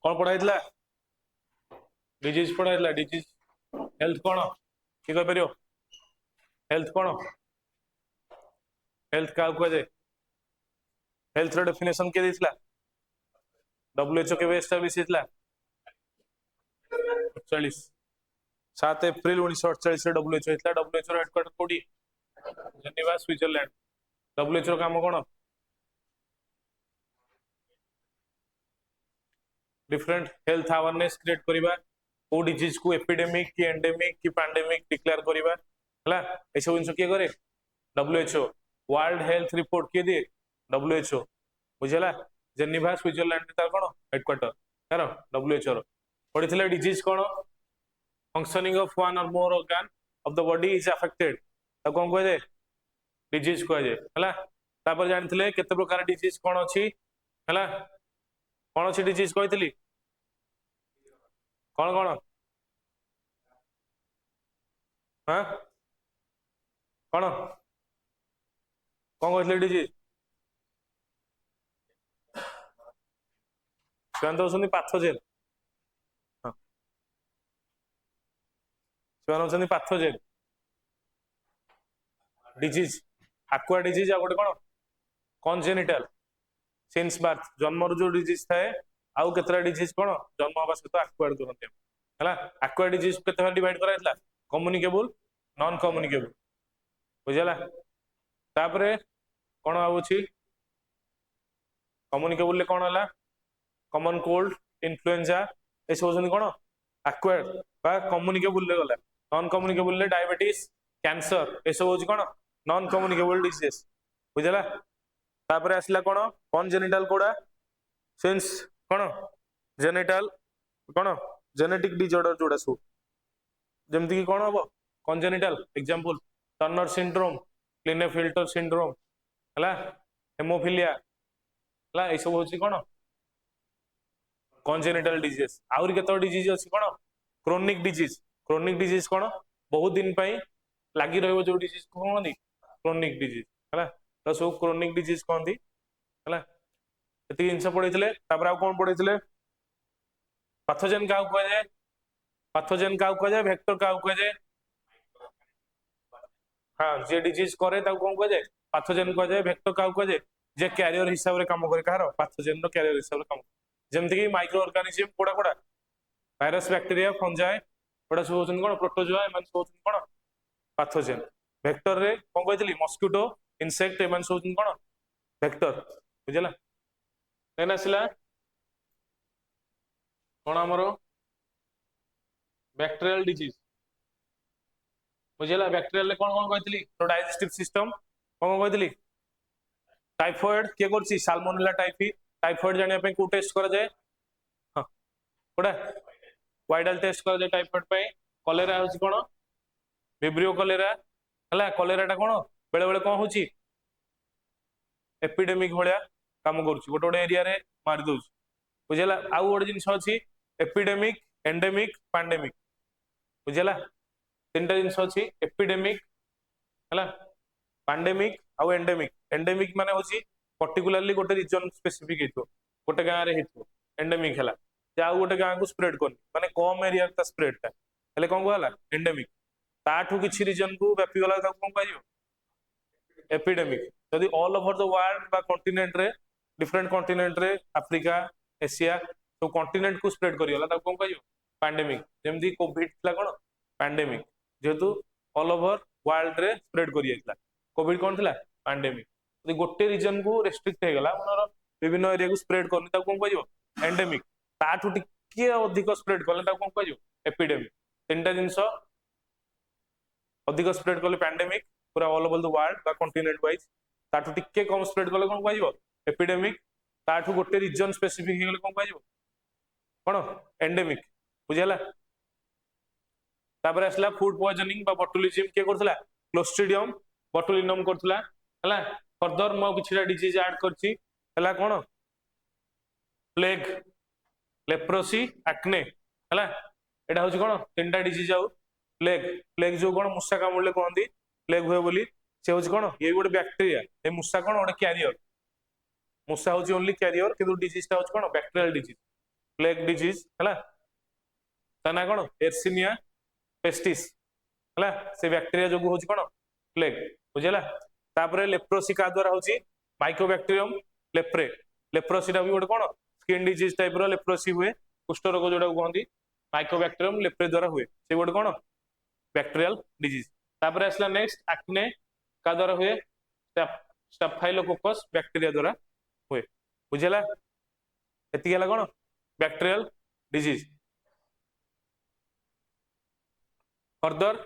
कौन पढ़ाई डिजीज पढ़ाई डिजीज हेल्थ कौन कि कह पार हेल्थ कौन हेल्थ क्या कहुए हेल्थ रो डेफिनेशन किए देइथिला WHO केबे एस्टाब्लिश हेतला 48 7 एप्रिल 1948 रे WHO हेतला WHO रो हेडक्वार्टर कोडी जेनेवा स्विट्जरलैंड WHO रो काम कौन डिफरेंट हेल्थ अवेयरनेस क्रिएट करबा को डिजीज को एपिडेमिक कि एंडेमिक कि पैंडेमिक डिक्लेयर करबा हला ए सब जिंस के करे WHO वर्ल्ड हेल्थ रिपोर्ट के दिए WHO बुझला जेनेवा स्विट्जरलैंड तार कोन हेडक्वार्टर तार WHO रो पढिथिले डिजीज कोन functioning of one or more organ of the body is affected त कोन कह दे डिजीज कह दे हला तापर जानथिले केते प्रकार डिजीज कोन अछि हला कोन अछि डिजीज कहितली कौन कौन हाँ कौन कौन कहते डिजीज ସେମାନେ ହଉଛନ୍ତି ପାଥୋଜେନ ସେମାନେ ହଉଛନ୍ତି ପାଥୋଜେନ डिजीज आक्वा डिजीज आ गोटे कौन कॉन्जेनिटल सिंस बर्थ जन्मर जो डिजीज थाए आउ केतरा डिजीज कौन जन्म हवा सहित आक्वायर्ड करते हला आक्वायर्ड डिजीज केते भाग डिवाइड कराइतला कम्युनिकेबल नॉन कम्युनिकेबल बुझला तापरे कौन आउछि कम्युनिकेबल ले कौन हला कॉमन कोल्ड इन्फ्लुएंजा ए सब होଛନ୍ତି कौन आक्वायर्ड बा कम्युनिकेबल ले गला नॉन कम्युनिकेबल ले डायबिटीज कैंसर ए सब होछि कौन नॉन कम्युनिकेबल डिजीज बुझला तापरे आसला कौन कॉन्जेनिटल कोडा सिंस कौन जेनिटल कौन जेनेटिक डिसऑर्डर जोड़ा सब जेमति कि कौन हबो congenital example Turner syndrome Klinefelter syndrome हला हेमोफिलिया हला ए सब होछि कौन कॉन्जेनिटल डिजीज आउरी केतो डिजीज अछि कौन क्रोनिक डिजीज कौन बहुत दिन पई लागी रहबो जो डिजीज कहंदी क्रोनिक डिजीज हला तो सब क्रोनिक डिजीज कहंदी हला एति जिंस पढिथिले तापर आ कोन पढिथिले पैथोजेन का कहै जाय पैथोजेन का कहै जाय वेक्टर का कहै जाय हां जे डिजीज करे ता कोन कहै जाय पैथोजेन कहै जाय वेक्टर का कहै जाय जे कैरियर हिसाब रे काम करे कार पैथोजेन रो कैरियर हिसाब रे काम जेमति कि माइक्रो ऑर्गेनिज्म कोडा कोडा वायरस बैक्टीरिया फंजाई कोडा सब होछन कोन प्रोटोजोआ एमन सब होछन कोन पैथोजेन वेक्टर रे कोन कहैतली मस्किटो इंसेक्ट एमन सब होछन कोन वेक्टर बुझला देन आसिला कोन हमरो बैक्टीरियल डिजीज बुझला बैक्टीरियल ले कोन कोन कहैतली तो डाइजेस्टिव सिस्टम कोन कहैतली टाइफॉइड के करछि साल्मोनेला टाइफी टाइफॉइड जानिया पे को टेस्ट करा जाय हां कोडा वाइडल टेस्ट करा जाय टाइफॉइड पे कलेरा होछि कोन विब्रियो कलेरा हला कलेरा टा कोन बेले बेले कोन होछि एपिडेमिक भलिया काम करूछि गोटे गोटे एरिया रे मारि दोछि बुझला आउ गोटे जिंस अछि एपिडेमिक एंडेमिक पैंडेमिक बुझला तीनटा जिंस अछि एपिडेमिक हला पैंडेमिक आउ एंडेमिक माने होछि पर्टिकुलरली गोटे रीजन स्पेसिफिक हेतु गोटे गां रे हेतु एंडेमिक हला जे आउ गोटे गां को स्प्रेड करनी माने कम एरिया ता स्प्रेड ता हेले कोन कहला एंडेमिक ताठू किछि रीजन को व्यापी गला ता कोन कहलियो एपिडेमिक यदि ऑल ओवर द वर्ल्ड बा कॉन्टिनेंट रे डिफरेंट कॉन्टिनेंट रे अफ्रीका एशिया तो कॉन्टिनेंट को स्प्रेड करियला ता कोन कहलियो पैंडेमिक जेमदी कोविड थला कोन पैंडेमिक जेतु ऑल ओवर वर्ल्ड रे स्प्रेड करियला कोविड कोन थला पैंडेमिक यदि गोटे रीजन को रेस्ट्रिक्ट हे गला मनर विभिन्न एरिया को स्प्रेड करनी ता कोन कहलियो एंडेमिक ताठू टिके अधिक स्प्रेड करले ता कोन कहलियो एपिडेमिक तीनटा जिंस अधिक स्प्रेड करले पैंडेमिक पूरा ऑल ओवर द वर्ल्ड बा कॉन्टिनेंट वाइज ताठू टिके कम स्प्रेड करले कोन कहलियो एपिडेमिक ताठू गोटे रीजन स्पेसिफिक हे गले कोन कहलियो कोन एंडेमिक बुझला तापर असला फूड पॉइजनिंग बा बोटुलिज्म के करथला क्लोस्ट्रिडियम बोटुलिनम करथला हला फर्दर मो किछटा डिजीज ऐड करछि हला कोन प्लेग लेप्रोसी एक्ने हला एटा होछि कोन तीनटा डिजीज आउ प्लेग जो कोन मुसा कामुले कहंदी प्लेग होय बोली से होछि कोन ये गोटे बैक्टीरिया ए मुसा कोन गोटे कैरियर मुसा होछि ओनली कैरियर किंतु डिजीज ता होछि कोन बैक्टीरियल डिजीज प्लेग डिजीज है ता ना कौन एर्सिनिया पेस्टिस है से बैक्टीरिया जो हूँ कौन प्लेग बुझेगा तापर लेप्रोसी का द्वारा हूँ माइकोबैक्टीरियम लेप्रे लेप्रोसी भी गोटे कौन स्किन डिजीज टाइप रो लेप्रोसी हुए कुष्ठ रोग जोटा कहते माइकोबैक्टीरियम लेप्रे द्वारा हुए से गोटे कौन बैक्टीरियल डिजीज तापर आसला नेक्स्ट एक्ने का द्वारा हुए स्टाफाइलोकोकस बैक्टीरिया द्वारा हुए बुझेगा एति कौन bacterial disease further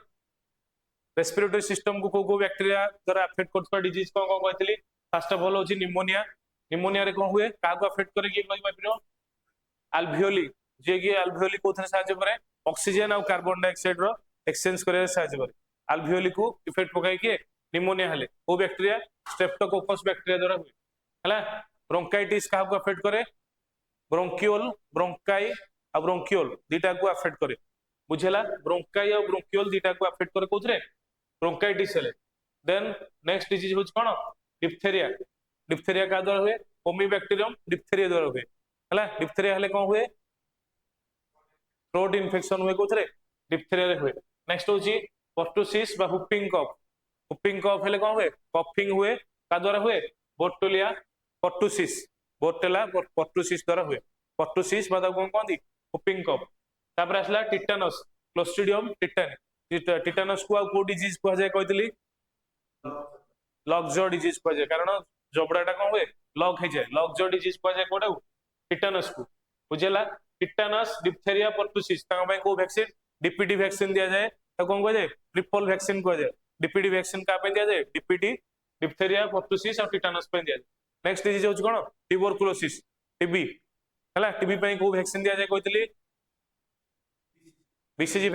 respiratory system को को बैक्टीरिया द्वारा अफेक्ट करता डिजीज कौन कौन कहती फर्स्ट ऑफ ऑल होची निमोनिया निमोनिया रे कौन हुए क्या अफेक्ट करे किए कहि पारियो अल्वियोली जे कि अल्वियोली कोथरे सहायता करे ऑक्सीजन और कार्बन डाइऑक्साइड रो एक्सचेंज करे सहायता करे अल्वियोली को इफेक्ट पकाई के निमोनिया हेले वो बैक्टीरिया स्ट्रेप्टोकोकस बैक्टीरिया द्वारा हुए हैला ब्रोंकाइटिस का अफेक्ट करे ब्रोंकियोल ब्रोंकाई और ब्रोंकियोल दीटा को अफेक्ट करे बुझेला ब्रोंकाई और ब्रोंकियोल दीटा को अफेक्ट करे कोथरे ब्रोंकाइटिस हेले देन नेक्स्ट डिजीज होच कोन डिप्थेरिया डिप्थेरिया का द्वारा हुए होमिबैक्टीरियम डिप्थेरिया द्वारा हुए हैला डिप्थेरिया हेले कोन हुए थ्रोट इन्फेक्शन हुए कोथरे डिप्थेरिया रे हुए नेक्स्ट होची पर्टुसिस बा हुपिंग कफ हेले कोन हुए कफिंग हुए का द्वारा हुए बोर्टोलिया पर्टुसिस बोर्टेला पर्टुसिस द्वारा हुए पर्टुसिस बा कोन कहंदी हुपिंग कफ तापर आसला टिटानस क्लोस्ट्रिडियम टिटानी टिटानस को को डिजीज कह जाय कहतली लॉकजॉ डिजीज कह जाय कारण जबड़ाटा कौन हुए लॉक हो जाए लॉकजॉ डिजीज कह जाए कोटा टिटानस को बुझेला टिटानस डिप्थेरिया पर्टुसिस को वैक्सीन डीपीटी वैक्सीन दिया जाए तो कौन कह जाए ट्रिपल वैक्सीन कह जाए डीपीटी वैक्सीन का दिया जाए डीपीटी डिप्थेरिया पर्टुसिस और टिटानस पे दिया जाए नेक्स्ट डिजीज होची कोन ट्यूबरकुलोसिस टीबी हैला टीबी पे को वैक्सीन दिया जाए कहतली बीसीजी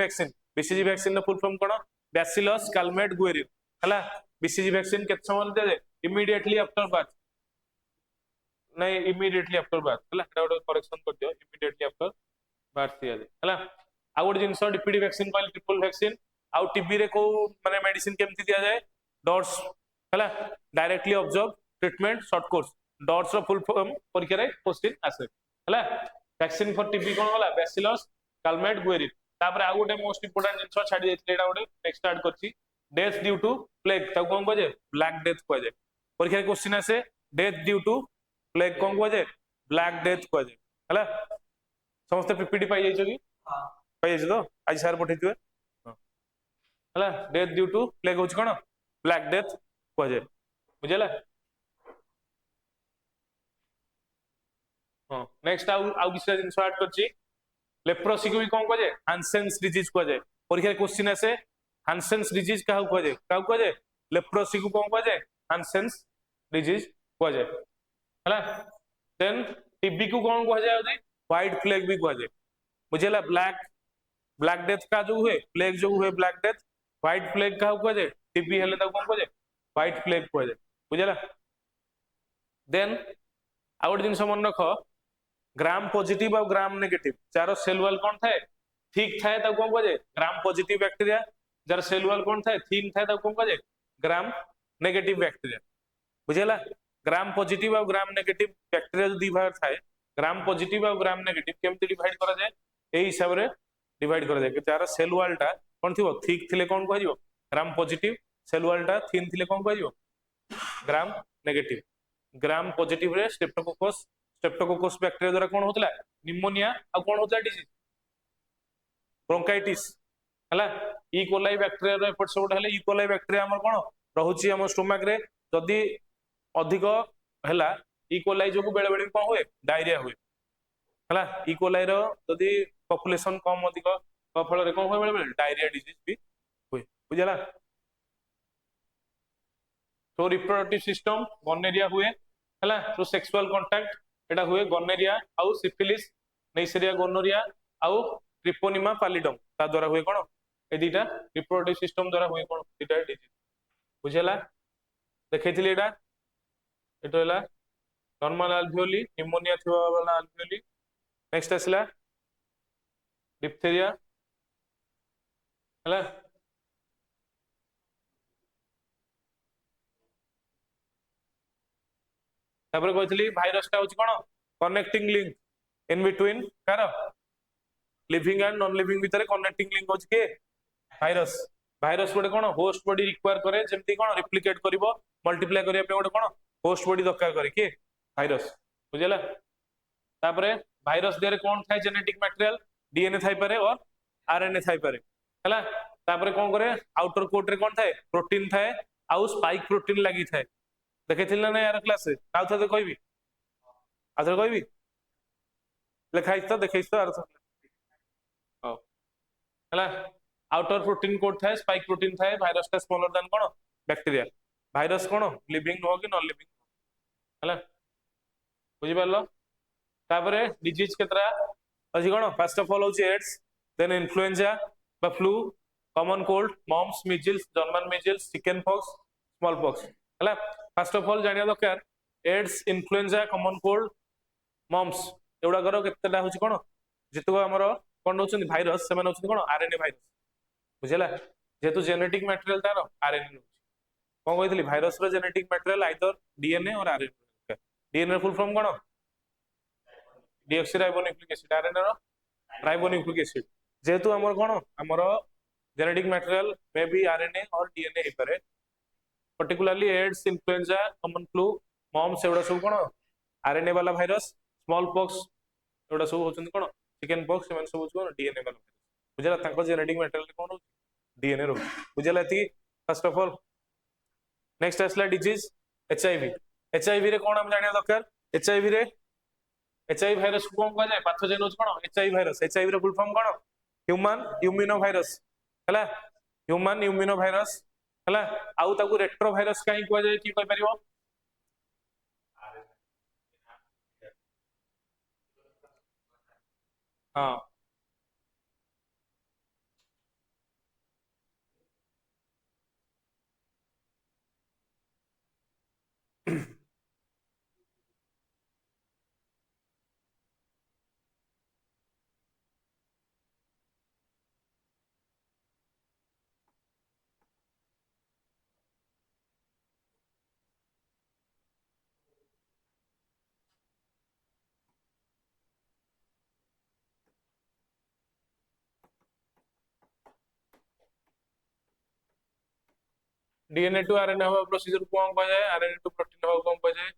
वैक्सीन फुल फॉर्म कोन बैसिलस कैलमेट गुएरिन हैला बीसीजी वैक्सीन केते समय दिया जाए इमीडिएटली आफ्टर बर्थ नहीं इमीडिएटली आफ्टर बर्थ हैला एटा गोटे करेक्शन कर दियो इमीडिएटली आफ्टर बर्थ दिया जाए हैला आ गोटे जिंस डीपीटी वैक्सीन कहले ट्रिपल वैक्सीन आ टीबी रे को माने मेडिसिन केमती दिया जाए डॉट्स हैला directly observe treatment short course DOTS रो फुल फॉर्म परीक्षा रे क्वेश्चन आसे हैला वैक्सीन फॉर टीबी कोन होला बैसिलस कैलमेट गुएरिन तापर आ गोटे मोस्ट इंपोर्टेंट जिंस छाडी देथिले एटा गोटे नेक्स्ट स्टार्ट करछि डेथ ड्यू टू प्लेग ता कोन कह जाए ब्लैक डेथ कह जाए परीक्षा क्वेश्चन आसे डेथ ड्यू टू प्लेग कौन कह जाए ब्लैक डेथ कह जाए हैला समस्त पीपीटी पाई जाइछो कि पाई जाइछो तो आज सर पठैथिबे हैला डेथ ड्यू टू प्लेग होछ कोन ब्लैक डेथ कह जाए बुझला हां नेक्स्ट आउ किसी जिंस ऐड करछि लेप्रोसी को भी कौन कह जाए हांसेन्स डिजीज कह जाए परीक्षा क्वेश्चन आसे हांसेन्स डिजीज का कह जाए लेप्रोसी को कौन कह जाए हांसेन्स डिजीज कह जाए हैला देन टीबी को कौन कह जाए व्हाइट प्लेग भी कह जाए बुझेला ब्लैक डेथ का जो हुए प्लेग जो हुए ब्लैक डेथ व्हाइट प्लेग का कह जाए टीबी हेले ताको कौन कह जाए व्हाइट प्लेग कह जाए बुझेला देन आ गोटे जिंस मन रख ग्राम पॉजिटिव और ग्राम नेगेटिव जार सेल वॉल कौन थाए ठीक थाए ताको कौन कह जाए ग्राम पॉजिटिव बैक्टीरिया जार सेल वॉल कौन थाए थिन थाए ताको कौन कह जाए ग्राम नेगेटिव बैक्टीरिया बुझेला ग्राम पॉजिटिव और ग्राम नेगेटिव बैक्टीरिया जो दी भाग थाए ग्राम पॉजिटिव और ग्राम नेगेटिव केमती डिवाइड करा जाए एई हिसाब रे डिवाइड करा जाए जार सेल वॉल टा कौन थिबो ठीक थिले कौन कह जिवो ग्राम पॉजिटिव सेल वॉल टा थिन थिले कौन कह जिवो ग्राम नेगेटिव ग्राम पॉजिटिव रे स्ट्रेप्टोकोकस बैक्टीरिया द्वारा कौन होतला निमोनिया और कौन होतला डिजीज ब्रोंकाइटिस हैला ई कोलाई बैक्टीरिया रो एपट सब हेले ई कोलाई बैक्टीरिया हमर कोन रहउची हम स्टोमक रे जदी अधिक हैला ई कोलाई जो बेले बेले कौन हुए डायरिया हुए हैला ई कोलाई रो जदी पॉपुलेशन कम अधिक फल रे कौन हुए बेले बेले डायरिया डिजीज भी हुए बुझला तो रिप्रोडक्टिव सिस्टम गोनेरिया हुए हैला तो सेक्सुअल कांटेक्ट एटा हुए गोनेरिया आउ सिफिलिस नेइसेरिया गोनोरिया आउ ट्रिपोनिमा पालिडम ता द्वारा हुए कोन ए दीटा रिप्रोडक्टिव सिस्टम द्वारा हुए कोन दीटा डिजीज बुझेला देखैथिले एटा एटोला नॉर्मल अल्वियोली निमोनिया थिबा वाला अल्वियोली नेक्स्ट असला डिप्थेरिया हैला तापर कहथली भाइरस टा होची कोन कनेक्टिंग लिंक इन बिटवीन कार लिविंग एंड नॉन लिविंग भितर कनेक्टिंग लिंक होची के भाइरस भाइरस गोटे कोन होस्ट बॉडी रिक्वायर करे जेमती कोन रिप्लिकेट करिवो मल्टीप्लाई करिया पे गोटे कोन होस्ट बॉडी दरकार करे के भाइरस बुझला तापरे भाइरस देरे कोन थाय जेनेटिक मटेरियल डीएनए थाई पारे और आरएनए थाई पारे हला तापरे कोन करे आउटर कोट रे कोन थाय प्रोटीन थाय आउ स्पाइक प्रोटीन लागि थाय देखैथिल ना यार क्लास रे आउ थ कहबी आथर कहबी लेखाइछ तो देखैछ तो अर्थ हो हला आउटर प्रोटीन कोट थाय स्पाइक प्रोटीन थाय भाइरस का स्मॉलर देन कोन बैक्टीरिया भाइरस कोन लिविंग हो कि नॉन लिविंग हला बुझि पारलो तापरे डिजीज केतरा अछि कोन फर्स्ट ऑफ ऑल होची एड्स देन इन्फ्लुएंजा बा flu common cold mumps measles German measles chickenpox smallpox हला फर्स्ट ऑफ ऑल जानिया दरकार AIDS influenza common cold mumps एउडा करो केतेटा होची कोन जेतु हमर कोन होचन भाइरस से माने होचन कोन आरएनए भाइरस बुझला जेतु जेनेटिक मटेरियल तार आरएनए कोन कहितली भाइरस रो genetic material either DNA or RNA DNA full form कोन डीऑक्सीराइबोन्यूक्लिक एसिड आरएनए रो राइबोन्यूक्लिक एसिड जेतु हमर कोन हमर genetic material may be RNA or DNA हे पारे particularly AIDS influenza common flu mumps एवडा सब कोन आरएनए वाला भाइरस स्मॉल पॉक्स एवडा सब होचन कोन चिकन पॉक्स से सब कोन डीएनए वाला बुझला ताको जेनेटिक मटेरियल कोन डीएनए रो बुझला ती फर्स्ट ऑफ ऑल नेक्स्ट असला डिजीज एचआईवी एचआईवी रे कोन हम जानिया दरकार एचआईवी रे एचआईवी भाइरस को कोन जाय पैथोजेन होच कोन एचआईवी भाइरस एचआईवी रो फुल फॉर्म कोन ह्यूमन इम्यूनो भाइरस हला ह्यूमन इम्यूनो भाइरस हला आउ ताकू रेट्रो भाइरस काई को जाय की कहि परिबो हां डीएनए टू आरएनए हवा प्रोसीजर को कौन कहा जाए आरएनए टू प्रोटीन हवा कौन कहा जाए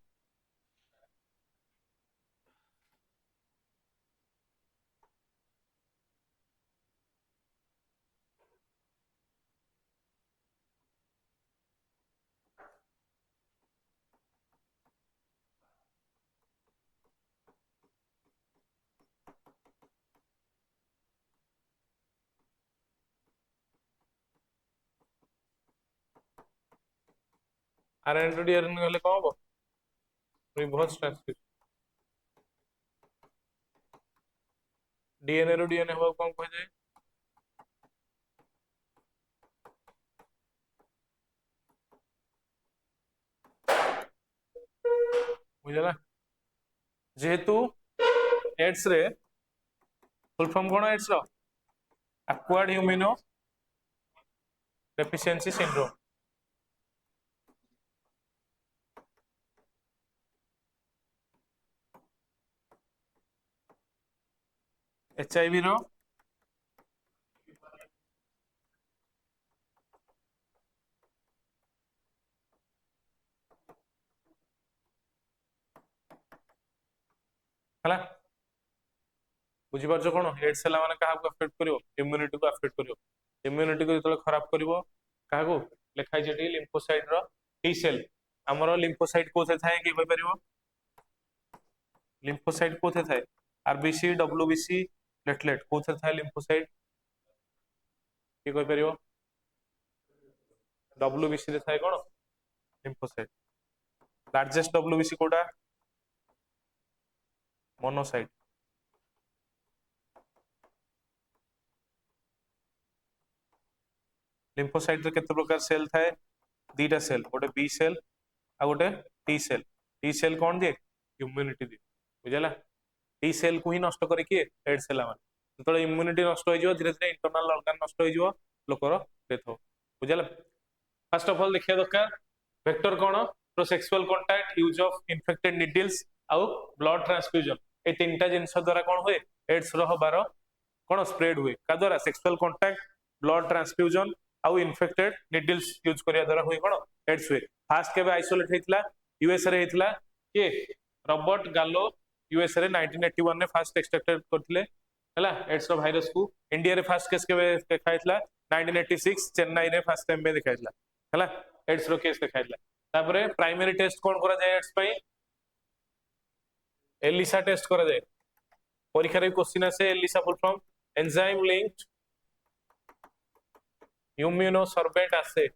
आरएनए टू डीएनए हेले कौन हबो रिवर्स ट्रांसक्रिप्शन डीएनए रो डीएनए हवा कौन कहा जाए बुझला जेहेतु एड्स रे फुल फॉर्म कोन एड्स रो acquired immunodeficiency syndrome HIV रो हला बुझी पारछो कोन एड्स हला माने काहा को अफेक्ट करिवो इम्यूनिटी को अफेक्ट करिवो इम्यूनिटी को जतले खराब करिवो काहा को लेखाइ जेटी लिम्फोसाइट रो टी सेल हमरो लिम्फोसाइट कोथे थाए कि कहि परिवो लिम्फोसाइट कोथे थाए आरबीसी डब्ल्यूबीसी प्लेटलेट कोथे थाए लिम्फोसाइट कि कहि परिवो डब्ल्यूबीसी रे थाए कोन लिम्फोसाइट लार्जेस्ट डब्ल्यूबीसी कोडा मोनोसाइट लिम्फोसाइट रे केते प्रकार सेल थाए दीटा सेल गोटे बी सेल आ गोटे टी सेल कोन दिए इम्यूनिटी दिए बुझला टी सेल को ही नष्ट करे कि एड सेल माने तो इम्यूनिटी नष्ट हो जिवो धीरे धीरे इंटरनल ऑर्गन नष्ट हो जिवो लोकर डेथ हो बुझला फर्स्ट ऑफ ऑल देखिया दरकार वेक्टर कोन तो sexual contact use of infected needles आउ ब्लड ट्रांसफ्यूजन ए तीन टा जिनस द्वारा कौन हुए एड्स रो हबार कौन स्प्रेड हुए का द्वारा सेक्सुअल कांटेक्ट ब्लड ट्रांसफ्यूजन आउ इन्फेक्टेड निडल्स यूज करिया द्वारा हुए कौन एड्स हुए फास्ट केबे आइसोलेट हेतला यूएसए रे हेतला के रॉबर्ट गालो यूएसए रे 1981 ने फास्ट एक्सट्रैक्टेड करथिले हला एड्स रो वायरस को इंडिया रे फास्ट केस केबे देखाइतला 1986 चेन्नई रे फर्स्ट टाइम में देखाइतला हला एड्स रो केस देखाइतला तापरे प्राइमरी टेस्ट कोन करा जाय एड्स पई एलिसा टेस्ट करा जाय परीक्षा रे क्वेश्चन आसे ELISA full form enzyme linked immunosorbent आसे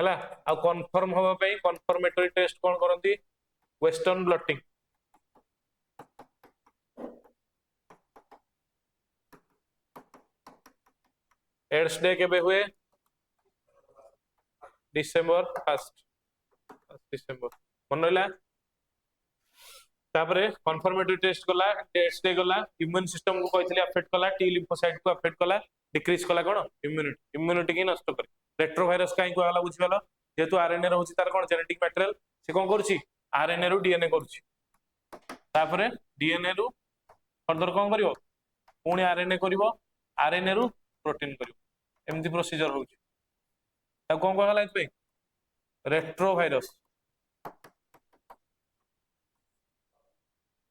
हला आ कंफर्म होबा पई कंफर्मेटरी टेस्ट कोन करंती वेस्टर्न ब्लटिंग एड्स डे केबे हुए डिसेंबर 1 डिसेंबर मन रहिला तापरे कंफर्मेटरी टेस्ट कला एड्स डे गला इम्यून सिस्टम को कहथिले अफेक्ट कला टी लिम्फोसाइट को अफेक्ट कला डिक्रीज कला कोन इम्यूनिटी की नष्ट करे रेट्रो वायरस काई कहला बुझिवाला जेतु आरएनए रहउची तार कोन जेनेटिक मटेरियल से कोन करूची आरएनए रु डीएनए करूची तापरे डीएनए रु फर्दर कोन करिवो पुणी आरएनए करिवो आरएनए रु प्रोटीन करिवो एमती प्रोसीजर होउची ता कोन कहला इतपे रेट्रो वायरस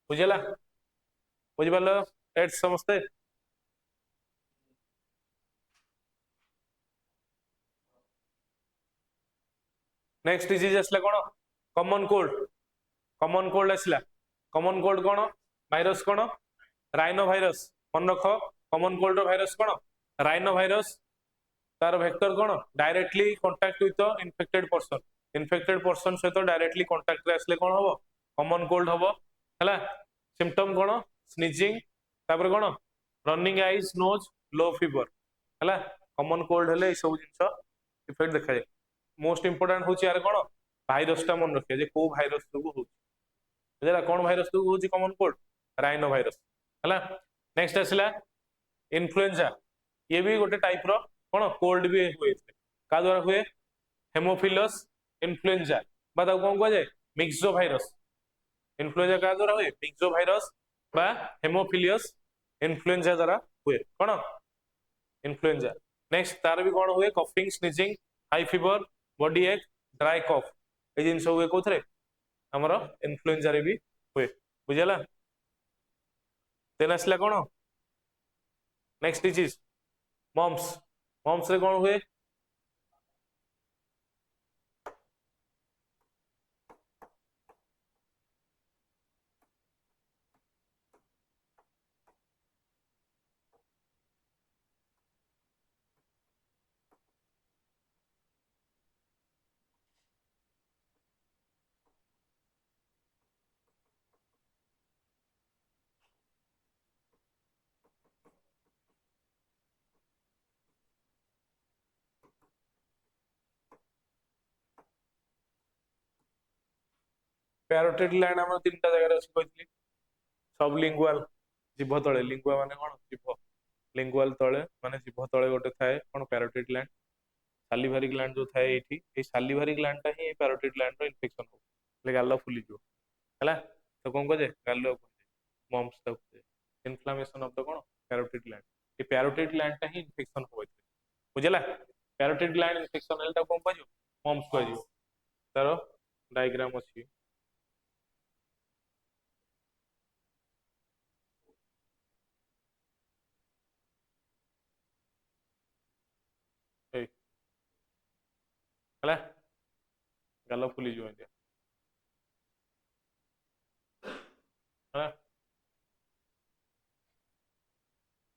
बुझला बुझिपालो एड्स समस्ते नेक्स्ट डिजीज आसला कोन कॉमन कोल्ड आसला कॉमन कोल्ड कोन वायरस कोन राइनो वायरस मन रख कॉमन कोल्ड रो वायरस कोन राइनो वायरस तार vector cone directly contact with infected person सहित डायरेक्टली कांटेक्ट रे आसले कोन हबो कॉमन कोल्ड हबो हला सिम्पटम कोन स्नीजिंग तापर कोन रनिंग आईज नोज लो फीवर हला कॉमन कोल्ड हेले ए सब जिंस इफेक्ट देखा जाय मोस्ट इंपोर्टेंट होची यार कोन वायरस ता मन रखे जे को वायरस सब होची बुझला कोन वायरस सब होची कॉमन कोल्ड राइनो वायरस हला नेक्स्ट आसला इन्फ्लुएंजा ये भी गोटे टाइप रो कोन कोल्ड भी हुए का द्वारा हुए हेमोफिलस इन्फ्लुएंजा बताओ कोन को जाय मिक्सो वायरस इन्फ्लुएंजा का द्वारा हुए मिक्सो वायरस बा हेमोफिलियस इन्फ्लुएंजा द्वारा हुए कोन इन्फ्लुएंजा नेक्स्ट तार भी कोन हुए coughing sneezing high fever body एक ड्राई कफ ए जिंस हुए कोथरे हमरो इन्फ्लुएंजा रे भी हुए बुझला तेन आसला कोन नेक्स्ट डिजीज मम्स रे कोन हुए पैरोटिड ग्लैंड हमर तीनटा जगह रे अछि कहथली सबलिंगुअल जीभ तळे लिंगुआ माने कोन जीभ लिंगुअल तळे माने जीभ तळे गोटे थाए कोन पैरोटिड ग्लैंड सालिवारी ग्लैंड जो थाए एठी ए सालिवारी ग्लैंड ता ही पैरोटिड ग्लैंड रो इन्फेक्शन हो ले गालो फुली जो हला तो कोन को जे गालो मम्स तक inflammation of the cone parotid gland A parotid gland ता ही इन्फेक्शन हो बुझला पैरोटिड ग्लैंड इन्फेक्शन हेल ता कोन को जो मम्स को जो तारो डायग्राम अछि हला गालो फुली जो इंडिया हला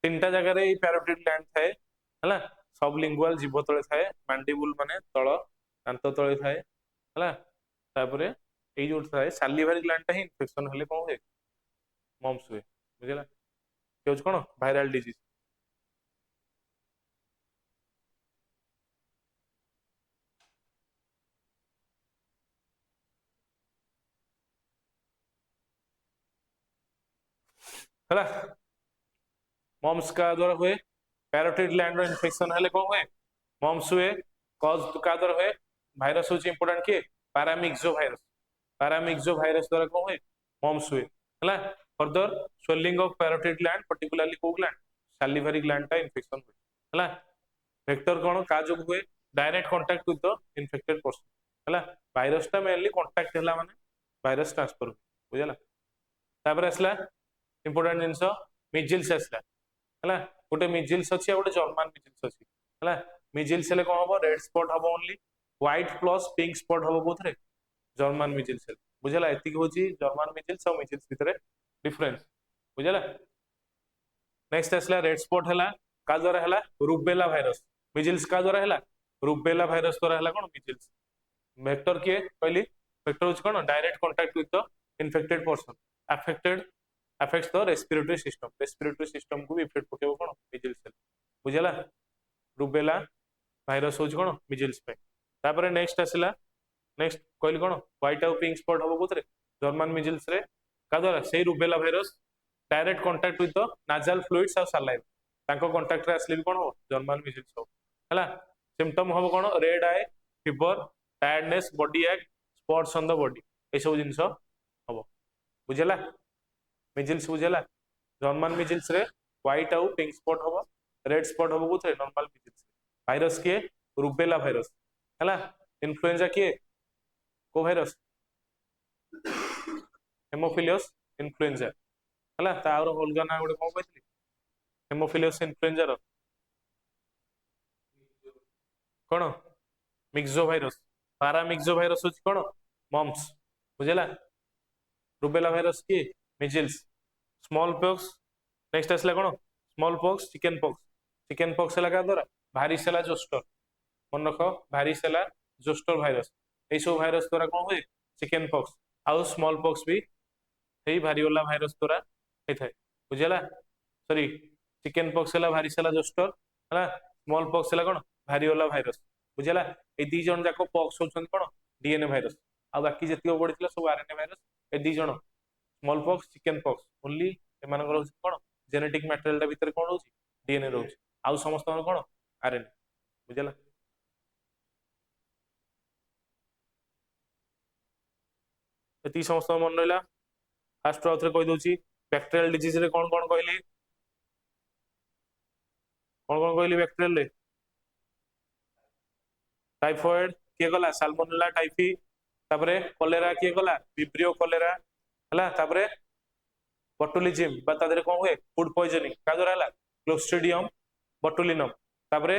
तीनटा जगह रे पैरोटिड ग्लैंड थाए हला सबलिंगुअल जीभ तळे थाए मैंडिबुल माने तळ दांत तळे थाए हला तापरे ए जो थाए सालिवारी ग्लैंड ता ही इन्फेक्शन हेले कोन हुए मम्स हुए बुझला केउछ कोन वायरल डिजीज हला मम्स का द्वारा हुए पैरोटिड ग्लैंड रो इन्फेक्शन हेले कोन हुए मम्स हुए कॉज का द्वारा हुए भाइरस होची इंपोर्टेंट किए पैरामिक्सो भाइरस। पैरामिक्सो भाइरस द्वारा कौन हुए मम्स हुए हला। Further swelling of parotid gland particularly को ग्लैंड सैलिवरी ग्लैंड का इंफेक्शन हुए हला। वेक्टर कौन का जो हुए direct contact with the infected person हला। भाइरस टा मेनली कांटेक्ट हला माने भाइरस ट्रांसफर बुझला। तापर असला इंपोर्टेंट जिंस मिजिल्स असला हला। गोटे मिजिल्स अछि गोटे जर्मन मिजिल्स अछि हला। मिजिल्स ले कोन हबो रेड स्पॉट हबो only white plus pink spot हबो कोथरे जर्मन मिजिल्स बुझला। एतिक होची जर्मन मिजिल्स और मिजिल्स भितरे डिफरेंस बुझला। नेक्स्ट असला रेड स्पॉट हला का द्वारा हला रुबेला भाइरस। मिजिल्स का द्वारा हला रुबेला भाइरस द्वारा हला कोन मिजिल्स। वेक्टर के कहली वेक्टर होची कोन direct contact with the infected person affected affects the respiratory system को भी इफेक्ट पकेबो कोन मिजिल्स बुझला। रुबेला भाइरस होची कोन मिजिल्स पे। तापर नेक्स्ट आसिला नेक्स्ट कहली कोन व्हाइट और पिंक स्पॉट हबो कोथरे जर्मन मिजिल्स रे का द्वारा सेही rubella virus direct contact with the nasal fluids और सलाइन तांको कांटेक्ट रे आसले भी कोन हो जर्मन मिजिल्स हो हला। सिम्पटम हबो कोन रेड आई फीवर टायर्डनेस बॉडी एक स्पॉट्स ऑन द बॉडी ए सब जिंस हबो बुझला। मिजिल्स बुझला जर्मन मिजिल्स रे व्हाइट आउ पिंक स्पॉट हबो रेड स्पॉट हबो कोथरे नॉर्मल मिजिल्स। भाइरस के रुबेला भाइरस हला। इन्फ्लुएंजा के को भाइरस हेमोफिलियस इन्फ्लुएंजा हला। तार अलगा ना गोटे कोन कहथि हेमोफिलियस इन्फ्लुएंजा रो कोन मिक्सो भाइरस। पैरामिक्सो भाइरस होची कोन मम्स बुझला। रुबेला भाइरस की मिजिल्स स्मॉल पॉक्स। नेक्स्ट आसला कोन स्मॉल पॉक्स चिकन पॉक्स हला का द्वारा भारिसेला जोस्टर मन रख भारिसेला जोस्टर भाइरस ए सब भाइरस द्वारा कोन हुए चिकन पॉक्स आउ स्मॉल पॉक्स भी हेई भारियोला भाइरस द्वारा हे थाए बुझला। सॉरी चिकन पॉक्स हला भारिसेला जोस्टर हला स्मॉल पॉक्स हला कोन भारियोला भाइरस बुझला। ए दी जन जाको पॉक्स होछन कोन डीएनए भाइरस आ बाकी जतियो पडितला सब आरएनए भाइरस ए दी जन smallpox chickenpox only एमानकर होछि कोन जेनेटिक मटेरियल ता भीतर कोन होछि डीएनए रहउछि आउ समस्त कोन आरएनए बुझला। एती समस्त मन रहला फास्ट आउथरे कहि दोछि बैक्टीरियल डिजीज रे कोन कोन कहली बैक्टीरियल रे टाइफॉइड के गला साल्मोनेला टाइफी तापरे कॉलेरा के गला विब्रियो कॉलेरा हला। तापरे बोटुलिज्म बा तादरे कोन हुए फूड पॉइजनिंग का द्वारा हला क्लोस्ट्रिडियम बोटुलिनम। तापरे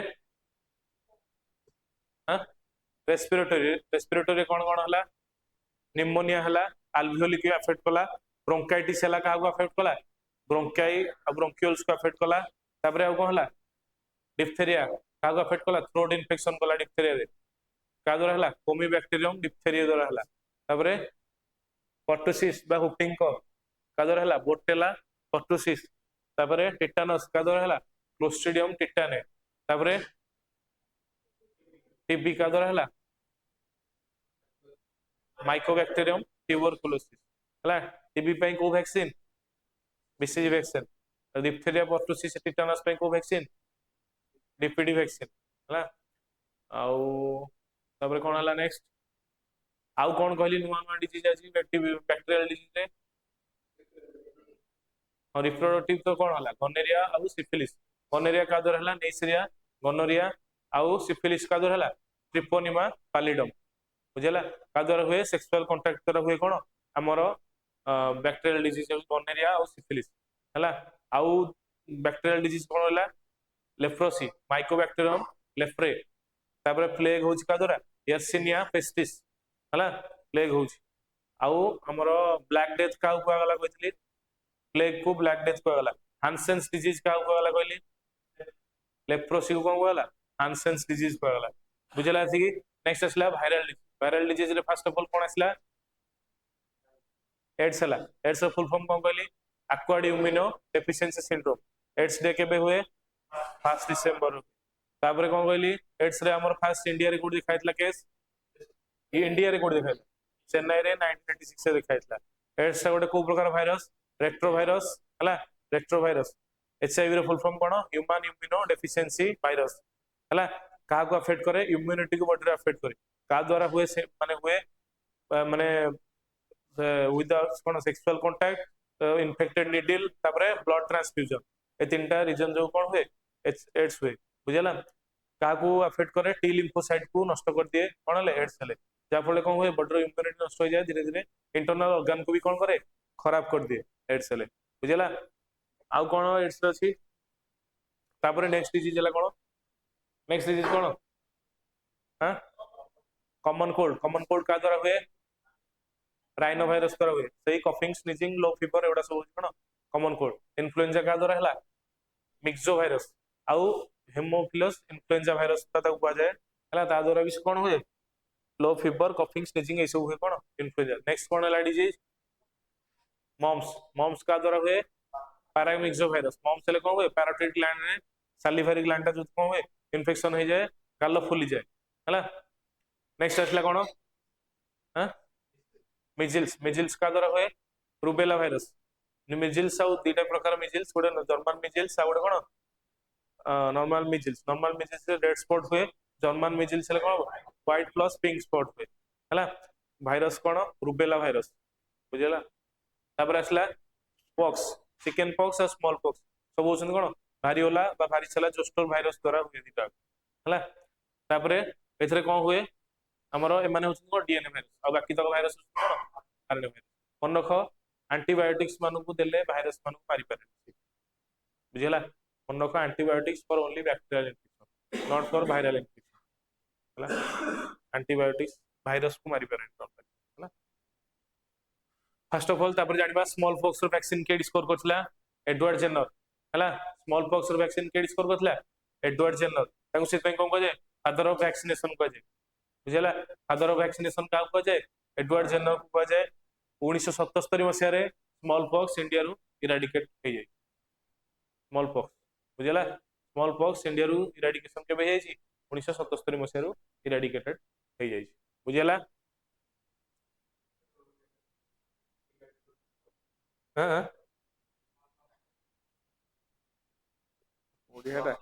हां रेस्पिरेटरी कोन कोन हला निमोनिया हला अल्वियोली के अफेक्ट कला ब्रोंकाइटिस हला का अफेक्ट कला ब्रोंकाई और ब्रोंकियोल्स को अफेक्ट कला। तापरे कोन हला डिप्थेरिया का अफेक्ट कला थ्रोट इन्फेक्शन कला डिप्थेरिया रे का द्वारा हला कोमीबैक्टीरियम डिप्थेरिया द्वारा हला। तापरे पर्टुसिस बा हुफिंग को का द्वारा हला बोटेला पर्टुसिस। तापरे टिटानस का द्वारा हला क्लोस्ट्रिडियम टिटाने। तापरे टीबी का द्वारा हला माइकोबैक्टीरियम ट्यूबरकुलोसिस हला। टीबी पई को vaccine BCG vaccine diphtheria pertussis tetanus पई को वैक्सीन डीपीडी वैक्सीन हला। आउ तापरे कोन हला नेक्स्ट आउ कोन कहली नुवा नुवा डिजीज अछि बैक्टीरियल डिजीज रे और रिप्रोडक्टिव तो कोन हला गोनेरिया आउ सिफिलिस। गोनेरिया का द्वारा हला नेसरिया गोनोरिया आउ सिफिलिस का द्वारा हला ट्रिपोनिमा पालिडम बुझला। का द्वारा हुए सेक्सुअल कांटेक्ट द्वारा हुए कोन हमर बैक्टीरियल डिजीज गोनेरिया आउ सिफिलिस हला। आउ बैक्टीरियल डिजीज कोन हला लेप्रोसी माइकोबैक्टीरियम लेप्रे। तापर प्लेग होची का द्वारा यर्सिनिया पेस्टिस हला प्लेग होची। आउ हमर ब्लैक डेथ का हुआ गला कहथली प्लेग को ब्लैक डेथ को गला। हांसेन्स डिजीज का हुआ गला कहली लेप्रोसी को हुआ गला हांसेन्स डिजीज को गला बुझला। आसी नेक्स्ट असला वायरल डिजीज रे फर्स्ट ऑफ ऑल कोन असला एड्स हला। एड्स रो फुल फॉर्म कोन कहली acquired immunodeficiency syndrome. AIDS day केबे हुए 1 डिसेंबर। तापर कोन कहली एड्स रे हमर फर्स्ट इंडिया रे कोड दिखाइतला केस ये इंडिया रे कोड दिखाइतला चेन्नई रे 1986 से दिखाइतला। एड्स से गोटे को प्रकार भाइरस रेट्रोवायरस हला रेट्रोवायरस। एचआईवी रे फुल फॉर्म कोन ह्यूमन इम्यूनो डेफिशिएंसी वायरस हला। क्या अफेक्ट करे इम्यूनिटी को बॉडी अफेक्ट करे का द्वारा हुए से माने हुए माने विद कौन सेक्सुअल कांटेक्ट इन्फेक्टेड निडल तापरे ब्लड ट्रांसफ्यूजन ए तीनटा रीजन जो कौन हुए एड्स हुए बुझला काकू अफेक्ट करे टी लिम्फोसाइट को नष्ट कर दिए कौन हेले एड्स हेले जाफल कौन हुए बॉडी इम्यूनिटी नष्ट हो जाए धीरे धीरे इंटरनल ऑर्गन को भी कौन करे खराब कर दिए एड्स हेले बुझला आउ कौन एड्स अच्छी तापरे नेक्स्ट डिजीज है कौन नेक्स्ट डिजीज कौन हाँ कॉमन कोल्ड का द्वारा हुए राइनो भाइरस द्वारा हुए सही कफिंग स्नीजिंग लो फीवर एवढा सब कौन कॉमन कोल्ड इन्फ्लुएंजा का द्वारा है मिक्सो भाइरस आउ हेमोफिलस इन्फ्लुएंजा भाइरस कह जाए है ता द्वारा भी कौन हुए लो फीवर कफिंग स्नीजिंग ये सब हुए कौन इन्फ्लुएंजा नेक्स्ट कौन है डिजीज मम्स मम्स का द्वारा हुए पैरामिक्सो भाइरस मम्स हेले कौन हुए पैराटाइड ग्लैंड रे सालिवारी ग्लैंड जो कौन हुए इन्फेक्शन हो जाए गाल फुली जाए है नेक्स्ट आसला कौन हाँ मिजिल्स मिजिल्स का द्वारा हुए रुबेला भाइरस मिजिल्स आउ दीटा प्रकार मिजिल्स गोटे जर्मन मिजिल्स आउ गोटे कौन नॉर्मल मिजिल्स रेड स्पॉट हुए जर्मन मिजिल्स हेले कौन व्हाइट प्लस पिंक स्पॉट हुए है भाइरस कौन रुबेला भाइरस बुझला तापर आसला पॉक्स चिकन पॉक्स और स्मॉल पॉक्स सब होछन कौन भारियोला बा भारिसेला जोस्टर भाइरस द्वारा हुए दीटा है तापर एथरे कौन हुए हमरो एमाने होछन कौन डीएनए भाइरस और बाकी तक भाइरस कौन आरएनए भाइरस मन रख एंटीबायोटिक्स मानु को देले भाइरस मानु मारि पारे बुझला मन रख antibiotics for only bacterial infection not for viral infection है एंटीबायोटिक्स भाइरस को मारि पारे है फर्स्ट ऑफ ऑल तापर जानिबा स्मॉल पॉक्स रो वैक्सीन के डिस्कवर करथला एडवर्ड जेनर है स्मॉल पॉक्स रो वैक्सीन के डिस्कवर करथला एडवर्ड जेनर ताको से कोन कह जाय फादर ऑफ वैक्सीनेशन कह जाय बुझला फादर ऑफ वैक्सीनेशन का कह जाए एडवर्ड जेनर को कह जाए 1977 मसीह रे स्मॉल पॉक्स इंडिया रु इराडिकेट हो जाए स्मॉल पॉक्स बुझला स्मॉल पॉक्स इंडिया रु इराडिकेशन के हो जाए 1977 मसीह रु इराडिकेटेड हो जाए बुझला हां ओडियाटा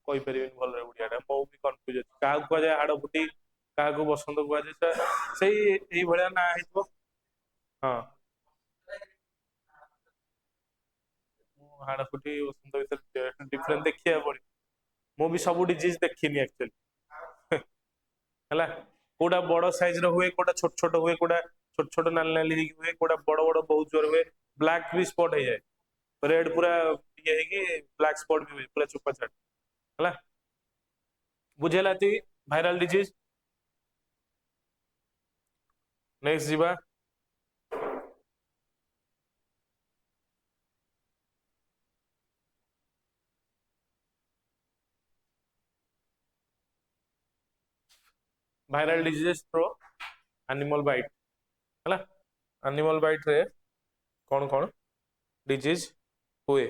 कोई परिवेन भल रे ओडियाटा मो भी कंफ्यूज अछि का कह जाए हाड़ फुटी का को बसंत कह जाए सही एई भलिया ना हितो हां हाड़ फुटी बसंत भीतर डिफरेंस देखिया पड़ी मो भी सब डिजीज देखिनी एक्चुअली हैला कोडा बड़ साइज रो हुए कोडा छोट छोट हुए कोडा छोट छोट नाल नाल हुए कोडा बड़ बड़ बहुत जोर हुए ब्लैक भी स्पॉट है जाए रेड पूरा ये है कि ब्लैक स्पॉट भी हुए पूरा चुप्पा छाट हैला बुझेला ती भाइरल डिजीज नेक्स्ट जीवा भाइरल डिजीज प्रो एनिमल बाइट हैला एनिमल बाइट रे कौन कौन डिजीज हुए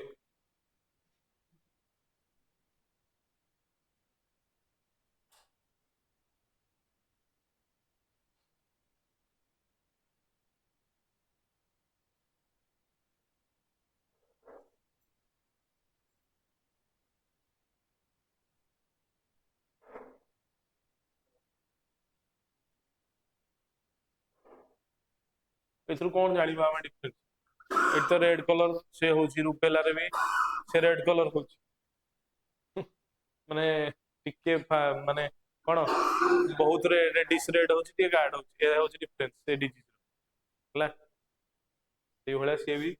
एथरु कौन जानिबा हम डिफरेंस एट तो रेड कलर से होची रुपेला रे भी से रेड कलर होची माने टिके माने कोन बहुत रे रेडिश रेड होची टिके गार्ड होची ए होची डिफरेंस से डिजीज हला से भला से भी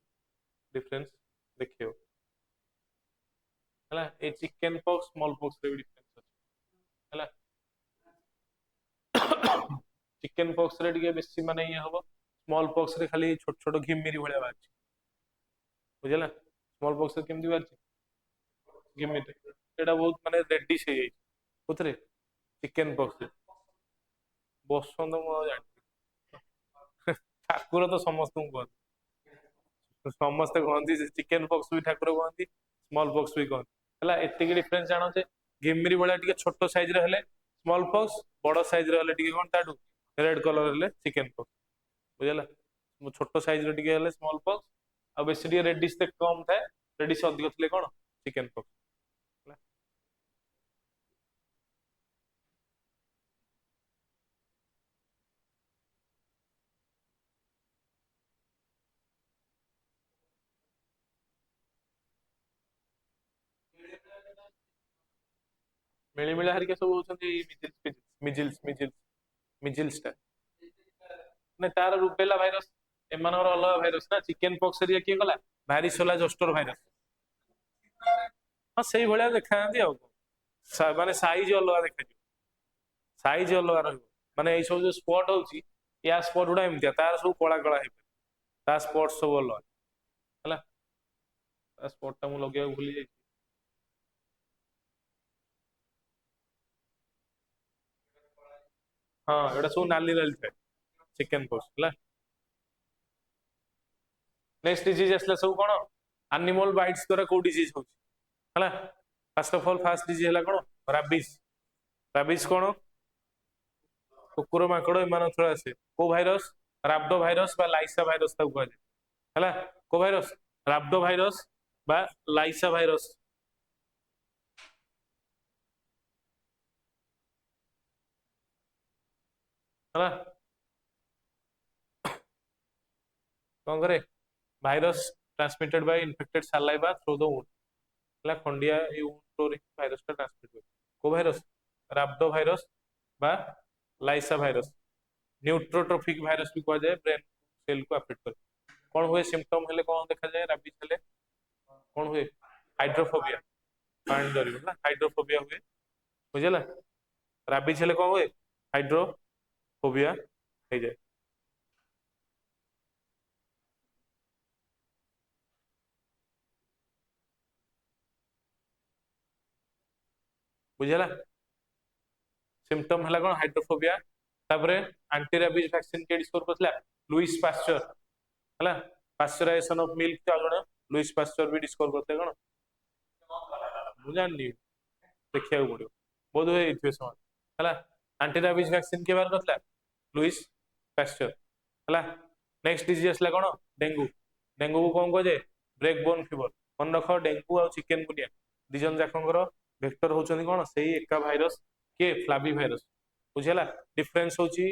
डिफरेंस देखियो हला ए चिकन पॉक्स स्मॉल पॉक्स रे भी डिफरेंस अछि हला चिकन पॉक्स रे टिके बेसी माने ये हबो स्मॉल पॉक्स रे खाली छोट छोट घिमिरी भलिया बाछि बुझला स्मॉल पॉक्स रे केमदी बाछि घिमिरी एटा बहुत माने रेडिश हे जाई उतरे चिकन पॉक्स रे बसंत मो जानि ठाकुर तो समस्त कहते समस्ते कहती चिकेन पॉक्स भी ठाकुर कहती स्मॉल पॉक्स भी कहती है एतिक डिफरेंस जान जे घिमिरी भाया टे छोट साइज रे हेले स्मॉल पॉक्स बड़ साइज रे हेले टिके कोन ताडू रेड कलर हेले चिकेन पॉक्स बुझला छोट साइज रे टिके हेले स्मॉल पॉक्स आ बेसी टिके रेडिश ते कम थाए रेडिश अधिक थिले कोन चिकेन पॉक्स ମିଳିମିଳା ହେରିକା ସବୁ ହଉଛନ୍ତି ମିଜିଲ୍ସ ମିଜିଲ୍ସ ମିଜିଲ୍ସ ଟା ମାନେ ତାର ରୁବେଲା ଭାଇରସ ଏମାନଙ୍କର ଅଲଗା ଭାଇରସ ନା ଚିକେନ ପକ୍ସ ହେରିକା କିଏ ଗଲା ଭାରିସୋଲା ଜୋଷ୍ଟର ଭାଇରସ ହଁ ସେଇଭଳିଆ ଦେଖାଯାନ୍ତି ଆଉ ମାନେ ସାଇଜ ଅଲଗା ଦେଖାଯିବ ସାଇଜ ଅଲଗା ରହିବ ମାନେ ଏଇ ସବୁ ଯୋଉ ସ୍ପଟ ହଉଛି ୟା ସ୍ପଟ ଗୁଡା ଏମିତିଆ ତାର ସବୁ କଳା କଳା ହେଇପାରିବ ତା ସ୍ପଟ ସବୁ ଅଲଗା ହେଲା ତା ସ୍ପଟ ଟା ମୁଁ ଲଗେଇବାକୁ ଭୁଲି ଯାଇଛି ହଁ ଏଇଟା ସବୁ ନାଲି ନାଲି ଥାଏ ଚିକେନ ପକ୍ସ ହେଲା ନେକ୍ସଟ ଡିଜିଜ ଆସିଲା ସବୁ କଣ ଆନିମଲ ବାଇଟ୍ସ ଦ୍ୱାରା କୋଉ ଡିଜିଜ ହଉଛି ହେଲା first of all first disease ହେଲା କଣ ରାବିସ୍ ରାବିସ୍ କଣ କୁକୁର ମାଙ୍କଡ ଏମାନଙ୍କ ଥରେ ଆସେ କୋଉ ଭାଇରସ ରାବ୍ଡୋ ଭାଇରସ ବା ଲାଇସା ଭାଇରସ ତାକୁ କୁହାଯାଏ ହେଲା କୋଉ ଭାଇରସ ରାବ୍ଡୋ ଭାଇରସ ବା ଲାଇସା ଭାଇରସ ହେଲା କଣ କରେ virus transmitted by infected saliva through the wound ହେଲା ଖଣ୍ଡିଆ ଏଇ wound ରେ ଭାଇରସ ଟା ଟ୍ରାନ୍ସମିଟ ହୁଏ କୋଉ ଭାଇରସ ରାବ୍ଡୋ ଭାଇରସ ବା ଲାଇସା ଭାଇରସ ନ୍ୟୁଟ୍ରୋଟ୍ରଫିକ ଭାଇରସ ବି କୁହାଯାଏ ବ୍ରେନ ସେଲ କୁ ଆଫେକ୍ଟ କରେ କଣ ହୁଏ ସିମ୍ପଟମ ହେଲେ କଣ ଦେଖାଯାଏ ରାବିସ ହେଲେ କଣ ହୁଏ ହାଇଡ୍ରୋଫୋବିଆ ପାଣି ଡରିବ ହେଲା ହାଇଡ୍ରୋଫୋବିଆ ହୁଏ ବୁଝିଲା ରାବିସ ହେଲେ କଣ ହୁଏ ହାଇଡ୍ରୋଫୋବିଆ ହେଇଯାଏ ବୁଝିଲା ସିମ୍ପଟମ ହେଲା କଣ ହାଇଡ୍ରୋଫୋବିଆ ତାପରେ ଆଣ୍ଟି ରାବିଜ ଭ୍ୟାକ୍ସିନ କିଏ ଡିସ୍କଭର କରିଥିଲା ଲୁଇସ ପାଶ୍ଚର ହେଲା ପାଶ୍ଚରାଇଜେସନ ଅଫ ମିଲ୍କ ଆଉ ଜଣେ ଲୁଇସ ପାଶ୍ଚର ବି ଡିସ୍କଭର କରିଥିଲେ କଣ ମୁଁ ଜାଣିନି ଦେଖିବାକୁ ପଡିବ ବୋଧ ହୁଏ ହେଇଥିବେ ସେମାନେ ହେଲା ଆଣ୍ଟି ରାବିଜ ଭ୍ୟାକ୍ସିନ କିଏ ବାହାର କରିଥିଲା ଲୁଇସ ପାଶ୍ଚର ହେଲା ନେକ୍ସଟ ଡିଜିଜ ଆସିଲା କଣ ଡେଙ୍ଗୁ ଡେଙ୍ଗୁକୁ କଣ କୁହାଯାଏ ବ୍ରେକ୍ ବୋନ ଫିଭର ମନେ ରଖ ଡେଙ୍ଗୁ ଆଉ ଚିକେନ ଗୁନିଆ ଦି ଜଣ ଯାକଙ୍କର ଭେକ୍ଟର ହଉଛନ୍ତି କଣ ସେଇ ଏକା ଭାଇରସ କିଏ ଫ୍ଲାଭି ଭାଇରସ ବୁଝିହେଲା ଡିଫରେନ୍ସ ହଉଛି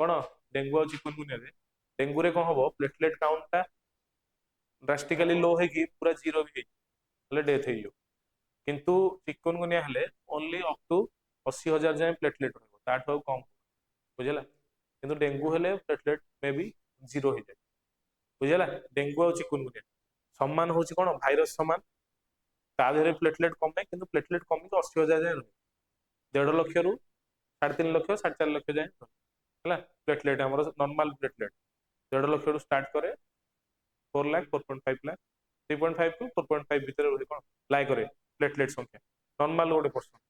କଣ ଡେଙ୍ଗୁ ଆଉ ଚିକେନ ଗୁନିଆରେ ଡେଙ୍ଗୁରେ କଣ ହବ ପ୍ଲେଟଲେଟ କାଉଣ୍ଟ ଟା ଡ୍ରାଷ୍ଟିକାଲି ଲୋ ହେଇକି ପୁରା ଜିରୋ ବି ହେଇଯିବ ଡେଥ ହେଇଯିବ କିନ୍ତୁ ଚିକୁନ ଗୁନିଆ ହେଲେ ଓନଲି ଅପ ଟୁ 80,000 ଯାଏଁ ପ୍ଲେଟଲେଟ ରହିବ ତାଠୁ ଆଉ କମ ବୁଝିଲା କିନ୍ତୁ ଡେଙ୍ଗୁ ହେଲେ ପ୍ଲେଟଲେଟ ମେ ବି ଜିରୋ ହେଇଯାଏ ବୁଝିଲା ଡେଙ୍ଗୁ ଆଉ ଚିକୁନ ଗୁନିଆ ସମାନ ହଉଛି କଣ ଭାଇରସ ସମାନ ତା ଦେହରେ ପ୍ଲେଟଲେଟ କମେ କିନ୍ତୁ ପ୍ଲେଟଲେଟ କମିକି 80,000 ଯାଏଁ ରୁହେ 1.5 ଲକ୍ଷରୁ 3.5 ଲକ୍ଷ 4.5 ଲକ୍ଷ ଯାଏଁ ହେଲା ପ୍ଲେଟଲେଟ ଆମର ନର୍ମାଲ ପ୍ଲେଟଲେଟ 1.5 ଲକ୍ଷରୁ ଷ୍ଟାର୍ଟ କରେ 4 ଲାख 4.5 ଲାख 3.5 ଟୁ 4.5 ଭିତରେ ଗୋଟେ କଣ ଲାଏ କରେ ପ୍ଲେଟଲେଟ ସଂଖ୍ୟା ନର୍ମାଲ ଗୋଟେ ପର୍ସନ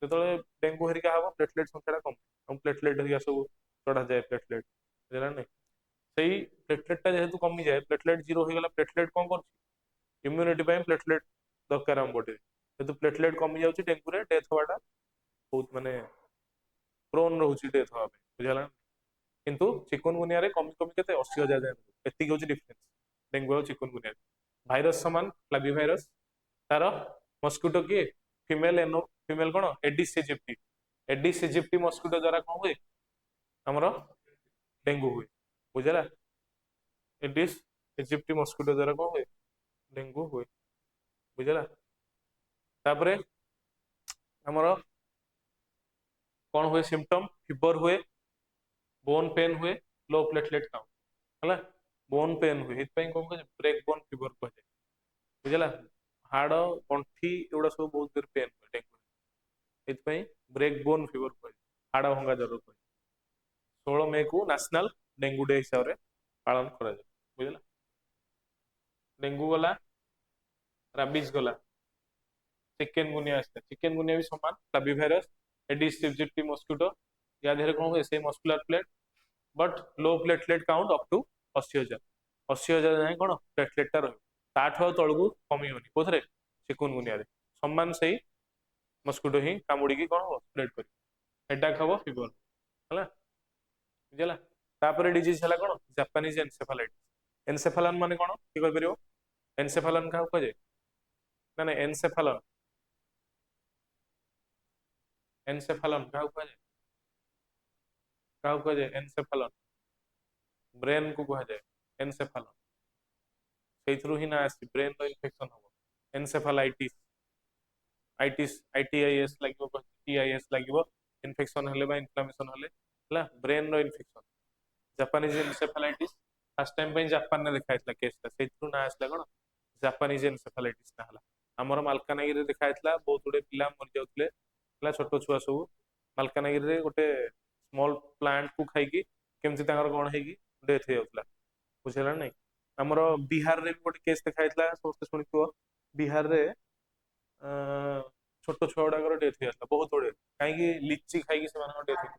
ଯେତେବେଳେ ଡେଙ୍ଗୁ ହେରିକା ହବ ପ୍ଲେଟଲେଟ ସଂଖ୍ୟା ଟା କମ ପ୍ଲେଟଲେଟ ହେରିକା ସବୁ ଚଢାଯାଏ ପ୍ଲେଟଲେଟ ବୁଝିଲା ନାଇଁ ସେଇ ପ୍ଲେଟଲେଟ ଟା ଯେହେତୁ କମିଯାଏ ପ୍ଲେଟଲେଟ ଜିରୋ ହେଇଗଲା ପ୍ଲେଟଲେଟ କଣ କରୁଛି ଇମ୍ୟୁନିଟି ପାଇଁ ପ୍ଲେଟଲେଟ ଦରକାର ଆମ ବଡିରେ କିନ୍ତୁ ପ୍ଲେଟଲେଟ କମି ଯାଉଛି ଡେଙ୍ଗୁରେ ଡେଥ ହବାଟା ବହୁତ ମାନେ ପ୍ରୋନ ରହୁଛି ଡେଥ ହବା ପାଇଁ ବୁଝିହେଲା କିନ୍ତୁ ଚିକୁନ ଗୁନିଆରେ କମି କମି କେତେ 80,000 ଯାଏଁ ଏତିକି ହଉଛି ଡିଫରେନ୍ସ ଡେଙ୍ଗୁ ଆଉ ଚିକୁନ ଗୁନିଆରେ ଭାଇରସ ସମାନ ଫ୍ଲାଭି ଭାଇରସ ତାର ମସ୍କିଟୋ କିଏ ଫିମେଲ କଣ Aedes aegypti Aedes aegypti mosquito ଦ୍ୱାରା କଣ ହୁଏ ଆମର ଡେଙ୍ଗୁ ହୁଏ ବୁଝିଲା ଏଡିସ ଇଜିପ୍ଟି ମସ୍କିଟୋ ଦ୍ୱାରା କଣ ହୁଏ ଡେଙ୍ଗୁ ହୁଏ ବୁଝିଲା ତାପରେ ଆମର କଣ ହୁଏ ସିମ୍ପଟମ ଫିବର ହୁଏ ବୋନ ପେନ୍ ହୁଏ ଲୋ ପ୍ଲେଟଲେଟ କାଉଣ୍ଟ ହେଲା ବୋନ ପେନ୍ ହୁଏ ଏଥିପାଇଁ କଣ କୁହାଯାଏ ବ୍ରେକ୍ ବୋନ ଫିବର କୁହାଯାଏ ବୁଝିଲା ହାଡ ଗଣ୍ଠି ଏଗୁଡା ସବୁ ବହୁତ ଜୋର ପେନ୍ ହୁଏ ଡେଙ୍ଗୁ ଏଥିପାଇଁ ବ୍ରେକ୍ ବୋନ ଫିବର କୁହାଯାଏ ହାଡ ଭଙ୍ଗା ଜ୍ୱର କୁହାଯାଏ 16 ମେ କୁ ନ୍ୟାସନାଲ ଡେଙ୍ଗୁ ଡେ ହିସାବରେ ପାଳନ କରାଯାଏ ବୁଝିଲା ଡେଙ୍ଗୁ ଗଲା ରାବିଜ ଗଲା ଚିକେନ ଗୁନିଆ ଆସିଲା ଚିକେନ ଗୁନିଆ ବି ସମାନ flavivirus Aedes aegypti mosquito ୟା ଦେହରେ କଣ ହୁଏ ସେଇ ମସ୍କୁଲାର ପ୍ଲେଟ but low platelet count up to 80,000 80,000 ଯାଏଁ କଣ ପ୍ଲେଟଲେଟ ଟା ରହିବ ତାଠୁ ଆଉ ତଳକୁ କମିବନି କୋଉଥିରେ ଚିକୁନ ଗୁନିଆରେ ସମାନ ସେଇ ମସ୍କିଟୋ ହିଁ କାମୁଡିକି କଣ ହବ ସ୍ପ୍ରେଡ କରିବ ହେଡାକ ହବ ଫିବର ହେଲା ବୁଝିଲା ତାପରେ ଡିଜିଜ ହେଲା କଣ ଜାପାନିଜ ଏନସେଫାଲାଇଟିସ ଏନସେଫାଲନ ମାନେ କଣ କିଏ କହିପାରିବ ଏନସେଫାଲନ କାହାକୁ କୁହାଯାଏ ନା ନା ଏନସେଫାଲନ ଏନସେଫାଲନ କାହାକୁ କୁହାଯାଏ କାହାକୁ କୁହାଯାଏ ଏନସେଫାଲନ ବ୍ରେନ କୁ କୁହାଯାଏ ଏନସେଫାଲନ ସେଇଥିରୁ ହିଁ ନା ଆସିଛି ବ୍ରେନ ର ଇନଫେକ୍ସନ ହବ ଏନସେଫାଲାଇଟିସ आईटीआईएस লাগিব टीआईएस লাগিব इन्फेक्शन हेले बा इन्फ्लेमेशन हेले हला ब्रेन रो infection Japanese encephalitis first time पे जापान ने देखाइतला केसटा सेथु ना आसला कोन जापानीज एनसेफेलाइटिस ना हला हमर मालकानगिरी रे देखाइतला बहुत गुडे पिला मरि जाउतले हला छोटो छुआ सब मालकानगिरी रे गोटे स्मॉल प्लांट को खाइकी केमति तांगर कोन हेगी डेथ हे जाउतला बुझला नै हमर बिहार रे गोटे केस देखाइतला समस्त सुनिथो बिहार रे छोट छुआ गुड़ाकर डेथ हो जाता बहुत गुड़े कहीं लिची खाई से डेथ हो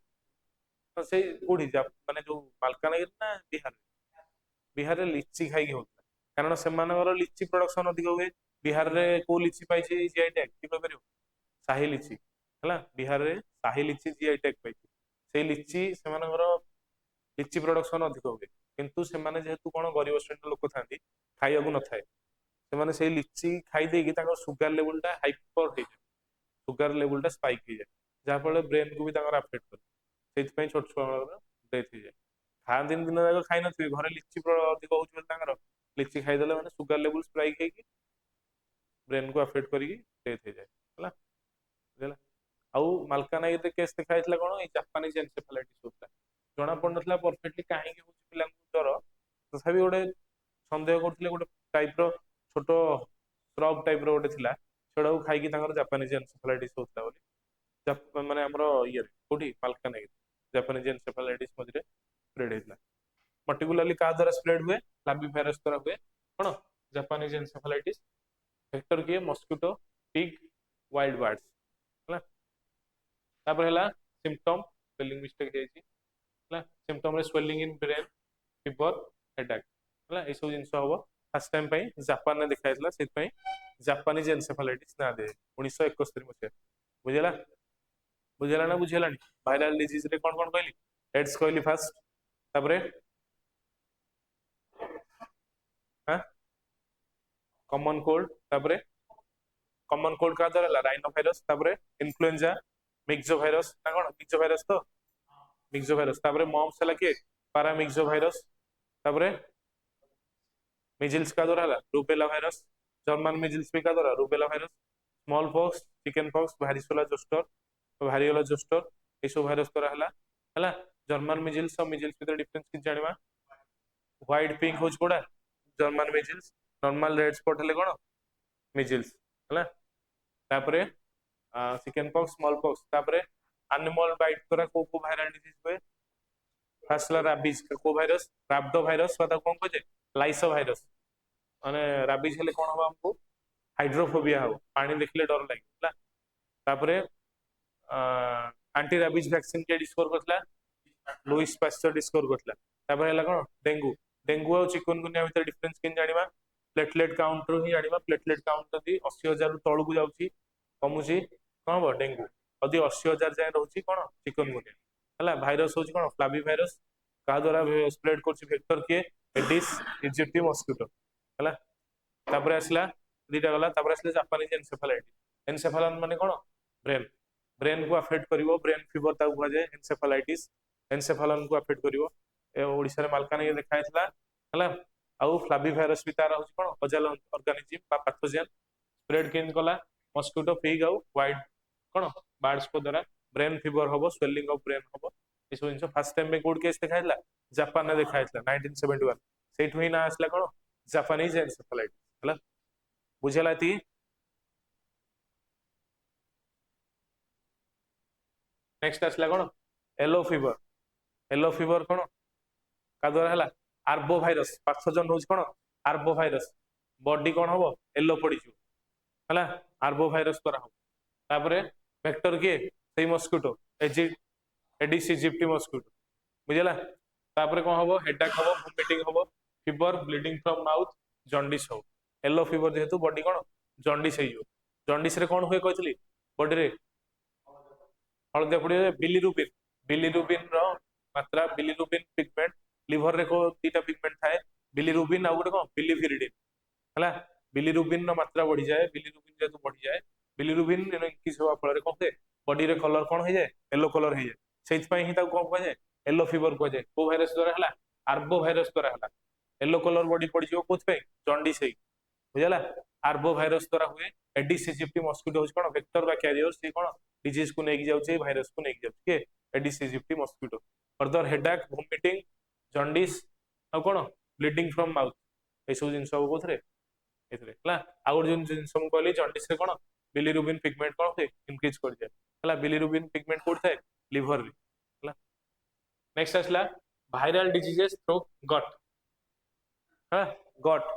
तो से कोड़ी माने जो मालकानगिरी ना बिहार बिहार रे लिची खाई होता कारण से लिची प्रोडक्शन अधिक हुए बिहार रे को लिची पाई जीआई टैग कि कह शाही लिची है बिहार रे शाही लिची जीआई टैग पाई से लिची से लिची प्रोडक्शन अधिक हुए किंतु से जेहेतु कौन गरीब श्रेणी लोक था खाइबा न थाए ସେମାନେ ସେଇ ଲିଚି ଖାଇ ଦେଇକି ତାଙ୍କର ସୁଗାର ଲେଭେଲ ଟା ହାଇପର ହେଇଯାଏ ସୁଗାର ଲେଭେଲ ଟା ସ୍ପାଇକ ହେଇଯାଏ ଯାହା ଫଳରେ ବ୍ରେନ କୁ ବି ତାଙ୍କର ଆଫେକ୍ଟ କରେ ସେଇଥିପାଇଁ ଛୋଟ ଛୁଆଙ୍କର ଡେଥ୍ ହେଇଯାଏ ଖାଆନ୍ତିନି ଦିନ ଯାକ ଖାଇନଥିବେ ଘରେ ଲିଚି ଅଧିକ ହଉଛି ବୋଲି ତାଙ୍କର ଲିଚି ଖାଇଦେଲେ ମାନେ ସୁଗାର ଲେଭେଲ ସ୍ପାଇକ ହେଇକି ବ୍ରେନ କୁ ଆଫେକ୍ଟ କରିକି ଡେଥ୍ ହେଇଯାଏ ହେଲା ବୁଝିଲା ଆଉ ମାଲକାନଗିରିରେ କେସ୍ ଦେଖା ହେଇଥିଲା କଣ ଏଇ ଜାପାନିଜ ଏନସେଫାଲାଇଟିସ୍ ହଉଥିଲା ଜଣା ପଡୁନଥିଲା ପରଫେକ୍ଟଲି କାହିଁକି ହଉଛି ପିଲାଙ୍କୁ ଜ୍ୱର ତଥାପି ଗୋଟେ ସନ୍ଦେହ କରୁଥିଲେ ଗୋଟେ ଟାଇପ ର छोट श्रब टाइप रो गोटे थिला सेडा खाई जापानीज एनसेफेलाइटिस होता बोली माने हमरो ये कोठी मालकानगिरी जापानीज एनसेफेलाइटिस मझे स्प्रेड होता पर्टिकुलरली का द्वारा स्प्रेड हुए फ्लाविवायरस द्वारा हुए कौन जापानीज एनसेफेलाइटिस वेक्टर किए मस्किटो पिग वाइल्ड बर्ड्स हला तापर हला सिम्पटम स्पेलिंग मिस्टेक हेची हला सिम्पटम रे swelling in brain fever headache हला ए सब जिंस होबो फर्स्ट टाइम पे जापान ने दिखाइतला सेत जापानीज एनसेफेलाइटिस ना दे 1971 मसिया बुझला बुझला ना बुझलानी वायरल डिजीज रे कोन कोन कहली एड्स कहली फर्स्ट तापरे हां कॉमन कोल्ड तापरे कॉमन कोल्ड का द्वारा राइनो वायरस तापरे इन्फ्लुएंजा मिक्सो वायरस ना कोन मिक्सो वायरस तो मिक्सो वायरस तापरे मॉम्स हला के पैरामिक्सो वायरस तापरे मिजिल्स का द्वारा हला रूबेला वायरस जर्मन मिजिल्स भी का द्वारा rubella virus smallpox chickenpox varicella zoster variola zoster ए सब वायरस द्वारा हला जर्मन मिजिल्स और मिजिल्स भीतर डिफरेंस कि जानिबा व्हाइट पिंक होच कोडा German measles normal red spot हले कोन मिजिल्स हला तापरे चिकन पॉक्स स्मॉल पॉक्स तापरे एनिमल बाइट द्वारा को वायरल डिजीज हुए फर्स्ट राबिज को वायरस राब्डो वायरस वाला कोन कहे लाइसो वायरस माने राबिज हेले कोन हो हमको हाइड्रोफोबिया हो पानी देखले डर लागे तापरे एंटी राबिज वैक्सीन के डिस्कवर करथला लुइस पास्चर डिस्कवर करथला तापर हला कोन डेंगू डेंगू और चिकनगुनिया भीतर डिफरेंस केन जानिबा प्लेटलेट काउंट रो ही जानिबा प्लेटलेट काउंट जदी 80,000 तळु को जाउची कमुची कोन हो डेंगू जदी 80,000 जाय रहउची कोन चिकनगुनिया हला वायरस होची कोन फ्लावी वायरस का द्वारा स्प्रेड करची वेक्टर के एडिस इजिप्टी मस्किटो हला तापर आसला दीटा गला तापर आसले जापानीज एनसेफेलाइटिस एनसेफेलन माने कोन ब्रेन ब्रेन को अफेक्ट करिवो ब्रेन फीवर ता हुआ जाय एनसेफेलाइटिस एनसेफेलन को अफेक्ट करिवो ए ओडिसा रे मालकानगिरी देखाइतला हला आउ फ्लावी वायरस भी तार होची कोन अजाल ऑर्गेनिज्म बा पैथोजेन स्प्रेड केन कला मस्किटो पिग आउ वाइट कोन बर्ड्स को द्वारा ब्रेन फीवर होबो स्वेलिंग ऑफ ब्रेन होबो इसो इनसो फर्स्ट टाइम में कोड केस देखाइतला जापान ने देखाइतला 1971 सेठ हुई ना आसला कोन जापानीज एनसेफेलाइटिस हला बुझलाती नेक्स्ट आसला कोन येलो फीवर कोन का द्वारा हला आर्बो वायरस पैथोजन होच कोन आर्बो वायरस बॉडी कोन होबो येलो पड़ी छु हला आर्बो वायरस द्वारा हो तापरे वेक्टर के सेई मस्किटो एडिस इजिप्टी मस्किटो बुझला तापरे कोन होबो हेडेक होबो वोमिटिंग होबो fever bleeding from mouth jaundice हो येलो फीवर जेहेतु बॉडी कोन जॉन्डिस हेइयो जॉन्डिस रे कोन हुए कहतली बॉडी रे हळदिया पड़ी बिलिरुबिन रो मात्रा बिलिरुबिन पिगमेंट लिवर रे को दीटा पिगमेंट थाए बिलिरुबिन आ गुटे कोन बिलिविरिडिन हला बिलिरुबिन रो मात्रा बढ़ी जाए बिलिरुबिन जेतु बढ़ी जाए बिलिरुबिन इंक्रीज होवा फल रे कोन बॉडी रे कलर कोन हो जाए येलो कलर हो जाए सेति पई ही ता कोन कह जाए येलो फीवर कह जाए को वायरस द्वारा हला आर्बो वायरस द्वारा हला येलो कलर बॉडी पड़ जिवो कोथ पे जॉन्डिस हे बुझला आर्बो भाइरस द्वारा हुए एडिस इजिप्टी मस्किटो होची कोन वेक्टर बा कैरियर से कोन डिजीज को नेकी जाउची भाइरस को नेकी जाउची के Aedes aegypti mosquito further headache vomiting jaundice आ कोन ब्लीडिंग फ्रॉम माउथ ए सब जिंस सब कोथरे एथरे हला आ और जिन जिंस हम कहली जॉन्डिस रे कोन बिलिरुबिन पिगमेंट कोन होय इंक्रीज कर जाय हला बिलिरुबिन पिगमेंट कोड थाए लिवर रे हला नेक्स्ट आसला भाइरल डिजीजेस थ्रू गट हाँ गट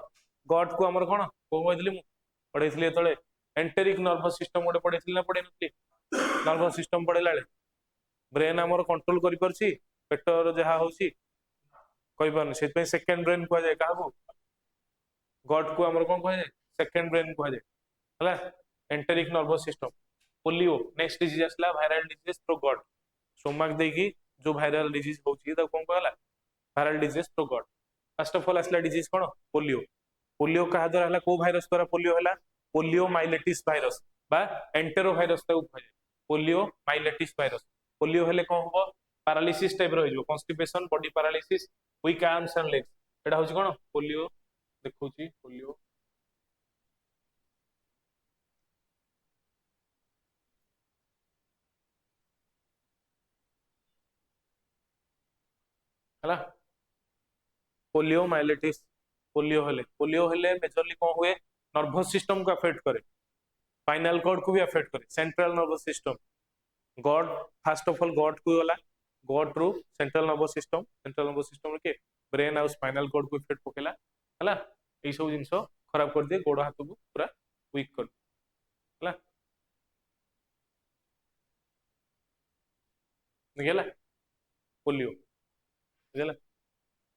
गट को हमर कोन को कहली मु पढैथली एतळे एंटेरिक नर्वस सिस्टम गोटे पढैथली ना पढै नथली नर्वस सिस्टम पढैला बेले ब्रेन हमर कंट्रोल करि परछि पेटर जहा होछि कहि पारन सेत सेकंड ब्रेन को जाय काबू गट को हमर कोन कह जाय सेकंड ब्रेन को जाय हला enteric nervous system polio next disease आसला viral disease through gut stomach देकी जो वायरल डिजीज होछि त कोन कहला viral disease through gut first of all आसला डिजीज कोन पोलियो पोलियो कहा द्वारा हला को भाइरस द्वारा पोलियो हला पोलियो माइलेटिस भाइरस बा एंटेरो भाइरस ताऊ कहे पोलियो माइलेटिस भाइरस पोलियो हेले कोन हो पैरालिसिस टाइप रहिजो constipation body paralysis weak arms and legs एटा होछि कोन पोलियो देखौछि पोलियो हला पोलियो माइलेटिस पोलियो हेले मेजरली कोन हुए नर्वस सिस्टम को अफेक्ट करे स्पाइनल कॉर्ड को भी अफेक्ट करे central nervous system God first of all God को वाला गॉड रू सेंट्रल नर्वस सिस्टम के ब्रेन और स्पाइनल कॉर्ड को इफेक्ट पकेला हला ए सब जिंस खराब कर दिए गोड़ हाथ को पूरा वीक कर हला निगेला पोलियो निगेला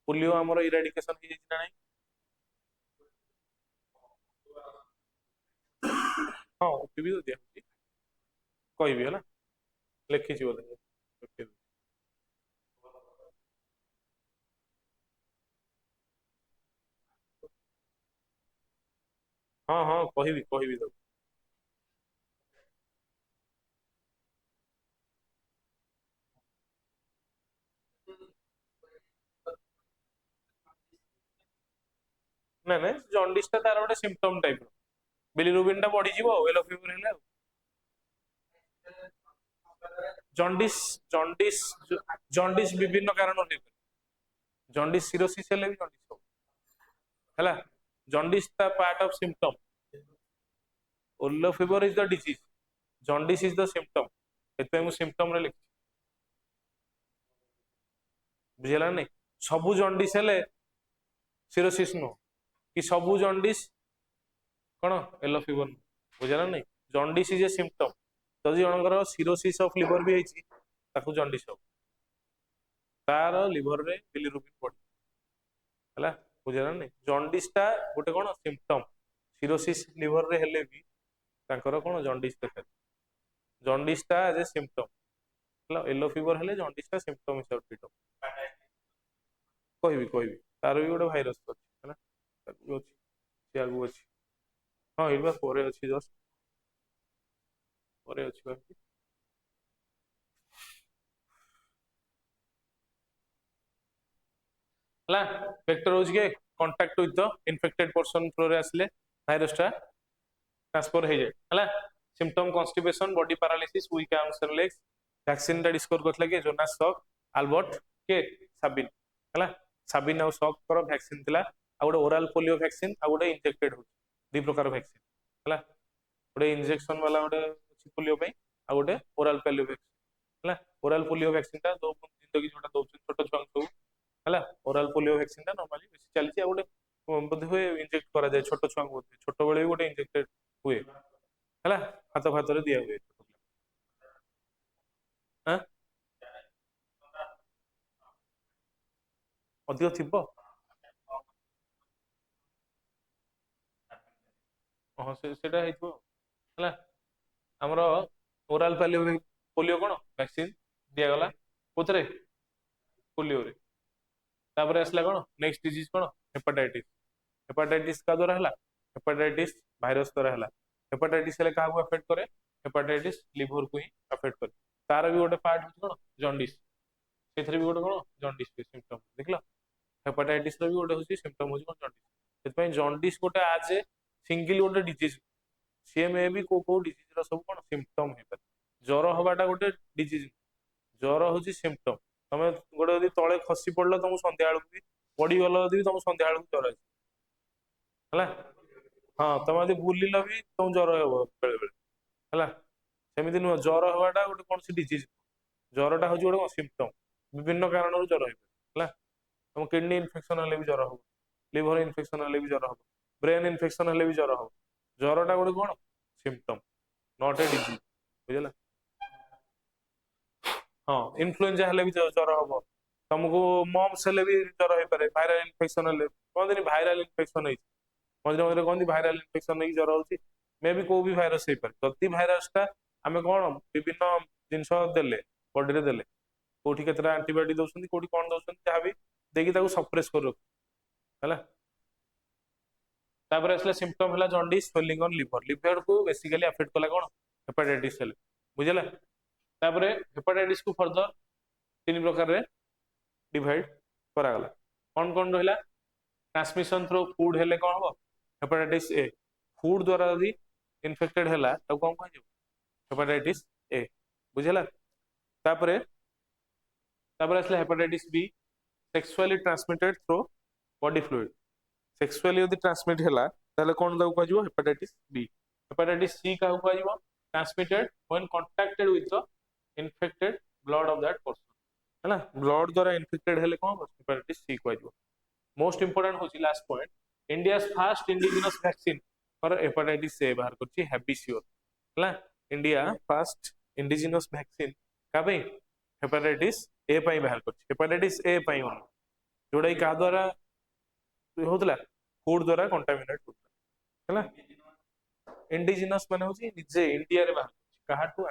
पोलियो हमर इरेडिकेशन हो जाय ना हां ओपी तो दिया कहबी हला लिखी बोले हाँ हाँ कहबी तो ना ना जॉन्डिस ता तार गोटे सिम्पटम टाइप बिलिरुबिन टा बढ़ी जीवो येलो फीवर हेले जॉन्डिस जॉन्डिस जॉन्डिस विभिन्न कारण होते जॉन्डिस सिरोसिस हेले भी जॉन्डिस हो हैला जॉन्डिस ता part of symptom yellow fever is the disease jaundice is the symptom एते मु सिम्पटम रे लिखि बुझिला नै सबु जॉन्डिस हेले सिरोसिस नो कि सबु जॉन्डिस कोन येलो फीवर बुझिला नै जॉन्डिस इज ए सिम्पटम जदि जनकर सिरोसिस ऑफ लिवर भी हेछि ताकू जॉन्डिस हो तार लिवर रे बिलिरुबिन पड़ी हला बुझिला नै जॉन्डिस ता गोटे कोन सिम्पटम सिरोसिस लिवर रे हेले भी तांकर कोन जॉन्डिस देखा जॉन्डिस ता एज ए सिम्पटम हला येलो फीवर हेले जॉन्डिस ता सिम्पटम हिसाब ट्रीट हो कहबी तार भी गोटे भाइरस अछि हला ताकू अछि से आगु अछि हां इबा परे अछि जस्ट परे अछि बाकी हला वेक्टर होज के contact with the infected person through रे आसले भाइरस टा ट्रांसफर हो जाए हला symptom constipation body paralysis weak arms and legs vaccine टा डिस्कवर करथला के जोनास सॉक अल्बर्ट के साबिन हला साबिन और सॉक कर वैक्सीन थिला आ गोटे ओरल पोलियो वैक्सीन आ गोटे इंजेक्टेड हो दी प्रकार वैक्सीन हला गोटे इंजेक्शन वाला गोटे अछि पोलियो पे आ गोटे ओरल पोलियो वैक्सीन हला ओरल पोलियो वैक्सीन टा दो जिंदगी जोटा दो छोट छुआ को हला ओरल पोलियो वैक्सीन टा नॉर्मली बेसी चलची आ गोटे बोध हुए इंजेक्ट करा जाए छोट छुआ को छोट बेले भी गोटे इंजेक्टेड हुए हला हाथ फाथ रे दिया हुए हां अधिक थिबो हां सेटा हेतु हला हमरो ओरल पोलियो कोन वैक्सीन दिया गला कोथरे पोलियो रे तापर आसला कोन नेक्स्ट डिजीज कोन हेपाटाइटिस हेपाटाइटिस का द्वारा हला हेपाटाइटिस भाइरस द्वारा हला हेपाटाइटिस हेले काहा को अफेक्ट करे हेपाटाइटिस लिवर को ही अफेक्ट करे तार भी गोटे पार्ट होछ कोन जॉन्डिस सेथरे भी गोटे कोन जॉन्डिस के सिम्पटम देखला हेपाटाइटिस रो भी गोटे होची सिम्पटम होची कोन जॉन्डिस सेत पय जॉन्डिस गोटे आज सिंगल गोटे डिजीज सी मे भी को डिजीज सब कौन सिम्पटम हो पारे ज्वर हवाटा गोटे डिजीज ज्वर हूँ सिम्पटम तुम गोटे यदि तले खसी पड़ल तुमको संध्या बेलू भी पड़ी गल यदि तुम संध्या बेलू ज्वर है हाँ तुम यदि बुलिल भी तुम ज्वर हे बेले बेले है सेमती नुह ज्वर हवाटा गोटे कौन सी डिजीज ज्वरटा हूँ गोटे सिम्पटम विभिन्न कारण ज्वर है तुम किडनी इन्फेक्शन हेल्ले भी ज्वर हम लिवर इन्फेक्शन हेल्ले भी ज्वर हम ब्रेन इन्फेक्शन हेल्ले भी ज्वर हम ज्वरटा गोटे कौन सिम्पटम नॉट ए डिजीज बुझला हाँ इन्फ्लुएंजा हेल्ले भी ज्वर हम तुमको मम्स हेल्ले भी ज्वर हो पारे भाइराल इन्फेक्शन हेल्ले कहते भाइराल इन्फेक्शन मझे मझे कहते भाइराल इन्फेक्शन नहीं ज्वर होती मे भी कोई भी भाइरस हो पारे जदि भाइरसटा आम कौन विभिन्न जिनस देले बॉडी देले कोठी केतटा एंटीबायोटिक दउछंती कोठी कौन दउछंती जहाँ भी देखि ताको सप्रेस कर रख हैला तापर असले सिम्पटम हला jaundice swelling on liver liver को बेसिकली अफेक्ट कला कौन हेपाटाइटिस हेले बुझला तापर हेपाटाइटिस को फर्दर तीन प्रकार रे डिवाइड करा गला कौन कौन रहिला ट्रांसमिशन थ्रू फूड हेले कौन हो हेपाटाइटिस ए फूड द्वारा यदि इन्फेक्टेड हैला तो कौन कह हेपाटाइटिस ए बुझला तापर तापर असले hepatitis B sexually transmitted through body fluid sexually यदि ट्रांसमिट हैला ताले कौन दाउ कहजिवो हेपाटाइटिस बी हेपाटाइटिस सी का कहजिवो transmitted when contacted with the infected blood of that person हैला ब्लड द्वारा इन्फेक्टेड हेले कौन हेपाटाइटिस सी कहजिवो मोस्ट इंपोर्टेंट होची last point India first indigenous vaccine for hepatitis A बाहर करची हैबिसियोर हैला इंडिया फर्स्ट इंडिजिनस वैक्सीन का भाई हेपाटाइटिस ए पाई बाहर करची हेपाटाइटिस ए पाई जोड़ा क्या द्वारा होतला फूड द्वारा कंटामिनेट होतला हैला इंडिजिनस माने होची निजे इंडिया रे बाहर काहाटू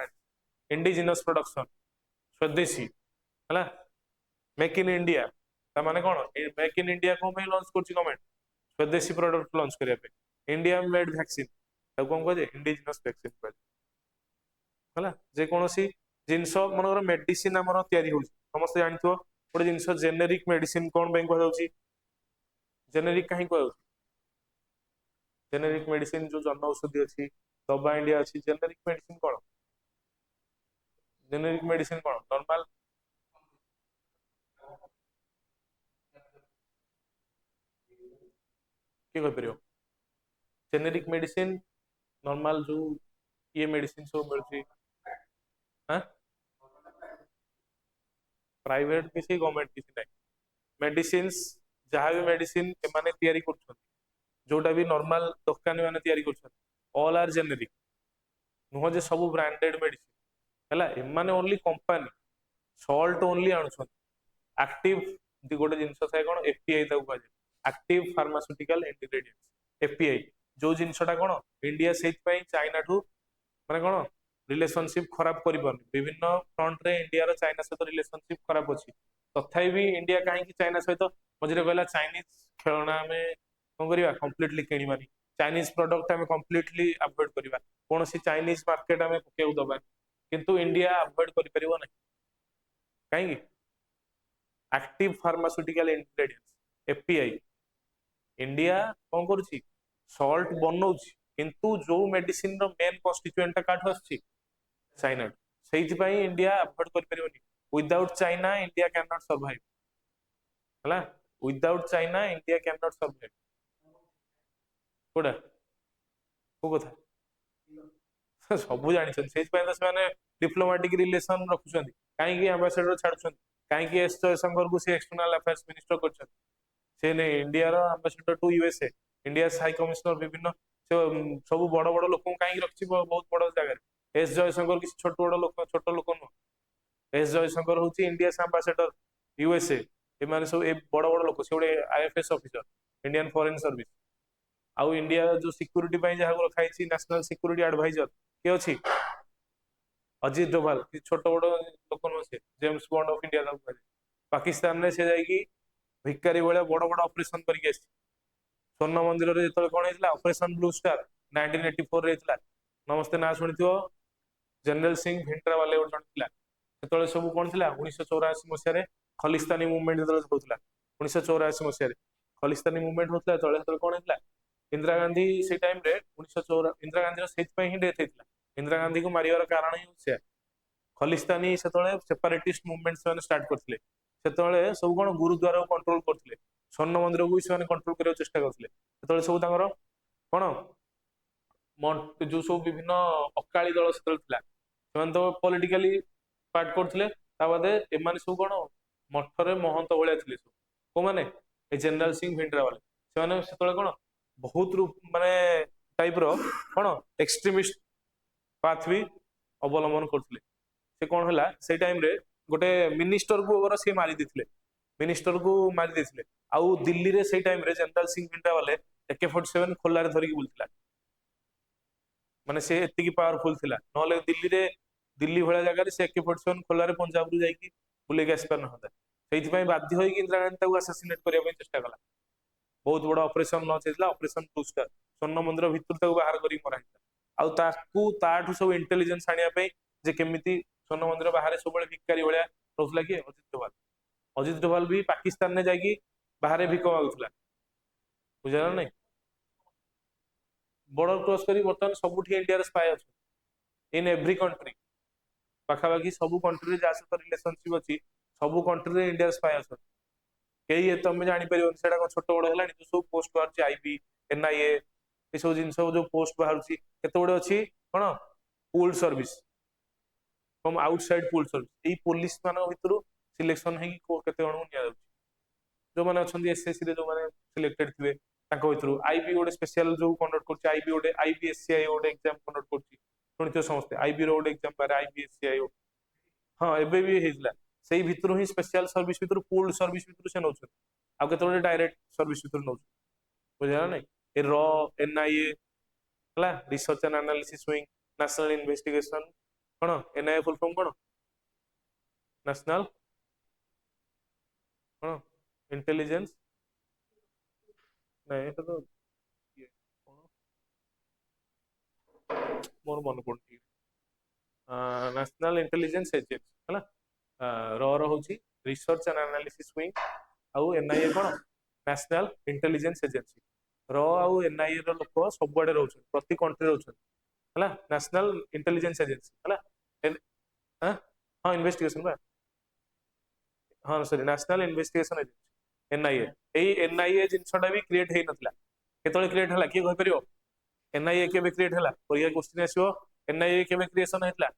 इंडिजिनस प्रोडक्शन स्वदेशी हैला मेक इन इंडिया ता माने कोन मेक इन इंडिया को में लॉन्च करची गवर्नमेंट स्वदेशी प्रोडक्ट लॉन्च करिया पे इंडिया मेड वैक्सीन ता कोन कहजे इंडिजिनस वैक्सीन कहजे हैला जे कोनोसी जिंस मनोर मेडिसिन हमर तयारी होची समस्त जानथो गोटे जिनस जेनेरिक मेडिसिन कौन बैंक कह जेनेरिक कहीं कह जेनेरिक मेडिसिन जो जन औषधि अच्छी दबा इंडिया अच्छी जेनेरिक मेडिसिन कौन जेनेरिक मेडिसिन कौन नॉर्मल किए कह परियो जेनेरिक मेडिसिन नॉर्मल जो ये मेडिसिन सब मिलती हां प्राइवेट किसी गवर्नमेंट किसी नहीं मेडिसिन जहाँ भी मेडिसिन एमाने तैयारी कर जोटा भी नॉर्मल दुकानी माने तैयारी कर ऑल आर जेनेरिक नुह जे सब ब्रांडेड मेडिसिन है एमाने ओनली कंपनी सॉल्ट ओनली आणुछन एक्टिव गोटे जिनस थाए कौन एफपीआई कह एक्टिव फार्मास्यूटिकल इंग्रेडिएंट्स एफपीआई जो जिनसटा कौन इंडिया से चाइना ठू माने कौन रिलेशनशिप खराब कर विभिन्न फ्रंट रे इंडिया चाइना सहित रिलेशनशिप खराब अच्छी तथापि भी इंडिया कहीं चाइना सहित मझे कहला चाइनीज खेलना आम कौन करवा कम्प्लीटली किणवानी चाइनीज प्रोडक्ट आम कम्प्लीटली अवॉइड करवा कौन सी चाइनीज मार्केट आम पकेव दबा किंतु इंडिया अवॉइड कर कहीं active pharmaceutical ingredients FPI India कौन करुच्ची सॉल्ट बनाऊँ किंतु जो मेडिसिन मेन कन्स्टिट्यूएंट काठू आसुच्ची चाइना से इंडिया अवॉइड कर without China India can not survive है without China India can not survive कोड़ा को कथा सब जानी डिप्लोमेटिक रिलेशन रखुच्च कहीं एम्बासेडर छाड़ुं कहीं एस जयशंकर को एक्सटर्नल अफेयर्स मिनिस्टर कर India ambassador to USA India high commissioner विभिन्न सब बड़ बड़ लोक कहीं रखी बहुत बड़ जगह एस जयशंकर किसी छोट बड़ लोक छोट लोक नुह एस जयशंकर हूँ इंडिया एम्बासेडर यूएसए एम सब बड़ बड़ लोक से गोटे IFS officer Indian foreign service आउ इंडिया जो सिक्यूरीटी जहाँ रखाई नेशनल सिक्यूरीटी एडवाइजर किए अच्छी अजीत डोभाल छोट बड़ लोक नुह से James bond of India Pakistan में से जाकि भिकारी भाया बड़ बड़ ऑपरेशन करके स्वर्ण मंदिर में जो कौन होता ऑपरेशन ब्लू स्टार 1984 नमस्ते ना शुणी जनरल सिंह भिंट्रावाले गोटे जन से सब कौन था 1984 मसीह खलिस्तानी मुवमेंट जो होता 1984 मसीह खलिस्तानी मुवमेंट होता कौन होता इंदिरा गांधी से टाइम रे 1954 इंदिरा गांधी से ही डेथ होता इंदिरा गांधी को मारियार कारण ही से खलिस्तानी से सेपारेटिस्ट मुवमेंट से स्टार्ट करते सब कौन गुरुद्वारा को कंट्रोल करते स्वर्ण मंदिर को भी से कंट्रोल करने चेष्टा करते सब कौन जो सब विभिन्न अकाली दल से तो पॉलिटिकली पार्ट करते एम सब कौन मठरे महंत भाया थे सब को मैंने जनरल सिंह भिंडरा वाले से कौन बहुत माने टाइप रो कौन एक्सट्रीमिस्ट पाथ भी अवलंबन करते से कौन है से टाइम रे गोटे मिनिस्टर को अगर सी मारी देते मिनिस्टर को मारी देते आउ दिल्ली रे से टाइम रे जनरल सिंह भिंडरा वाले AK-47 खोलारे धरिकी बुलता माने से एतिकी पावरफुल थिला नले दिल्ली रे दिल्ली भला जगह से AK-47 खोलारे पंजाब रु जाईकी बुलेके आसी पार नहता सेइथि बाध्य होई इंदिरा गांधी ताको असासिनेट करिया चेष्टा कला बहुत बड़ा ऑपरेशन लॉन्च होता ऑपरेशन ब्लू स्टार स्वर्ण मंदिर भितर बाहर कर मरा आउ ताठू सब इंटेलिजेंस आने जे केमिति स्वर्ण मंदिर बाहर सब भिकारी भाया रोला कि अजित डोभाल भी पाकिस्तान ने जाकि बाहर भिक मागुला बुझा नहीं बॉर्डर क्रॉस करी बर्तमान सबुठी इंडिया स्पाई अच्छे इन एव्री कंट्री पाखापाखि सब कंट्री जहाँ सहित रिलेशनशिप अच्छी सब कंट्री इंडिया स्पाई अच्छे कई तुम जापर से छोट बड़ है जो सब पोस्ट बाहर आईबी NIA ये सब जिन जो पोस्ट बाहर केते गुड़े अच्छी कौन pool service from outside pool service यही पुलिस मान भर सिलेक्शन होते जन को जो मैंने अच्छा SSC जो मैंने सिलेक्टेड थे भर आईबी गोटे स्पेशल जो कंडक्ट कर आईबी गोटे IBSCI गोटे एग्जाम कंडक्ट कर शुणी समस्ते आईबी रोड एग्जाम बारे IBSCI हाँ एबे भी होता से भितर ही स्पेशल सर्विस भितर पूल्ड सर्विस भितर से नौ आउ के डायरेक्ट सर्विस भितर नौ बुझा ना रॉ NIA है research and analysis wing national investigation कौन NIA फुल फॉर्म कौन नेशनल कौन इंटेलिजेंस नहीं तो मोर मन पड़ती नेशनल इंटेलिजेंस एजेंसी है रोचे रिसर्च एंड एनालिसिस विंग आउ NIA कौन नेशनल इंटेलिजेंस एजेंसी आउ NIA लोक सबुआड़े रोचे प्रति कंट्री रोचे है नेशनल इंटेलिजेंस एजेंसी है हाँ इन्वेस्टिगेशन हाँ sorry national investigation agency NIA यही NIA जिनसा भी क्रिएट हो नाला केतले क्रिएट है किए कहीपर NIA के क्रिएट है क्वेश्चन आसो NIA के क्रिएशन होता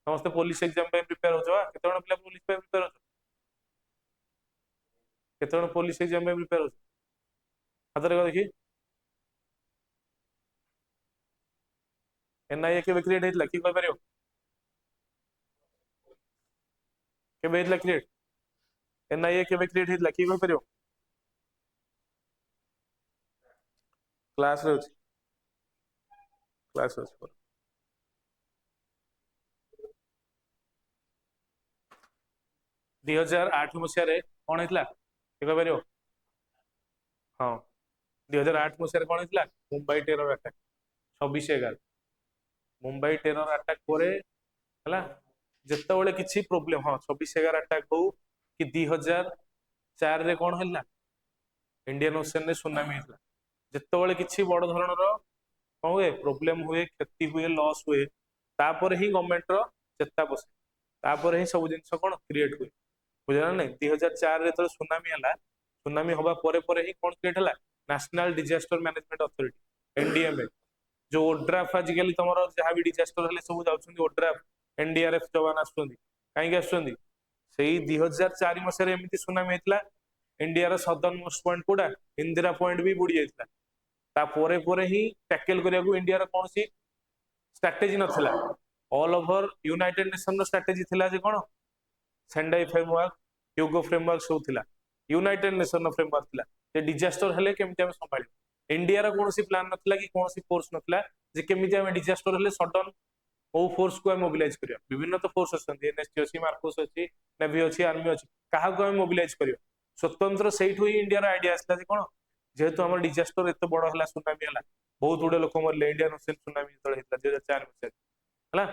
समस्त पुलिस एग्जाम प्रिपेयर हो केते पिला पुलिस प्रिपेयर हो केते पुलिस एग्जाम प्रिपेयर हो हाथ रे देखी NIA के क्रिएट होता कि कहीपर के क्रिएट NIA के क्रिएट होता कि कहीपर क्लास रे क्लास 2008 मसीह कौन होता कहीपर हाँ 2008 मसीह कौन होता Mumbai terror attack 26/11 Mumbai terror attack पर जिते किसी प्रोब्लेम हाँ 26/11 अटैक हो कि 2004 रे कौन है इंडियन ओशन रे सुनामी होता जिते किसी बड़ धरण कौन हुए प्रोब्लेम हुए क्षति हुए लॉस हुए तापर ही गवर्नमेंट चेता बसे तापर ही सब जिन कौन क्रिएट हुए बुझा ना 2004 जो सुनामी है सुनामी हवा पर ही कौन क्रिएट है national disaster management authority NDMA जो ओड्राफ आजिकल तुम जहाँ भी डिजास्टर है सब जाऊँ ओड्राफ NDRF जवान आसुँच कहीं आसुँच 2004 मसीह एमती सुनामी होता इंडिया सदर्न मोस्ट पॉइंट कौटा इंदिरा पॉइंट भी बुड़ी जाता तापर ही टैकल करने इंडिया कौन सी स्ट्राटेजी नाला all over United nation strategy थिला जे कौन सेंडाई फ्रेमवर्क ह्यूगो फ्रेमवर्क सब थिला यूनाइटेड नेशन फ्रेमवर्क थिला जे डिजास्टर हेले केमिति हम संभाली इंडिया कौन सी प्लान नथिला कि कौन सी फोर्स नथिला जे केमिति हम डिजास्टर हेले सडन ओ फोर्स को मोबिलाइज करिया विभिन्न तो फोर्स असंती NSG अछि मार्कोस अछि नेवी अछि आर्मी अछि काहा को हम मोबिलाइज करियो स्वतंत्र सेठु ही इंडिया आइडिया आसला जे कोन जेहेतु हमर डिजास्टर एते बड़ हला सुनामी हला बहुत गुडे लोक मरले इंडियन ओशन सुनामी तळे हितला 2004 मसे हला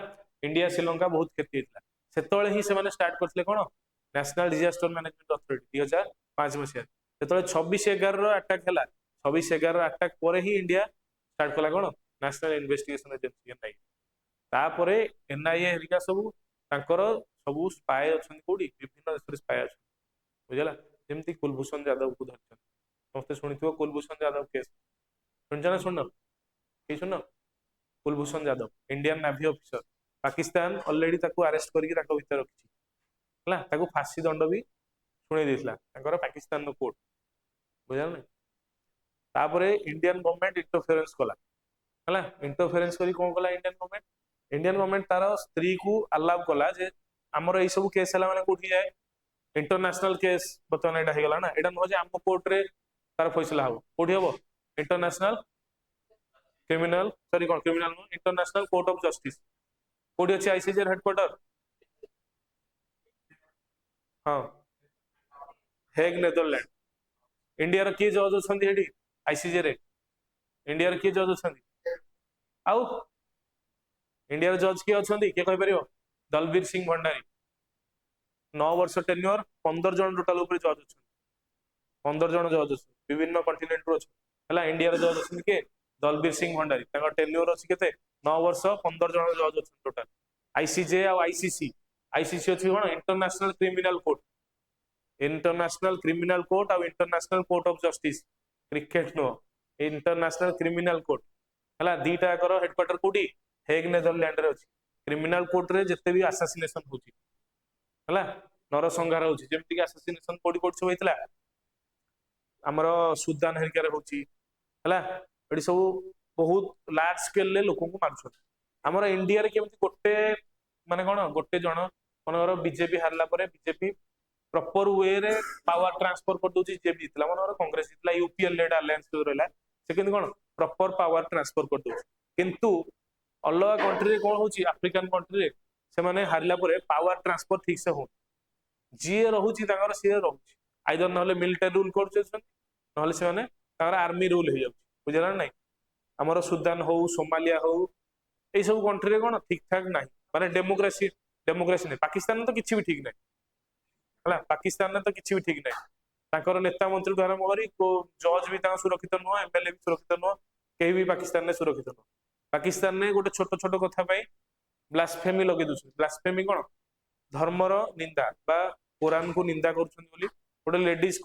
इंडिया श्रीलंका बहुत क्षति हितला सेतळे ही से माने स्टार्ट करथले कोन नेशनल डिजास्टर मैनेजमेंट अथॉरिटी 2005 मसे सेतळे 26/11 रो अटैक हला 26/11 ଆଟାକ୍ ପରେ ହିଁ ଇଣ୍ଡିଆ ଷ୍ଟାର୍ଟ କଲା କଣ ନ୍ୟାସନାଲ ଇନଭେଷ୍ଟିଗେସନ ଏଜେନ୍ସି ଏନଆଇଏ। ତାପରେ ଏନଆଇଏ ହେରିକା ସବୁ ତାଙ୍କର ସବୁ ସ୍ପାଏ ଅଛନ୍ତି କୋଉଠି ବିଭିନ୍ନ ଦେଶରେ ସ୍ପାଏ ଅଛନ୍ତି ବୁଝିଲା। ଯେମିତି କୁଲଭୂଷଣ ଯାଦବକୁ ଧରିଛନ୍ତି, ସମସ୍ତେ ଶୁଣିଥିବ କୁଲଭୂଷଣ ଯାଦବ କେସ୍, ଶୁଣିଛ ନା ଶୁଣିନ କେହି ଶୁଣିନ? କୁଲଭୂଷଣ ଯାଦବ ଇଣ୍ଡିଆନ ନାଭି ଅଫିସର, ପାକିସ୍ତାନ ଅଲରେଡି ତାକୁ ଆରେଷ୍ଟ କରିକି ତାଙ୍କ ଭିତରେ ରଖିଛି ହେଲା, ତାକୁ ଫାଶୀ ଦଣ୍ଡ ବି ଶୁଣେଇ ଦେଇଥିଲା ତାଙ୍କର ପାକିସ୍ତାନର କୋର୍ଟ ବୁଝିଲ ନା। ତାପରେ ଇଣ୍ଡିଆନ ଗଭର୍ଣମେଣ୍ଟ ଇଣ୍ଟରଫିୟରେନ୍ସ କଲା ହେଲା, ଇଣ୍ଟରଫିୟରେନ୍ସ କରି କଣ କଲା ଇଣ୍ଡିଆନ ଗଭର୍ଣମେଣ୍ଟ ତାର ସ୍ତ୍ରୀ କୁ ଆଲାଉ କଲା ଯେ ଆମର ଏଇ ସବୁ କେସ୍ ହେଲା ମାନେ କୋଉଠି ଯାଏ ଇଣ୍ଟରନ୍ୟାସନାଲ କେସ୍। ବର୍ତ୍ତମାନ ଏଇଟା ହେଇଗଲା ନା, ଏଇଟା ନୁହଁ ଯେ ଆମ କୋର୍ଟରେ ତାର ଫଇସଲା ହବ, କୋଉଠି ହବ ଇଣ୍ଟରନ୍ୟାସନାଲ କ୍ରିମିନାଲ ସରି କଣ କ୍ରିମିନାଲ ନୁହଁ ଇଣ୍ଟରନ୍ୟାସନାଲ କୋର୍ଟ ଅଫ ଜଷ୍ଟିସ। କୋଉଠି ଅଛି ଆଇସିଜେ ହେଡକ୍ୱାର୍ଟର? ହଁ ହେଗ୍ ନେଦରଲ୍ୟାଣ୍ଡ। ଇଣ୍ଡିଆର କିଏ ଜଜ୍ ଅଛନ୍ତି ଏଠି ଆଇସିଜେ ରେ? ଇଣ୍ଡିଆର କିଏ ଜଜ୍ ଅଛନ୍ତି? ଆଉ ଇଣ୍ଡିଆର ଜଜ୍ କିଏ ଅଛନ୍ତି କିଏ କହିପାରିବ? ଦଲବୀର ସିଂ ଭଣ୍ଡାରୀ, 9 ବର୍ଷ ଟେନ୍ୟୁଅର, 15 ଜଣ ଟୋଟାଲ ଉପରେ ଜଜ୍ ଅଛନ୍ତି, 15 ଜଣ ଜଜ୍ ଅଛନ୍ତି ବିଭିନ୍ନ କଣ୍ଟିନେଣ୍ଟରୁ ଅଛନ୍ତି ହେଲା। ଇଣ୍ଡିଆର ଜଜ୍ ଅଛନ୍ତି କିଏ? ଦଲବୀର ସିଂ ଭଣ୍ଡାରୀ, ତାଙ୍କ ଟେନ୍ୟୁଅର ଅଛି କେତେ 9 ବର୍ଷ, 15 ଜଣ ଜଜ୍ ଅଛନ୍ତି ଟୋଟାଲ। ଆଇସିଜେ ଆଉ ଆଇସିସି, ଆଇସିସି ଅଛି କଣ international criminal court, international criminal court ଆଉ international court of justice, cricket ନୁହଁ ଇଣ୍ଟରନ୍ୟାସନାଲ କ୍ରିମିନାଲ କୋର୍ଟ ହେଲା। ଦିଟା ଯାକର ହେଡକ୍ୱାର୍ଟର କୋଉଠି ହେଗ୍ ନେଦରଲ୍ୟାଣ୍ଡରେ ଅଛି। କ୍ରିମିନାଲ କୋର୍ଟରେ ଯେତେ ବି ଆସାସିନେସନ ହଉଛି ହେଲା, ନରସଂହାର ହଉଛି, ଯେମିତି କି ଆସାସିନେସନ କୋଉଠି କୋଉଠି ସବୁ ହେଇଥିଲା ଆମର ସୁଦାନ ହେରିକାରେ ହଉଛି ହେଲା, ଏଠି ସବୁ ବହୁତ ଲାର୍ଜ ସ୍କେଲରେ ଲୋକଙ୍କୁ ମାରୁଛନ୍ତି। ଆମର ଇଣ୍ଡିଆରେ କେମିତି ଗୋଟେ ମାନେ କଣ ଗୋଟେ ଜଣ ମନେକର ବିଜେପି ହାରିଲା ପରେ ବିଜେପି ପ୍ରପର ୱେରେ ପାୱାର ଟ୍ରାନ୍ସଫର କରିଦଉଛି, ଯିଏ ବି ଜିତିଲା ମନେକର କଂଗ୍ରେସ ଜିତିଲା, ୟୁପିଏଲ ଲେଡ୍ ଆଲାଏନ୍ସ ଯୋଉ ରହିଲା ସେ କେମିତି କଣ ପ୍ରପର ପାୱାର ଟ୍ରାନ୍ସଫର କରିଦଉଛି। କିନ୍ତୁ ଅଲଗା କଣ୍ଟ୍ରିରେ କଣ ହଉଛି ଆଫ୍ରିକାନ କଣ୍ଟ୍ରିରେ ସେମାନେ ହାରିଲା ପରେ ପାୱାର ଟ୍ରାନ୍ସଫର ଠିକ ସେ ହଉନି, ଯିଏ ରହୁଛି ତାଙ୍କର ସିଏ ରହୁଛି, ଆଇଦର ନହେଲେ ମିଲିଟାରୀ ରୁଲ କରୁଛନ୍ତି ନହେଲେ ସେମାନେ ତାଙ୍କର ଆର୍ମି ରୁଲ ହେଇଯାଉଛି ବୁଝିଲା ନା ନାଇଁ। ଆମର ସୁଦାନ ହଉ ସୋମାଲିଆ ହଉ ଏଇ ସବୁ କଣ୍ଟ୍ରିରେ କଣ ଠିକ ଠାକ ନାହିଁ, ମାନେ ଡେମୋକ୍ରାସି ଡେମୋକ୍ରାସି ନାହିଁ। ପାକିସ୍ତାନରେ ତ କିଛି ବି ଠିକ ନାହିଁ ହେଲା, ପାକିସ୍ତାନରେ ତ କିଛି ବି ଠିକ ନାହିଁ, ତାଙ୍କର ନେତା ମନ୍ତ୍ରୀଠୁ ଆରମ୍ଭ କରି ଜଜ୍ ବି ତାଙ୍କ ସୁରକ୍ଷିତ ନୁହଁ, ଏମଏଲଏ ବି ସୁରକ୍ଷିତ ନୁହଁ, କେହି ବି ପାକିସ୍ତାନରେ ସୁରକ୍ଷିତ ନୁହଁ। ପାକିସ୍ତାନରେ ଗୋଟେ ଛୋଟ ଛୋଟ କଥା ପାଇଁ ବ୍ଲାସଫେମି ଲଗେଇ ଦଉଛନ୍ତି। ବ୍ଲାସଫେମି କଣ? ଧର୍ମର ନିନ୍ଦା ବା କୋରାନକୁ ନିନ୍ଦା କରୁଛନ୍ତି ବୋଲି ଗୋଟେ ଲେଡିଜ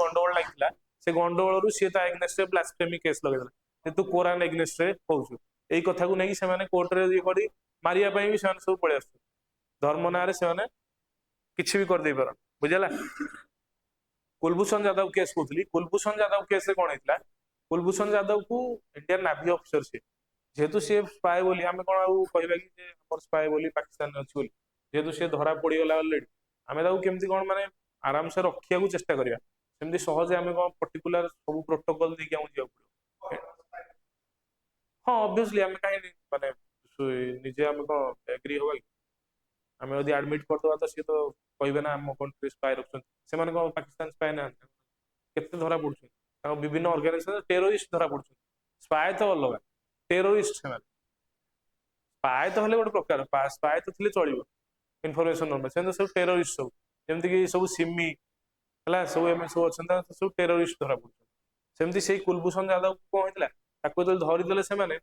ଗଣ୍ଡଗୋଳ ଲାଗିଥିଲା, ସେ ଗଣ୍ଡଗୋଳରୁ ସିଏ ତା ଏଗନେଷ୍ଟରେ ବ୍ଲାସଫେମି କେସ୍ ଲଗେଇଦେଲା ଯେ ତୁ କୋରାନ ଏଗନେଷ୍ଟରେ କହୁଛୁ। ଏଇ କଥାକୁ ନେଇକି ସେମାନେ କୋର୍ଟରେ ଇଏ କରି ମାରିବା ପାଇଁ ବି ସେମାନେ ସବୁ ପଳେଇ ଆସୁଛନ୍ତି, ଧର୍ମ ନାଁରେ ସେମାନେ କିଛି ବି କରିଦେଇ ପାରନ୍ତି ବୁଝିଲା। କୁଲଭୂଷଣ ଯାଦବ କେସ୍ କହୁଥିଲି, କୁଲଭୂଷଣ ଯାଦବ କେସରେ କଣ ହେଇଥିଲା, କୁଲଭୂଷଣ ଯାଦବକୁ ଇଣ୍ଡିଆନ ନାଭି ଅଫିସର ସିଏ, ଯେହେତୁ ସିଏ ସ୍ପାଏ ବୋଲି ଆମେ କଣ ଆଉ କହିବା କି ଯେ ଆମର ସ୍ପାଏ ବୋଲି ପାକିସ୍ତାନରେ ଅଛି ବୋଲି, ଯେହେତୁ ସିଏ ଧରା ପଡିଗଲା ଅଲରେଡି ଆମେ ତାକୁ କେମିତି କଣ ମାନେ ଆରାମସେ ରଖିବାକୁ ଚେଷ୍ଟା କରିବା, ସେମିତି ସହଜେ ଆମେ କଣ ପର୍ଟିକୁଲାର ସବୁ ପ୍ରୋଟୋକଲ ଦେଇକି ଆମକୁ ଯିବାକୁ ପଡିବ। ହଁ ଅବଭିୟସଲି ଆମେ କାହିଁକି ମାନେ ନିଜେ ଆମେ କଣ ଏଗ୍ରି ହବା କି, ଆମେ ଯଦି ଆଡମିଟ କରିଦବା ତ ସିଏ ତ କହିବେ ନା ଆମ କଣ୍ଟ୍ରି ସ୍ପାଏ ରଖୁଛନ୍ତି, ସେମାନେ କଣ ପାକିସ୍ତାନ ସ୍ପାଏ ନାହାନ୍ତି, କେତେ ଧରା ପଡୁଛନ୍ତି ତାଙ୍କ ବିଭିନ୍ନ ଅର୍ଗାନାଇଜେସନ ଟେରୋରିଷ୍ଟ ଧରା ପଡୁଛନ୍ତି। ସ୍ପାଏ ତ ଅଲଗା, ଟେରୋରିଷ୍ଟ ସେମାନେ, ସ୍ପାଏ ତ ହେଲେ ଗୋଟେ ପ୍ରକାର, ସ୍ପାଏ ତ ଥିଲେ ଚଳିବ ଇନଫରମେସନ ନବା, ସେମାନେ ସବୁ ଟେରୋରିଷ୍ଟ ସବୁ, ଯେମିତି କି ସବୁ ସିମି ହେଲା ସବୁ ଏମାନେ ସବୁ ଅଛନ୍ତି ସବୁ ଟେରୋରିଷ୍ଟ ଧରା ପଡୁଛନ୍ତି। ସେମିତି ସେଇ କୁଲଭୂଷଣ ଯାଦବ କଣ ହେଇଥିଲା, ତାକୁ ଯେତେବେଳେ ଧରିଦେଲେ ସେମାନେ,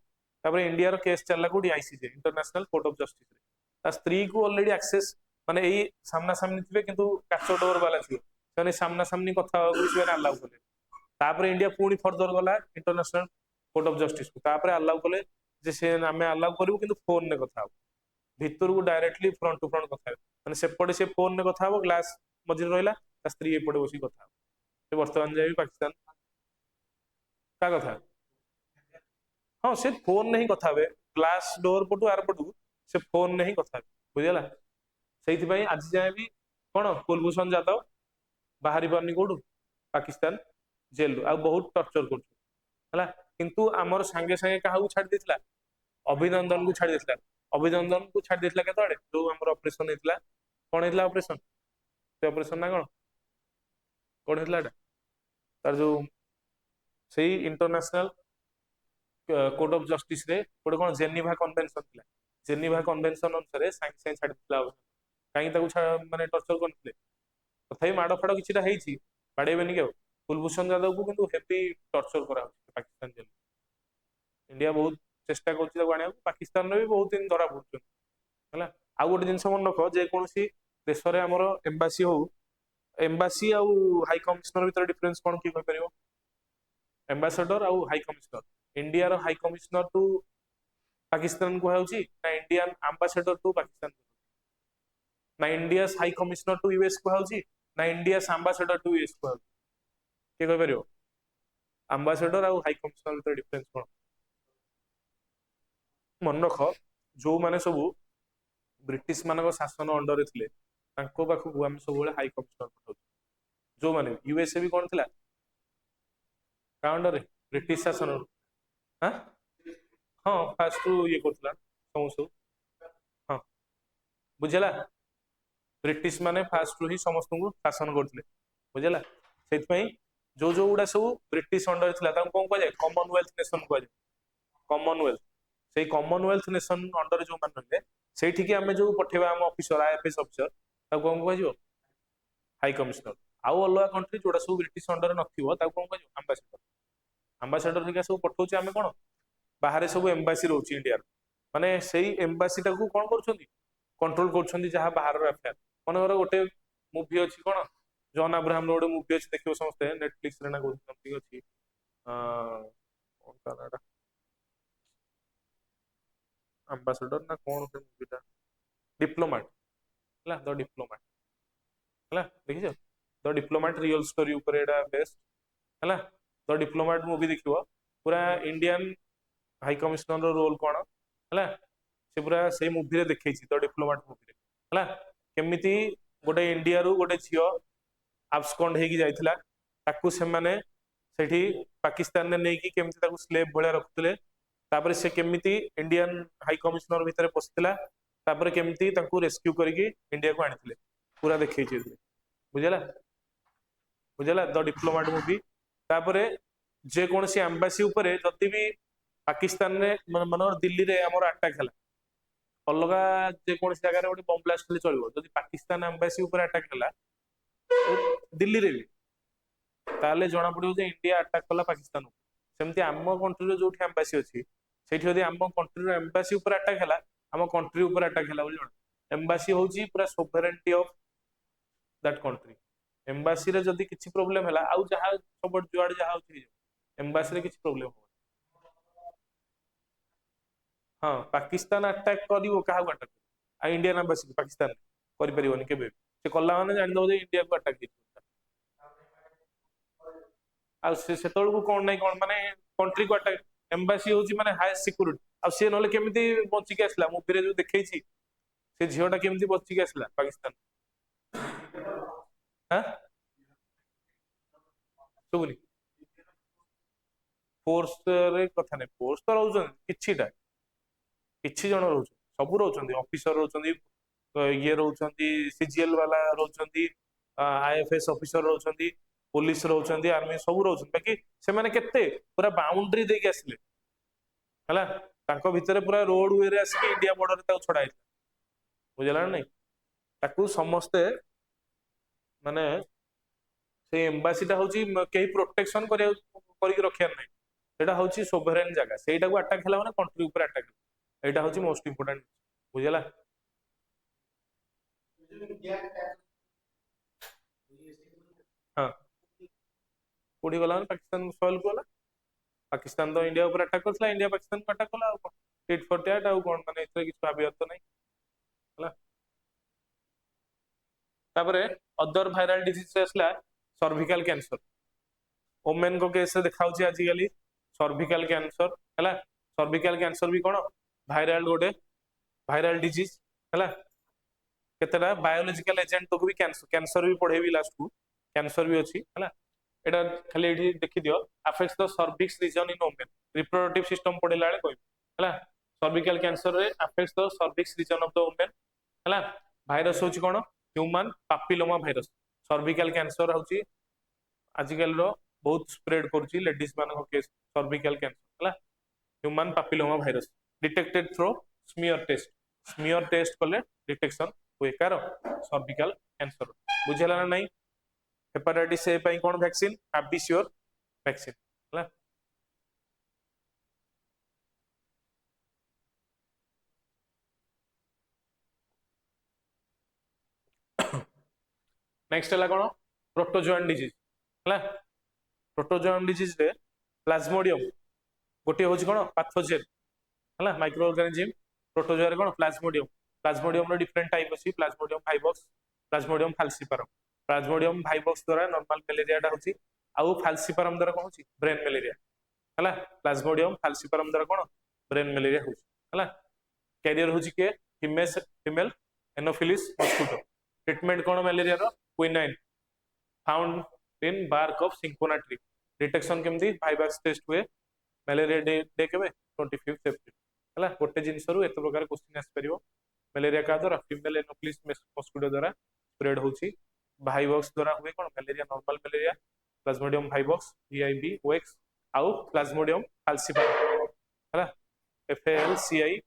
ତାପରେ ଇଣ୍ଡିଆର କେସ୍ ଚାଲିଲା କୋଉଠି ଆଇସିଜେ ଇଣ୍ଟରନ୍ୟାସନାଲ କୋର୍ଟ ଅଫ ଜଷ୍ଟିସରେ। ତା ସ୍ତ୍ରୀକୁ ଅଲରେଡି ଆକ୍ସେସ ମାନେ ଏଇ ସାମ୍ନା ସାମ୍ନି ଥିବେ କିନ୍ତୁ କାଚ ଡୋର ବାଲା ଥିବେ, ସେମାନେ ସାମ୍ନା ସାମ୍ନି କଥା ହବାକୁ ସେମାନେ ଆଲାଉ କଲେ। ତାପରେ ଇଣ୍ଡିଆ ପୁଣି ଫର୍ଦର ଗଲା ଇଣ୍ଟରନ୍ୟାସନାଲ କୋର୍ଟ ଅଫ ଜଷ୍ଟିସକୁ, ତାପରେ ଆଲାଉ କଲେ ଯେ ସେ ଆମେ ଆଲାଉ କରିବୁ କିନ୍ତୁ ଫୋନରେ କଥା ହବ, ଭିତରକୁ ଡାଇରେକ୍ଟଲି ଫ୍ରଣ୍ଟ ଟୁ ଫ୍ରଣ୍ଟ କଥା ହେବ, ମାନେ ସେପଟେ ସେ ଫୋନରେ କଥା ହବ, ଗ୍ଲାସ ମଝିରେ ରହିଲା, ତା ସ୍ତ୍ରୀ ଏପଟେ ବସିକି କଥା ହବ। ସେ ବର୍ତ୍ତମାନ ଯାଏ ପାକିସ୍ତାନ କା କଥା, ହଁ ସେ ଫୋନରେ ହିଁ କଥା ହେବେ, ଗ୍ଲାସ ଡୋର ପଟୁ ଆର ପଟୁ ସେ ଫୋନରେ ହିଁ କଥା ହେବେ ବୁଝିଗଲା। ସେଇଥିପାଇଁ ଆଜି ଯାଏ ବି କଣ କୁଲଭୂଷଣ ଯାଦବ ବାହାରି ପାରୁନି କୋଉଠୁ ପାକିସ୍ତାନ ଜେଲରୁ, ଆଉ ବହୁତ ଟର୍ଚର କରୁଛୁ ହେଲା। କିନ୍ତୁ ଆମର ସାଙ୍ଗେ ସାଙ୍ଗେ କାହାକୁ ଛାଡି ଦେଇଥିଲା, ଅଭିନନ୍ଦନକୁ ଛାଡି ଦେଇଥିଲା। ଅଭିନନ୍ଦନକୁ ଛାଡି ଦେଇଥିଲା କେତେବେଳେ, ଯୋଉ ଆମର ଅପରେସନ ହେଇଥିଲା, କଣ ହେଇଥିଲା ଅପରେସନ, ସେ ଅପରେସନ ନା କଣ କଣ ହେଇଥିଲା ଏଟା ତାର ଯୋଉ ସେଇ ଇଣ୍ଟରନ୍ୟାସନାଲ କୋର୍ଟ ଅଫ ଜଷ୍ଟିସରେ ଗୋଟେ କଣ ଜେନିଭା କନଭେନସନ ଥିଲା, ଜେନିଭା କନଭେନସନ ଅନୁସାରେ ସାଙ୍ଗେ ସାଙ୍ଗେ ଛାଡିଥିଲା, କାହିଁକି ତାକୁ ମାନେ ଟର୍ଚର କରିନଥିଲେ, ତଥାପି ମାଡ ଫାଡ କିଛିଟା ହେଇଛି, ବାଡେଇବେନି କି ଆଉ कुलभूषण जादव को किंतु हेवी टर्चर करा पाकिस्तान जेल इंडिया बहुत चेष्टा कर पाकिस्तान भी बहुत दिन धरा पड़ुଛନ୍ତି ହେଲା ଆଉ ଗୋଟେ ଜିନିଷ ମନେ ରଖ ଯେ କୌଣସି ଦେଶରେ ଆମର ଏମ୍ବାସି ହଉ ଏମ୍ବାସି ଆଉ ହାଇ କମିଶନର ଭିତରେ ଡିଫରେନ୍ସ କଣ କିଏ କହିପାରିବ एम्बासेडर आउ हाई कमिशनर इंडिया रो हाई कमिशनर टू पाकिस्तान को होउची ना इंडियन एम्बासेडर टू पाकिस्तान ना India high commissioner to US को होउची ना इंडिया एम्बासेडर टू यूएस को होउची के कहि परियो एम्बासेडर आउ हाई कमिशनर ଭିତରେ डिफरेंस कोन मन रख जो माने सब ब्रिटिश मानक शासन अंडर थिले तांको पाखु हम सब बेले हाई कमिशनर पठाउ जो माने यूएसए भी कोन थिला का अंडर ब्रिटिश शासन हां हां फास्ट ये करथला समस्त हां बुझला ब्रिटिश माने फास्ट ही समस्त को शासन करथिले बुझला सेति जो जो गुड़ा सब ब्रिटिश अंडर थिला तांको कोन कह जाय कॉमनवेल्थ नेशन कह जाय कॉमनवेल्थ से कॉमनवेल्थ नेशन अंडर जो मान रहे सेठी की हमें जो पठेबा हम ऑफिसर आईएफएस ऑफिसर ताको कोन कह जिवो हाई कमिशनर आउ अलगा कंट्री जोड़ा सब ब्रिटिश अंडर नथिबो ताको कोन कह जिवो एम्बासेडर एम्बासेडर हिका सब पठौचे हमें कोन बाहर सब एम्बासी रहउची इंडिया माने सेही एम्बासी टाको कोन करछंती कंट्रोल करछंती जहां बाहर रो अफेयर मनवर गोटे मूवी अछि कोन जॉन अब्राहम रो गोटे मूवी अछि देखियो समस्ते नेटफ्लिक्स रे ना कोन समथिंग अछि कोन कानाडा एम्बासेडर ना कोन से मूवीटा डिप्लोमेट हला द डिप्लोमेट हला देखियो द डिप्लोमेट रियल स्टोरी ऊपर एडा बेस्ट हला द डिप्लोमेट मूवी देखियो पूरा इंडियन हाई कमिशनर रो रोल कोन हला से पूरा से मूवी रे देखैछि द डिप्लोमेट मूवी रे हला केमिति गोटे इंडिया रू गोटे झियो आब्सकॉन्ड हेकी जाइथिला ताकू से माने सेठी पाकिस्तान ने नेकी केमिति ताकू स्लेव भले रखुतले तापर से केमिति इंडियन हाई कमिशनर भीतर पसितला तापर केमिति ताकू रेस्क्यू करके इंडिया को आनिथिले पूरा देखैछि बुझला बुझला द डिप्लोमेट मूवी तापर जे कोनसी एम्बासी ऊपर जति भी पाकिस्तान ने मनोर दिल्ली रे हमर अटैक हला अलगा जे कोनसी जगह रे गोटे बम ब्लास्ट ले चलबो जदि पाकिस्तान एम्बासी ऊपर अटैक हला दिल्ली रे भी ताले जना पड़ियो जे इंडिया अटैक कला पाकिस्तान सेमती आम कंट्री जो एम्बासी अच्छी से आम कंट्री एम्बासी ऊपर अटैक है आम कंट्री ऊपर अटैक है बुझल एम्बासी होची पूरा sovereignty of that country embassy रे जदी किछि प्रॉब्लम हैला आउ जहा सब जुआड जहा होची एम्बासी रे किछि प्रॉब्लम हो हां पाकिस्तान अटैक करिवो काहा को अटैक आ इंडियन एम्बासी पाकिस्तान करि परिवनी केबे से कल्ला माने जानि दो जे इंडिया को अटैक दी आ से सेतळ को कोन नै कोन माने कंट्री को अटैक एम्बासी होची माने हाईएस्ट सिक्योरिटी आ से नले केमिति बंची के आसला मूवी रे जो देखैछि से झियोटा केमिति बंची के आसला पाकिस्तान हां सुबुनी फोर्स रे कथा नै फोर्स तो रहउछन किछिटा किछि जण रहउछन सब रहउछन ऑफिसर रहउछन ये रहउछन सीजीएल वाला रहउछन आईएफएस ऑफिसर रहउछन पुलिस रहउछन आर्मी सब रहउछन बाकी से माने केते पूरा बाउंड्री दे के आसले हला तांको भितरे पूरा रोड वे रे आसी इंडिया बॉर्डर रे ताको छडाई बुझला नै ताकू समस्ते माने से एम्बासीटा होची केही प्रोटेक्शन करिया करिक रखियार नै सेटा होची सोवरेन जगह सेटा को अटैक हला माने कंट्री ऊपर अटैक एटा होची मोस्ट इंपोर्टेंट बुझला हां कोडी गला पाकिस्तान सॉल्व कोला पाकिस्तान तो इंडिया ऊपर अटैक करथला इंडिया पाकिस्तान को अटैक कोला टिट फॉर टैट आ कोन माने एथरे किछ भाबियत तो नै हला तापरे अदर वायरल डिजीज असला सर्विकल कैंसर ओमेन को केस देखाउची आजिकली सर्विकल कैंसर हला सर्विकल कैंसर भी कोन वायरल गोटे वायरल डिजीज हला केतेटा बायोलॉजिकल एजेंट तो भी कैंसर भी पढ़ेबी लास्ट को कैंसर भी अछि हला एटा खाली एठी देखि दियो affects the cervix region in women reproductive system पढ़ेला बेले कोइ हला सर्विकल कैंसर रे affects the cervix region of the women हला भाइरस होची कोन human papilloma virus cervical cancer होची आजिकल रो बहुत स्प्रेड करची लेडीज मान केस सर्विकल कैंसर हला human papilloma virus detected through smear test कले डिटेक्शन हुए कार सर्विकल कैंसर बुझला ना नहीं हेपाटाइटिस ए ପାଇଁ कोन वैक्सीन आबिश्योर वैक्सीन हला नेक्स्ट हला कोन प्रोटोजोआन डिजीज हला प्रोटोजोआन डिजीज रे प्लाज्मोडियम गोटे होची कोन पैथोजेन हला माइक्रो ऑर्गेनिज्म प्रोटोजोआ रे कोन प्लाज्मोडियम रो डिफरेंट टाइप अछि प्लाज्मोडियम वाइवक्स प्लाज्मोडियम फाल्सिपारम प्लाज्मोडियम वाइवक्स द्वारा नॉर्मल मलेरिया टा होची आउ फाल्सिपारम द्वारा कोन होची ब्रेन मलेरिया हला प्लाज्मोडियम फाल्सिपारम द्वारा कोन ब्रेन मलेरिया होची हला कैरियर होची के फीमेल एनोफिलिस मस्किटो ट्रीटमेंट कोन मलेरिया रो quinine found in bark of cinchona tree detection केमती वाइवक्स टेस्ट हुए मलेरिया डे केबे 25 एप्रिल हला गोटे जिंस रु एत प्रकार क्वेश्चन आसी परिबो मलेरिया का द्वारा फीमेल एनोफिलिस मस्किटो द्वारा स्प्रेड होची वाइवक्स द्वारा हुए कोन malaria normal malaria plasmodium vivax V I V O X आउ प्लाज्मोडियम फाल्सिपारम हला FALCI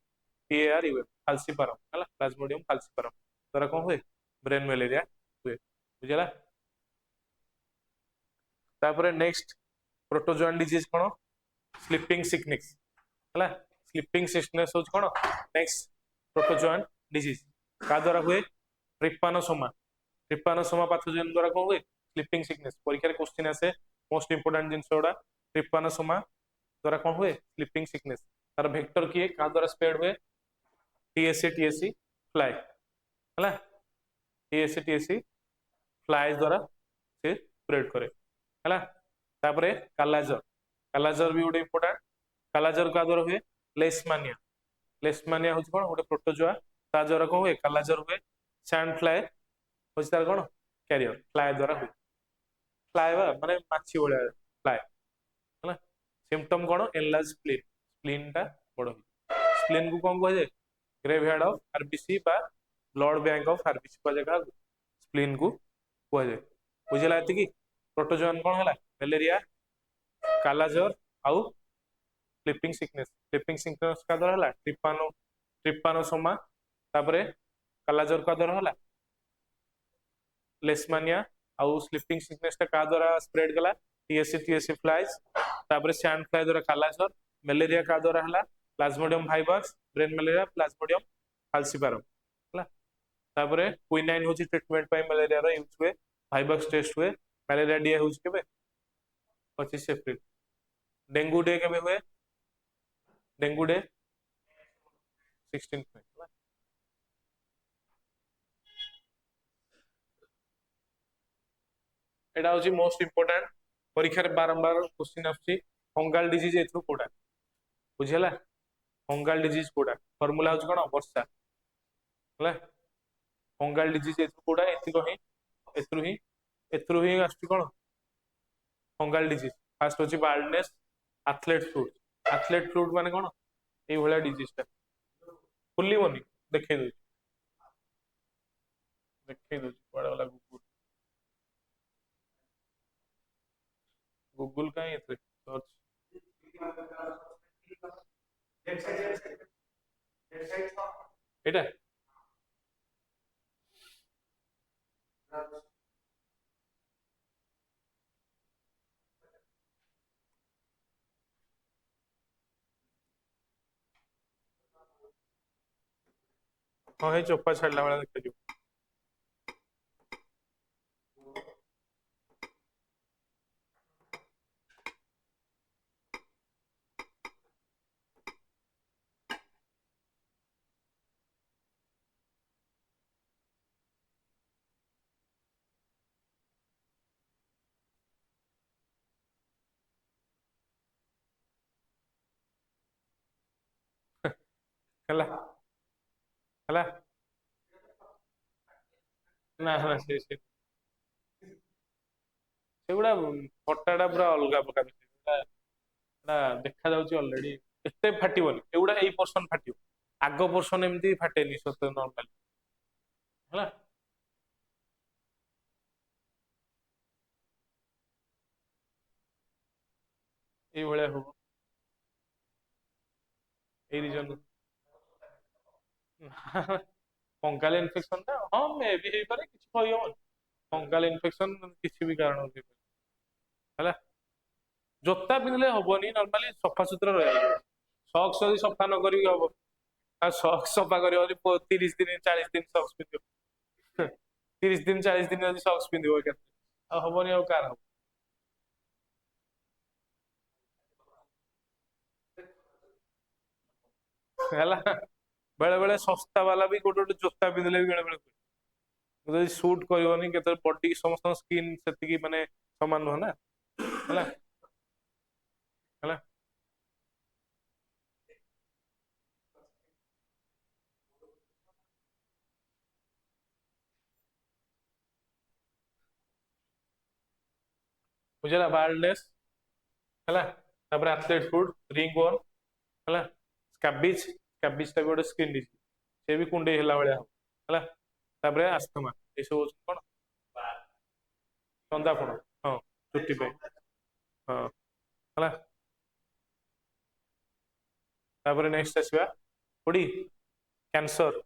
PARUM फाल्सिपारम हला प्लाज्मोडियम फाल्सिपारम द्वारा कोन हुए ब्रेन मलेरिया हुए बुझला तापरे नेक्स्ट प्रोटोजोआन डिजीज कोन स्लीपिंग सिकनेस हला स्लीपिंग सिकनेस हो कोन नेक्स्ट प्रोटोजोआन डिजीज का द्वारा हुए ट्रिपानोसोमा पैथोजेन द्वारा कोन हुए स्लीपिंग सिकनेस परीक्षा रे क्वेश्चन आसे मोस्ट इंपोर्टेंट जिंस जोडा ट्रिपानोसोमा द्वारा कोन हुए स्लीपिंग सिकनेस तार वेक्टर किए का द्वारा स्प्रेड हुए TSC फ्लाई हला TSC फ्लाई द्वारा से स्प्रेड करे हला तापरे कालाजर भी गोटे इंपोर्टेंट कालाजर का द्वारा हुए लेशमानिया होची कोन गोटे प्रोटोजोआ ता द्वारा कोन हुए कालाजर हुए सैंड फ्लाई होची तार कोन कैरियर फ्लाई द्वारा हुए फ्लाई माने माछी भलिया फ्लाई हला सिम्पटम कोन एनलार्ज स्प्लीन टा बड़ स्प्लीन को कोन कह जाय ग्रेवयार्ड ऑफ आरबीसी बा ब्लड बैंक ऑफ आरबीसी को जगह स्प्लीन को कह जाय बुझला एति की प्रोटोजोआन कोन हला मलेरिया कालाजर आउ स्लीपिंग सिकनेस का द्वारा हला ट्रिपानोसोमा तापरे कालाजर का द्वारा हला लेशमानिया आउ स्लीपिंग सिकनेस टा का द्वारा स्प्रेड गला TSC फ्लाइज तापरे सैंड फ्लाई द्वारा कालाजर मलेरिया का द्वारा हला Plasmodium वाइवक्स brain malaria Plasmodium falciparum हला तापरे क्विनाइन होची ट्रीटमेंट पाई मलेरिया रो यूज हुए वाइवक्स टेस्ट हुए मलेरिया डे होची केबे 25 एप्रिल डेंगू डे केबे हुए डेंगू डे 16 में एटा होची मोस्ट इंपोर्टेंट परीक्षा रे बारंबार क्वेश्चन आछी फंगल डिजीज एथु कोडा बुझिला फंगल डिजीज कोडा फार्मूला होची कोन वर्षा हला फंगल डिजीज एथु कोडा एथु ही आछी कोन फंगल डिजीज फर्स्ट होची बाल्डनेस एथलेट फ्रूट माने कोन ए भलिया डिजीज ता फुल्ली बनी देखे दो बड़ा वाला गूगल का ही सर्च एटा हाँ है चोपा छाड़ला वाला देखा जो ହେଲା ହେଲା ନା ନା ସେଗୁଡା ଫଟାଟା ପୁରା ଅଲଗା ପ୍ରକାର ଦେଖା ଯାଉଛି ଅଲରେଡି ଏତେ ଫାଟିବନି ଏଗୁଡା ଏଇ ପର୍ସନ ଫାଟିବ ଆଗ ପର୍ସନ ଏମିତି ଫାଟେନି ସତ ନର୍ମାଲି ହେଲା ଏଇଭଳିଆ ହବ ଏଇ ରିଜନ ଫଙ୍ଗାଲ ଇନଫେକ୍ସନ ଟା ହଁ ମେ ବି ହେଇପାରେ କିଛି କହିହବନି ଫଙ୍ଗାଲ ଇନଫେକ୍ସନ କିଛି ବି କାରଣ ହେଲା। ଜୋତା ପିନ୍ଧିଲେ ହବନି, ନର୍ମାଲି ସଫାସୁତୁରା ରହିବ। ସକ୍ସ ଯଦି ସଫା ନ କରିକି ହବ, ଆଉ ସକ୍ସ ସଫା କରିବନି 30 ଦିନ 40 ଦିନ ସକ୍ସ ପିନ୍ଧିବ। 30 ଦିନ 40 ଦିନ ଯଦି ସକ୍ସ ପିନ୍ଧିବ କେତେ ଆଉ ହବନି, ଆଉ କାର ହବ? ହେଲା। ବେଳେ ବେଳେ ଶସ୍ତା ବାଲା ବି ଗୋଟେ ଗୋଟେ ଜୋତା ପିନ୍ଧିଲେ ବି ବେଳେ ବେଳେ ଯଦି ସୁଟ୍ କରିବନି, କେତେବେଳେ ବଡି ସମସ୍ତଙ୍କ ସ୍କିନ୍ ସେତିକି ମାନେ ସମାନ ନୁହଁ ନା। ହେଲା ହେଲା। ବୁଝିଲା ବାର୍ଡନେସ୍ ହେଲା। ତାପରେ ଆଥଲେଟ୍ ଫୁଡ, ରିଙ୍ଗ ବୋର୍ନ ହେଲା। ସ୍କାବିଜ, ସ୍କାବିଜ ଟା ବି ଗୋଟେ ସ୍କିନ୍ ଡିଜିଜ, ସେ ବି କୁଣ୍ଡେଇ ହେଲା ଭଳିଆ ହବ ହେଲା। ତାପରେ ଆସ୍ଥମା, ଏସବୁ ହଉଛି କଣ ସନ୍ଧାପଣ, ହଁ ଚୁଟି ପାଇଁ, ହଁ ହେଲା। ତାପରେ ନେକ୍ସଟ ଆସିବା କୋଉଠି କ୍ୟାନ୍ସର।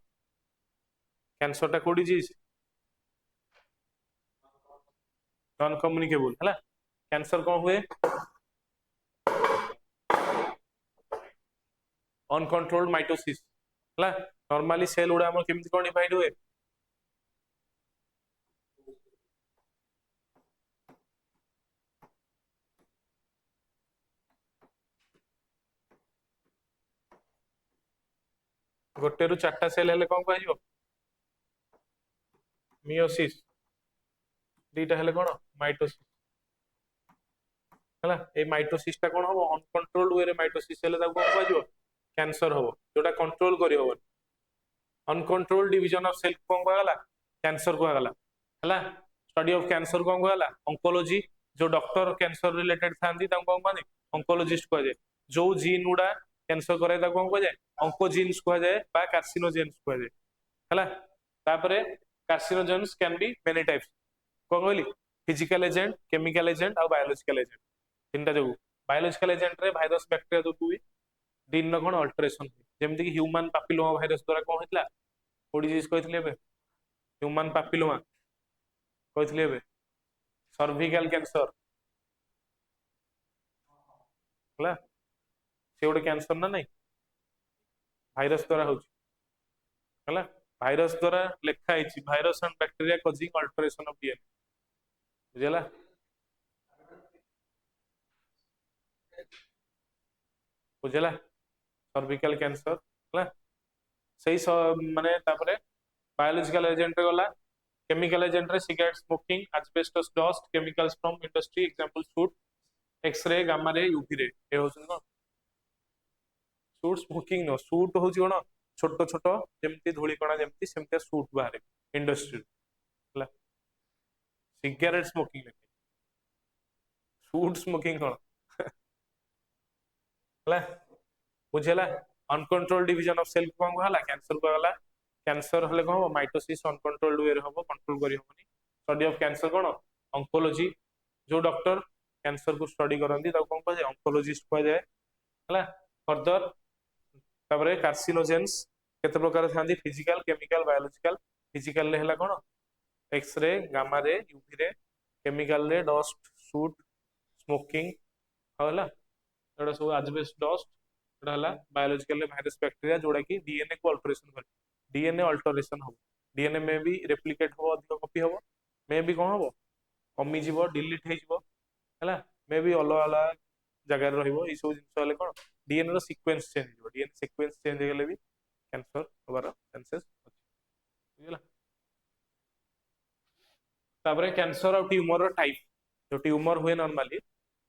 କ୍ୟାନ୍ସର ଟା କୋଉଠି ଡିଜିଜ? ନନ୍ କମ୍ୟୁନିକେବୁଲ ହେଲା। କ୍ୟାନ୍ସର କଣ ହୁଏ? ଅନକଣ୍ଟ୍ରୋଲ ମାଇଟୋସିସ୍ ହେଲା। ନର୍ମାଲି ସେଲ ଗୁଡା ଆମର କେମିତି କଣ ଡିଭାଇଡ ହୁଏ? ଗୋଟେ ରୁ ଚାରିଟା ସେଲ ହେଲେ କଣ କୁହାଯିବ? ମିଓସିସ୍। ଦିଟା ହେଲେ କଣ? ମାଇଟୋସିସ୍ ହେଲା। ଏଇ ମାଇଟୋସିସ୍ ଟା କଣ ହବ? ଅନକଣ୍ଟ୍ରୋଲ ୱେରେ ମାଇଟୋସିସ୍ ହେଲେ ତାକୁ କଣ କୁହାଯିବ? କ୍ୟାନ୍ସର ହବ, ଯୋଉଟା କଣ୍ଟ୍ରୋଲ କରିହବନି। ଅନକଣ୍ଟ୍ରୋଲ ଡିଭିଜନ ଅଫ ସେଲ କଣ କୁହାଗଲା? କ୍ୟାନ୍ସର କୁହାଗଲା ହେଲା। ଷ୍ଟଡି ଅଫ କ୍ୟାନ୍ସର କଣ କୁହାଗଲା? ଅଙ୍କୋଲୋଜି। ଯୋଉ ଡକ୍ଟର କ୍ୟାନ୍ସର ରିଲେଟେଡ ଥାନ୍ତି ତାଙ୍କୁ କଣ କୁହନ୍ତି? ଅଙ୍କୋଲୋଜିଷ୍ଟ କୁହାଯାଏ। ଯୋଉ ଜିନ୍ ଗୁଡା କ୍ୟାନ୍ସର କରାଏ ତାକୁ କଣ କୁହାଯାଏ? ଅଙ୍କୋଜିନ୍ସ କୁହାଯାଏ ବା କାର୍ସିନୋଜେନ୍ସ କୁହାଯାଏ ହେଲା। ତାପରେ carcinogens can be many types. କଣ କହିଲି? ଫିଜିକାଲ ଏଜେଣ୍ଟ, କେମିକାଲ ଏଜେଣ୍ଟ ଆଉ ବାୟୋଲୋଜିକାଲ ଏଜେଣ୍ଟ, ତିନିଟା ଯୋଗୁ। ବାୟୋଲୋଜିକାଲ ଏଜେଣ୍ଟ ରେ ଭାଇରସ ବ୍ୟାକ୍ଟେରିଆ ଯୋଗୁ ବି ଜିନ୍ ର କଣ ଅଲ୍ଟରେସନ, ଯେମିତି କି ହ୍ୟୁମାନ ପାପିଲୋମା ଭାଇରସ ଦ୍ୱାରା କଣ ହେଇଥିଲା? କୋଉ ଡିଜିଜ କହିଥିଲି ଏବେ? ହ୍ୟୁମାନ ପାପିଲୋମା କହିଥିଲି ଏବେ। ସର୍ଭିକାଲ କ୍ୟାନ୍ସର ହେଲା। ସେ ଗୋଟେ କ୍ୟାନ୍ସର ନା ନାଇଁ? ଭାଇରସ ଦ୍ୱାରା ହଉଛି ହେଲା। ଭାଇରସ ଦ୍ୱାରା ଲେଖା ହେଇଛି virus and bacteria causing alteration of DNA, ବୁଝିହେଲା। ବୁଝିହେଲା ସର୍ଭିକାଲ କ୍ୟାନ୍ସର ହେଲା। ସେଇ ମାନେ ତାପରେ ବାୟୋଲୋଜିକାଲ ଏଜେଣ୍ଟ ରେ ଗଲା। କେମିକାଲ ଏଜେଣ୍ଟ ରେ cigarette smoking, asbestos dust, chemicals from industry example soot, x-ray, gamma ray, UV ray. ଏ ହଉଛନ୍ତି କଣ? ସୁଟ୍ ସ୍ମୋକିଂ ନୁହଁ, ସୁଟ୍ ହଉଛି କଣ? ଛୋଟ ଛୋଟ ଯେମିତି ଧୂଳିକଣା ଯେମିତି ସେମିତିଆ ସୁଟ୍ ବାହାରେ ଇଣ୍ଡଷ୍ଟ୍ରି ହେଲା। ସିଗାରେଟ ସ୍ମୋକିଂ, ସୁଟ୍ ସ୍ମୋକିଂ କଣ ହେଲା। ବୁଝିହେଲା। ଅନକଣ୍ଟ୍ରୋଲ ଡିଭିଜନ ଅଫ ସେଲ କଣ କୁହାଗଲା? କ୍ୟାନ୍ସର କୁହାଗଲା। କ୍ୟାନ୍ସର ହେଲେ କଣ ହବ? ମାଇଟୋସିସ୍ ଅନକଣ୍ଟ୍ରୋଲ ୱେ ରେ ହବ, କଣ୍ଟ୍ରୋଲ କରିହବନି। ଷ୍ଟଡି ଅଫ କ୍ୟାନ୍ସର କଣ? ଅଙ୍କୋଲୋଜି। ଯୋଉ ଡକ୍ଟର କ୍ୟାନ୍ସର କୁ ଷ୍ଟଡି କରନ୍ତି ତାକୁ କଣ କୁହାଯାଏ? ଅଙ୍କୋଲୋଜିଷ୍ଟ କୁହାଯାଏ ହେଲା। ଫର୍ଦର ତାପରେ କାର୍ସିନୋଜେନ୍ସ କେତେ ପ୍ରକାର ଥାନ୍ତି? Physical, chemical, biological. ଫିଜିକାଲ ରେ ହେଲା କଣ? ଏକ୍ସରେ, ଗାମା ରେ, ୟୁଭି ରେ। କେମିକାଲ ରେ ଡଷ୍ଟ, ସୁଟ୍, ସ୍ମୋକିଂ ହେଲା। ଏଗୁଡା ସବୁ ଆଜବେଷ୍ଟ ଡଷ୍ଟ। ଏଟା ହେଲା ବାୟୋଲୋଜିକାଲ ଭାଇରସ ବ୍ୟାକ୍ଟେରିଆ ଯୋଉଟା କି ଡିଏନଏ କୁ ଅଲ୍ଟରେସନ କରେ। ଡିଏନଏ ଅଲ୍ଟରେସନ ହବ, ଡିଏନଏ ମେ ବି ରେପ୍ଲିକେଟ ହବ, ଅଧିକ କପି ହବ, ମେ ବି କଣ ହବ? କମିଯିବ, ଡିଲିଟ ହେଇଯିବ ହେଲା। ମେ ବି ଅଲଗା ଅଲଗା ଜାଗାରେ ରହିବ। ଏଇ ସବୁ ଜିନିଷ ହେଲେ କଣ? ଡିଏନଏ ର ସିକ୍ୱେନ୍ସ ଚେଞ୍ଜ ହେଇଯିବ। ଡିଏନଏ ସିକ୍ୱେନ୍ସ ଚେଞ୍ଜ ହେଇଗଲେ ବି କ୍ୟାନ୍ସର ହବାର ଚାନ୍ସେସ୍ ଅଛି, ବୁଝିଲା। ତାପରେ କ୍ୟାନ୍ସର ଆଉ ଟ୍ୟୁମର ଟାଇପ। ଯୋଉ ଟ୍ୟୁମର ହୁଏ ନର୍ମାଲି,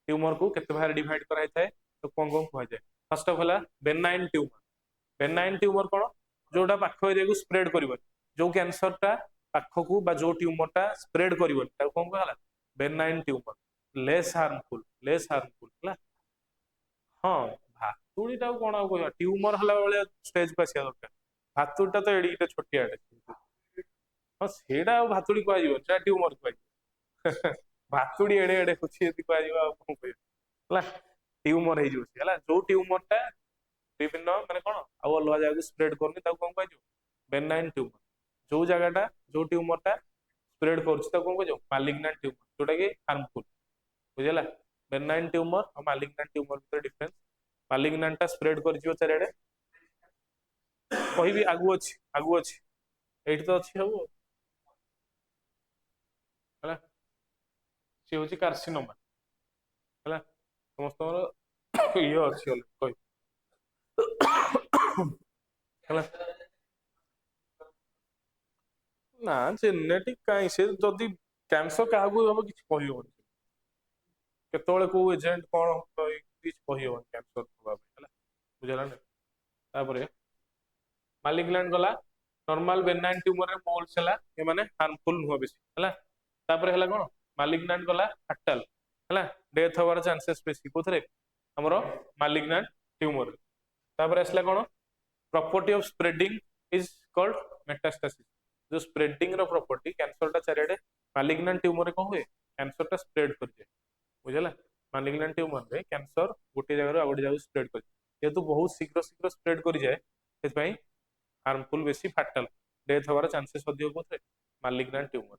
ଟ୍ୟୁମର କୁ କେତେ ଭାଗରେ ଡିଭାଇଡ କରାଯାଇଥାଏ? ତ କଣ କଣ କୁହାଯାଏ? ଫାର୍ଷ୍ଟ ଅଫ୍ ହେଲା ବେନାଇନ ଟ୍ୟୁମର। ବେନାଇନ ଟ୍ୟୁମର କଣ? ଯୋଉଟା ପାଖ ଏରିଆକୁ ସ୍ପ୍ରେଡ କରିବନି। ଯୋଉ କ୍ୟାନ୍ସର ଟା ପାଖକୁ ବା ଯୋଉ ଟ୍ୟୁମର ଟା ସ୍ପ୍ରେଡ କରିବନି ତାକୁ କଣ କୁହାଗଲା? ବେନାଇନ tumour. Lace harmful, lace harmful ହେଲା। ହଁ ଭାତୁଡି ଟାକୁ କଣ ଆଉ କହିବା? ଟ୍ୟୁମର ହେଲା ଭଳିଆ ଷ୍ଟେଜକୁ ଆସିବା ଦରକାର। ଭାତୁଡି ଟା ତ ଏଡିକିଟେ ଛୋଟିଆଟେ। ହଁ ସେଇଟା ଆଉ ଭାତୁଡି କୁହାଯିବ, ସେଟା ଟ୍ୟୁମର କୁହାଯିବ। ଭାତୁଡି ଏଡେ ଏଡେ ଅଛି ଯଦି କୁହାଯିବ ଆଉ କଣ କହିବ ହେଲା। ଟ୍ୟୁମର ହେଇଯିବ ସେ ହେଲା। ଯୋଉ ଟ୍ୟୁମର ଟା ବିଭିନ୍ନ ମାନେ କଣ ଆଉ ଅଲଗା ଜାଗାକୁ ସ୍ପ୍ରେଡ କରୁନି ତାକୁ କଣ କୁହାଯିବ? ବେନାଇନ ଟ୍ୟୁମର। ଯୋଉ ଜାଗାଟା ଯୋଉ ଟ୍ୟୁମର ଟା स्प्रेड करूची ताको कोन कहजो मालिग्नेंट ट्यूमर जोटा कि हार्मफुल बुझला बेनाइन ट्यूमर और मालिग्नेंट ट्यूमर भीतर डिफरेंस मालिग्नेंट टा स्प्रेड करजियो चारिआडे कहबी आगु अछि एठी तो अछि सब हला से होची कार्सिनोमा हला समस्त ये अछि कहि हला ना जेनेटिक काई से जदी कैंसर काहाकू हम किछ कहि होनी केतोळे को एजेंट कोन किछ कहि होनी कैंसर हवा हला बुझला ना तापरे मालिग्नेंट गला नॉर्मल बेनाइन ट्यूमर रे मोल्स हला ए माने हार्मफुल नुह बेसी हला तापरे हला कोन मालिग्नेंट गला फैटल हला डेथ होवार चांसेस बेसी कोथरे हमरो मालिग्नेंट ट्यूमर तापरे असला कोन property of spreading is called metastasis जो स्प्रेडिंग रो प्रॉपर्टी कैंसर टा चारियाडे मालिग्नेंट ट्यूमर रे कोन हुए कैंसर टा स्प्रेड कर जाए बुझला मालिग्नेंट ट्यूमर रे कैंसर गोटे जगह आउट जगह स्प्रेड कर जेतु बहुत शीघ्र शीघ्र स्प्रेड कर जाए सेति हार्मफुल बेसी फैटल डेथ होवार चांसेस अधिक कोथरे मालिग्नेंट ट्यूमर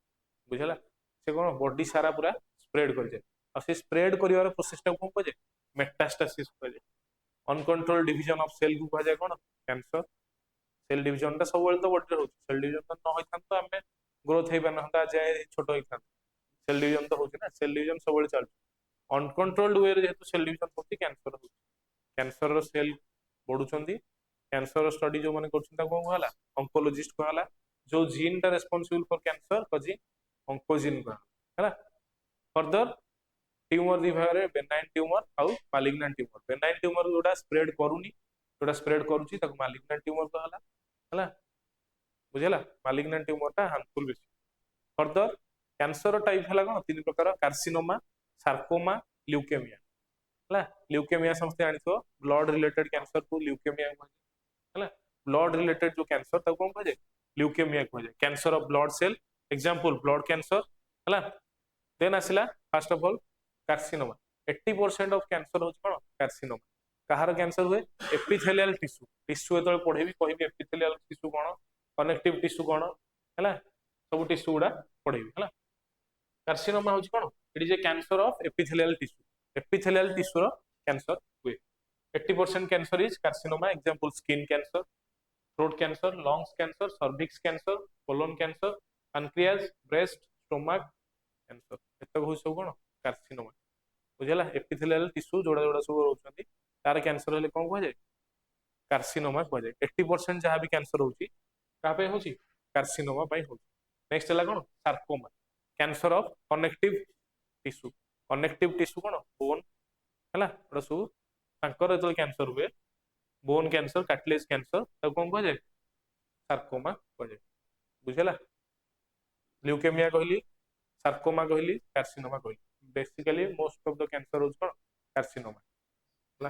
बुझला से कोन बॉडी सारा पूरा स्प्रेड कर जाए और से स्प्रेड करिवार प्रोसेस टा कोन कहे मेटास्टेसिस कहे अनकंट्रोल डिवीजन ऑफ सेल को कहा जाए कोन कैंसर सेल डिवीजन टा सब तो बॉडी रे होची सेल डिवीजन तो न होई थान तो हमें ग्रोथ हे बनहता जाए छोटो होई थान सेल डिवीजन तो होची ना सेल डिवीजन सब चल अनकंट्रोल्ड वे रे जेतु सेल डिवीजन होची कैंसर होची कैंसर रो सेल बढ़ुचंदी कैंसर स्टडी जो माने करछन ता कोन कहला ऑन्कोलॉजिस्ट कहला जो जीन टा रिस्पांसिबल फॉर कैंसर कजी ऑन्कोजीन कहला हैला फर्दर ट्यूमर दी भारे बेनाइन ट्यूमर आउ मालिग्नेंट ट्यूमर बेनाइन ट्यूमर जोटा स्प्रेड करूनी जोटा स्प्रेड करूची ताको मालिग्नेंट ट्यूमर कहला हैला बुझला मालिग्नेंट ट्यूमर टा हार्मफुल बेसी फर्दर कैंसर टाइप हला कोन तीन प्रकार कार्सिनोमा सार्कोमा ल्यूकेमिया हला ल्यूकेमिया समस्ते आनिथो ब्लड रिलेटेड कैंसर को ल्यूकेमिया कहला ब्लड रिलेटेड जो कैंसर ताको कोन कहे ल्यूकेमिया कहे cancer of blood cell example blood cancer हला देन आसिला first of all carcinoma 80% of cancer होच कोन कार्सिनोमा कहार कैंसर हुए एपिथेलियल टिश्यू टिश्यू एतले पढेबी कहबी एपिथेलियल टिश्यू कोन कनेक्टिव टिश्यू कोन हला सब टिश्यू गुडा पढेबी हला कार्सिनोमा होच कोन it is a cancer of epithelial tissue रो कैंसर हुए 80% cancer is carcinoma example skin cancer throat cancer lungs cancer cervix cancer colon cancer pancreas breast stomach cancer एतक होई सब कोन कार्सिनोमा बुझला एपिथेलियल टिश्यू जोड़ा जोड़ा सब रहउछंती तार कैंसर हेले कोन कह जाय कार्सिनोमा कह जाय 80% जहां भी कैंसर होची का पे होची कार्सिनोमा पाई होची नेक्स्ट हला कोन sarcoma cancer of connective tissue कोन बोन हला ओडा सब तांकर एतल कैंसर हुए बोन कैंसर कार्टिलेज कैंसर तब कोन कह जाय सार्कोमा कह जाय बुझला ल्यूकेमिया कहली सार्कोमा कहली कार्सिनोमा कहली basically most of the cancer होच कोन कार्सिनोमा हला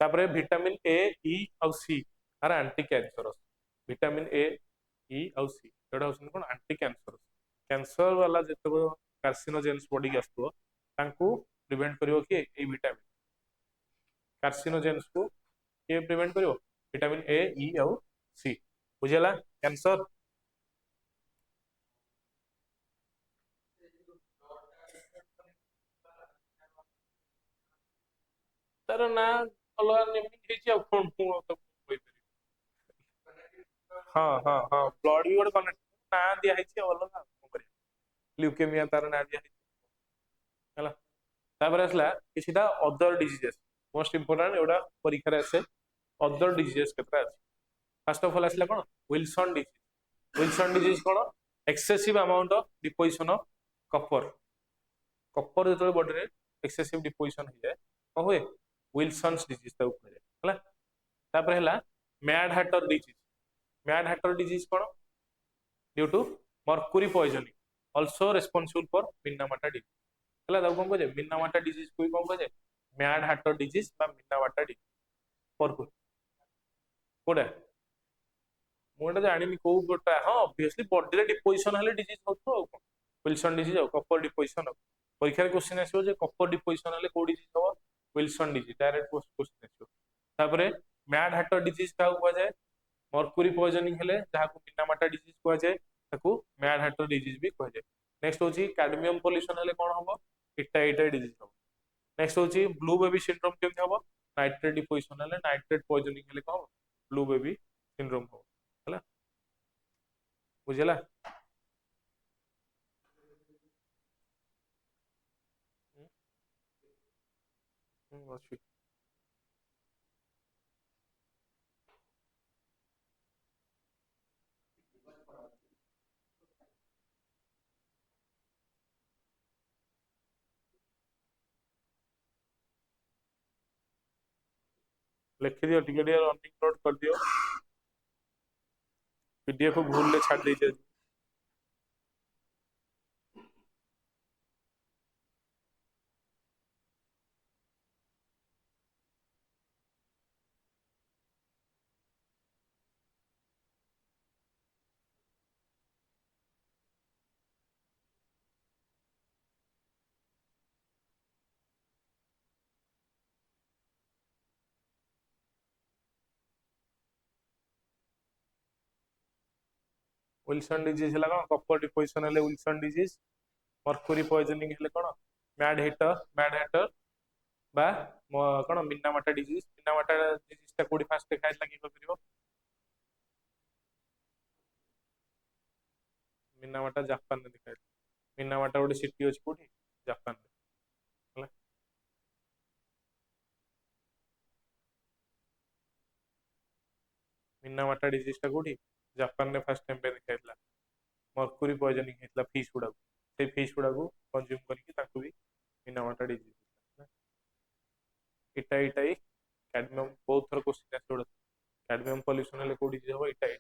तापरे विटामिन ए ई और C are anti cancerous vitamin A E और सी एडा होसन कोन एंटी कैंसरस कैंसर वाला जेतो कार्सिनोजेन्स बॉडी आस्तो तांको प्रिवेंट करियो कि ए विटामिन कार्सिनोजेन्स को के प्रिवेंट करियो विटामिन ए ई और सी बुझला कैंसर तार ना अलग नेमिंग हेची आ कोन को तो कोइ हां हां हां ब्लड भी गोटे कनेक्ट ना दिया हेची अलग कोन करिया ल्यूकेमिया तार ना दिया हेची हला तापर असला किछिटा अदर डिजीजेस मोस्ट इंपोर्टेंट एडा परीक्षा रे आसे अदर डिजीजेस केतरा अछि फर्स्ट ऑफ ऑल असला कोन विल्सन डिजीज कोन excessive amount of deposition of copper copper जेतो बॉडी रे एक्सेसिव डिपोजिशन हो जाए को हुए विल्सन्स डिजीज ताऊ कहे हला तापर हला मैड हार्टर डिजीज कोन due to mercury poisoning also responsible for Minamata disease हला ताऊ कोन कहे मिनामाटा डिजीज कोई कोन कहे मैड हार्टर डिजीज बा मिनामाटा डिजीज पर कोडा मोटा जानिनी को गोटा हां ऑब्वियसली बॉडी रे डिपोजिशन हले डिजीज होतो विल्सन डिजीज कॉपर डिपोजिशन परीक्षा रे क्वेश्चन आसीबो जे कॉपर डिपोजिशन हले को डिजीज हो विल्सन डिजीज डायरेक्ट क्वेश्चन आसीबो तापरे मैड हार्टर डिजीज का हुआ जाए मर्क्यूरी पॉइजनिंग हेले जहा को मिनामाटा डिजीज को जाए ତାକୁ ମ୍ୟାଡ ହାର୍ଟ ଡିଜିଜ ବି କୁହାଯାଏ। ନେକ୍ସଟ ହଉଛି କାଡମିୟମ ପଲ୍ୟୁସନ ହେଲେ କଣ ହବ, ଇଟା ଡିଜିଜ ହବ। ନେକ୍ସଟ ହଉଛି ବ୍ଲୁ ବେବି ସିଣ୍ଡ୍ରୋମ କେମିତି ହବ, ନାଇଟ୍ରେଟ ଡିପୋଜିସନ ହେଲେ, ନାଇଟ୍ରେଟ ପଏଜନିଂ ହେଲେ କଣ ହବ, ବ୍ଲୁ ବେବି ସିଣ୍ଡ୍ରୋମ ହବ। ହେଲା, ବୁଝିଲା। ଅଛି। ଲେଖିଦିଅ ଟିକେ ଟିକେ ରନିଂ ନୋଟ କରିଦିଅ, ପିଡିଏଫ ଭୁଲରେ ଛାଡି ଦେଇଛି। ୱିଲସନ ଡିଜିଜ ହେଲା କଣ, କପର ଡିପୋଜିସନ ହେଲେ ୱିଲସନ ଡିଜିଜ, ମର୍କୁରୀ ପଏଜନିଂ ହେଲେ କଣ, ମ୍ୟାଡ ହାଟର ବା କଣ ମିନାମାଟା ଡିଜିଜ। ମିନାମାଟା ଡିଜିଜ ଟା କୋଉଠି ଫାଷ୍ଟ ଦେଖା ହେଇଥିଲା କିଏ କହିପାରିବ? ମିନାମାଟା ଜାପାନରେ ଦେଖା ହେଇଥିଲା। ମିନାମାଟା ଗୋଟେ ସିଟି ଅଛି କୋଉଠି, ଜାପାନରେ। ହେଲା, ମିନାମାଟା ଡିଜିଜ ଟା କୋଉଠି, ଜାପାନରେ ଫାଷ୍ଟ ଟାଇମ ପାଇଁ ଦେଖା ହେଇଥିଲା। ମର୍କୁରୀ ପଏଜନିଂ ହେଇଥିଲା ଫିସ୍ ଗୁଡାକୁ, ସେଇ ଫିସ୍ ଗୁଡାକୁ କନଜ୍ୟୁମ କରିକି ତାଙ୍କୁ ବି ମିନାମାଟା ଡିଜିଜ ହେଇଥିଲା। ଇଟାଇ କାଡମିୟମ ବହୁତ ଥର କ୍ୱେଶ୍ଚିନ୍ ଆସିବ। କାଡମିୟମ ପଲ୍ୟୁସନ ହେଲେ କୋଉଠି ହବ, ଇଟାଇ